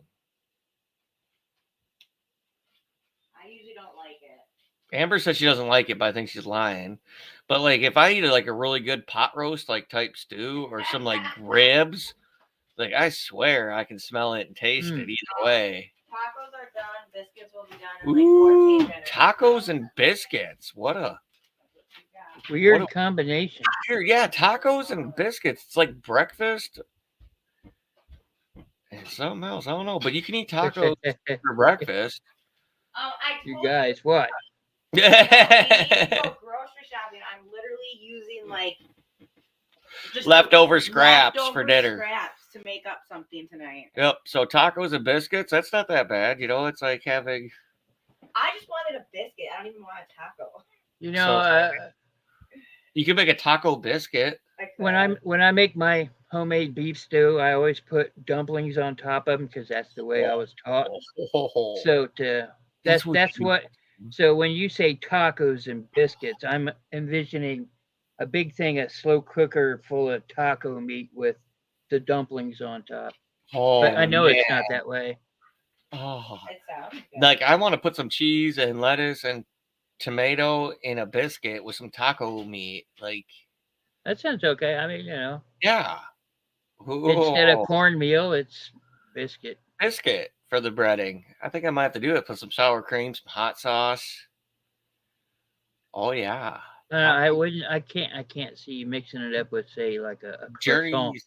I usually don't like it. Amber says she doesn't like it, but I think she's lying. But like, if I eat a really good pot roast, like type stew, or some like ribs, like I swear I can smell it and taste it either way. Tacos are done. Biscuits will be done in like 14 minutes. Tacos and biscuits. What a Weird What combination. weird, yeah, tacos and biscuits. It's like breakfast. And something else. I don't know, but you can eat tacos for breakfast. You guys, what? Go grocery shopping. I'm literally using like just Leftover scraps for leftover dinner. Scraps to make up something tonight. Yep. So tacos and biscuits, that's not that bad. It's like having. I just wanted a biscuit. I don't even want a taco. You know, You can make a taco biscuit. when I make my homemade beef stew, I always put dumplings on top of them because that's the way I was taught. So that's what. So when you say tacos and biscuits, I'm envisioning a big thing, a slow cooker full of taco meat with the dumplings on top. But I know it's not that way. Oh, It sounds good. like I want to put some cheese and lettuce and tomato in a biscuit with some taco meat. Like, That sounds okay. I mean, yeah. instead of cornmeal, it's biscuit. Biscuit for the breading. I think I might have to do it. Put some sour cream, some hot sauce. Oh yeah. I wouldn't. I can't see you mixing it up with, say, like a croissant. Journey's.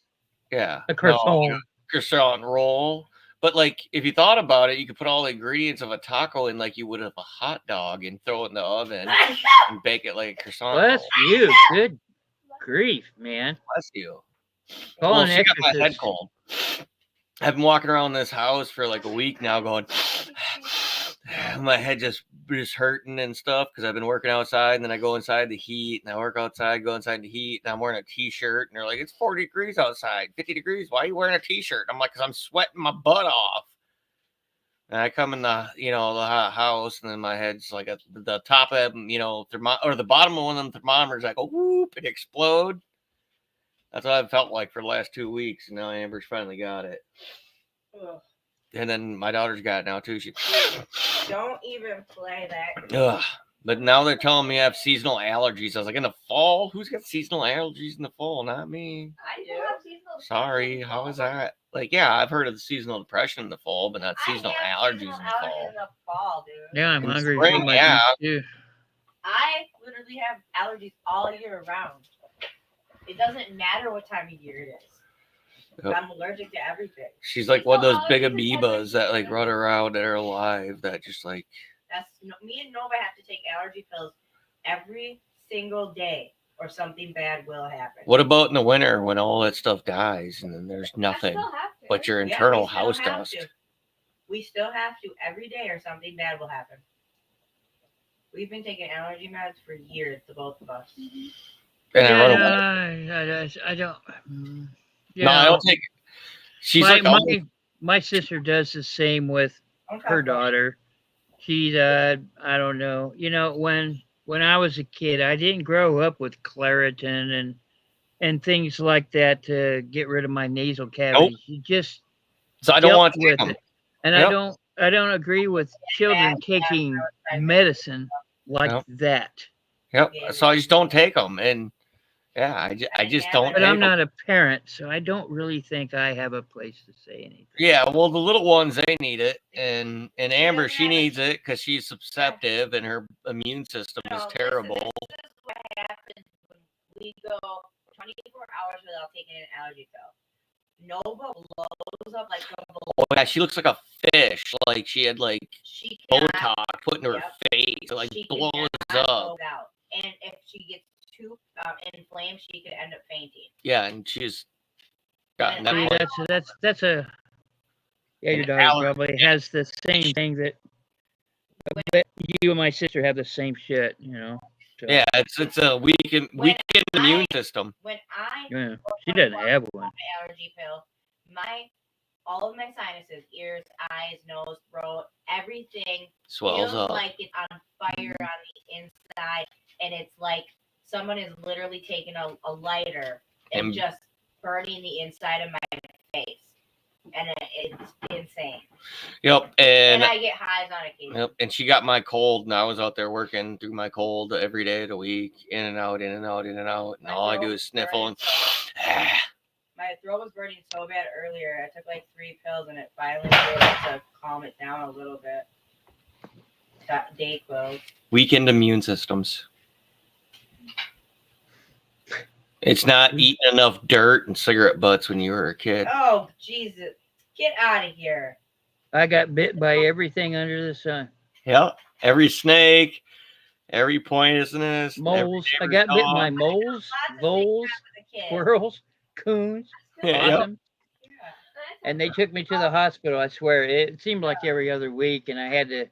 Yeah. A croissant. Croissant roll. But like, if you thought about it, you could put all the ingredients of a taco in like you would of a hot dog and throw it in the oven and bake it like a croissant. Bless roll. you. Good grief, man. Bless you. Call an she got my head exorcist. cold. I've been walking around this house for like a week now going, my head just hurting and stuff because I've been working outside and then I go inside the heat and I work outside, go inside the heat and I'm wearing a t-shirt and they're like, it's 40 degrees outside, 50 degrees. Why are you wearing a t-shirt? I'm like, because I'm sweating my butt off. And I come in the, the house and then my head's like at the top of, or the bottom of one of them thermometers, I go, whoop, it explode. That's what I've felt like for the last 2 weeks. And now Amber's finally got it. Ugh. And then my daughter's got it now too. She Don't even play that. Ugh. But now they're telling me I have seasonal allergies. I was like, in the fall? Who's got seasonal allergies in the fall? Not me. I do. Sorry. How is that? Like, yeah, I've heard of the seasonal depression in the fall, but not seasonal allergies in the fall. Dude. Yeah, I'm In hungry spring, for my yeah. beef too. I literally have allergies all year round. It doesn't matter what time of year it is. Yep. I'm allergic to everything. She's like one of those big amoebas that like run around and are alive that just like. Me and Nova have to take allergy pills every single day, or something bad will happen. What about in the winter when all that stuff dies and then there's nothing but your internal house dust? We still have to every day, or something bad will happen. We've been taking allergy meds for years, the both of us. And I run away. I don't. No, I don't take. She's my sister does the same with her daughter. She I don't know. When I was a kid, I didn't grow up with Claritin and things like that to get rid of my nasal cavities. You just so I don't want to take them. It. And I don't agree with children taking medicine like that. Yep. So I just don't take them, and yeah, I just don't. But I'm not a parent, so I don't really think I have a place to say anything. Yeah, well, the little ones, they need it, and Amber, she needs it because she's susceptible and her immune system is terrible. This is what happens when we go 24 hours without taking an allergy pill. Nova blows up like a balloon. Oh yeah, she looks like a fish. Like she had like Botox put in her face. It like blows up. And if she gets too inflamed, she could end up fainting. Yeah, and she's got that's a your daughter probably has the same thing that you and my sister have the same shit, So. Yeah, it's a weakened immune system. When she doesn't have one. My allergy pill, all of my sinuses, ears, eyes, nose, throat, everything swells up. Like it's on fire on the inside, and it's like someone is literally taking a lighter and just burning the inside of my face. And it's insane. Yep, and I get highs on occasion. Yep, and she got my cold, and I was out there working through my cold every day of the week, in and out, in and out, in and out, and all I do is sniffle and. My throat was burning so bad earlier. I took like 3 pills, and it finally started to calm it down a little bit. Got day clothes. Weakened immune systems. It's not eating enough dirt and cigarette butts when you were a kid. Oh, Jesus. Get out of here. I got bit by everything under the sun. Yep. Every snake, every poisonous. Moles. I got bit by moles, voles, squirrels, coons, possum. And they took me to the hospital, I swear. It seemed like every other week, and I had to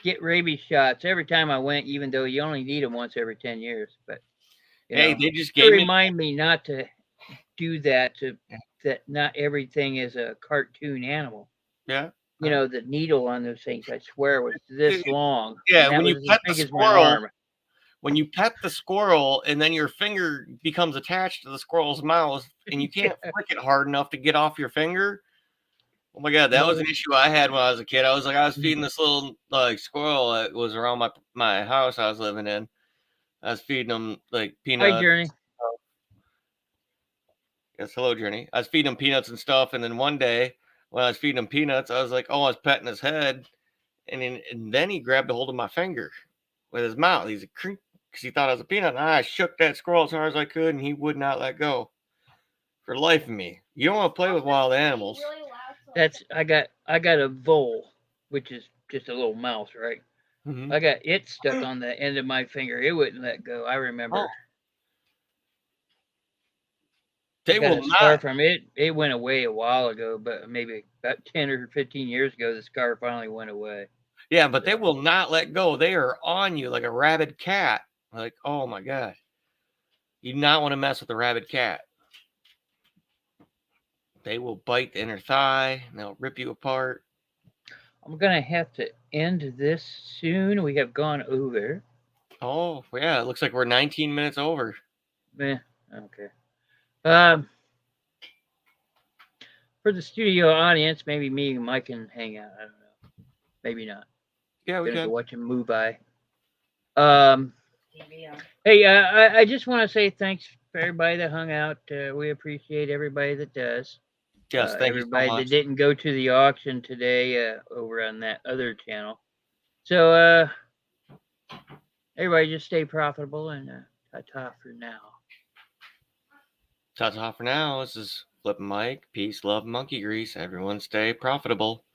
get rabies shots every time I went, even though you only need them once every 10 years. But they just gave remind me not to do that. That not everything is a cartoon animal. Yeah. The needle on those things, I swear, was this long. Yeah, when you pet the squirrel, and then your finger becomes attached to the squirrel's mouth, and you can't flick it hard enough to get off your finger. Oh my God, that was an issue I had when I was a kid. I was feeding this little squirrel that was around my house I was living in. I was feeding him like peanuts. Hi, Journey. Yes, hello, Journey. I was feeding him peanuts and stuff, and then one day when I was feeding him peanuts, I was like, I was petting his head, and then he grabbed a hold of my finger with his mouth. He's like, because he thought I was a peanut, and I shook that squirrel as hard as I could, and he would not let go for the life of me. You don't want to play with wild animals. I got a vole, which is just a little mouse, right? Mm-hmm. I got it stuck on the end of my finger. It wouldn't let go. I remember. Oh. They will not. From it. It went away a while ago, but maybe about 10 or 15 years ago, the scar finally went away. Yeah, but they will not let go. They are on you like a rabid cat. Like, oh my God. You do not want to mess with a rabid cat. They will bite the inner thigh, and they'll rip you apart. I'm going to have to end this soon. We have gone over. Oh, yeah. It looks like we're 19 minutes over. Okay. For the studio audience, maybe me and Mike can hang out. I don't know. Maybe not. Yeah, we can. Go watch him move by. Hey, I just want to say thanks for everybody that hung out. We appreciate everybody that does. Yes, thank you so much. Everybody that didn't go to the auction today over on that other channel. So, everybody just stay profitable and ta-ta for now. Ta-ta for now. This is Flip Mike, peace, love, monkey grease. Everyone stay profitable.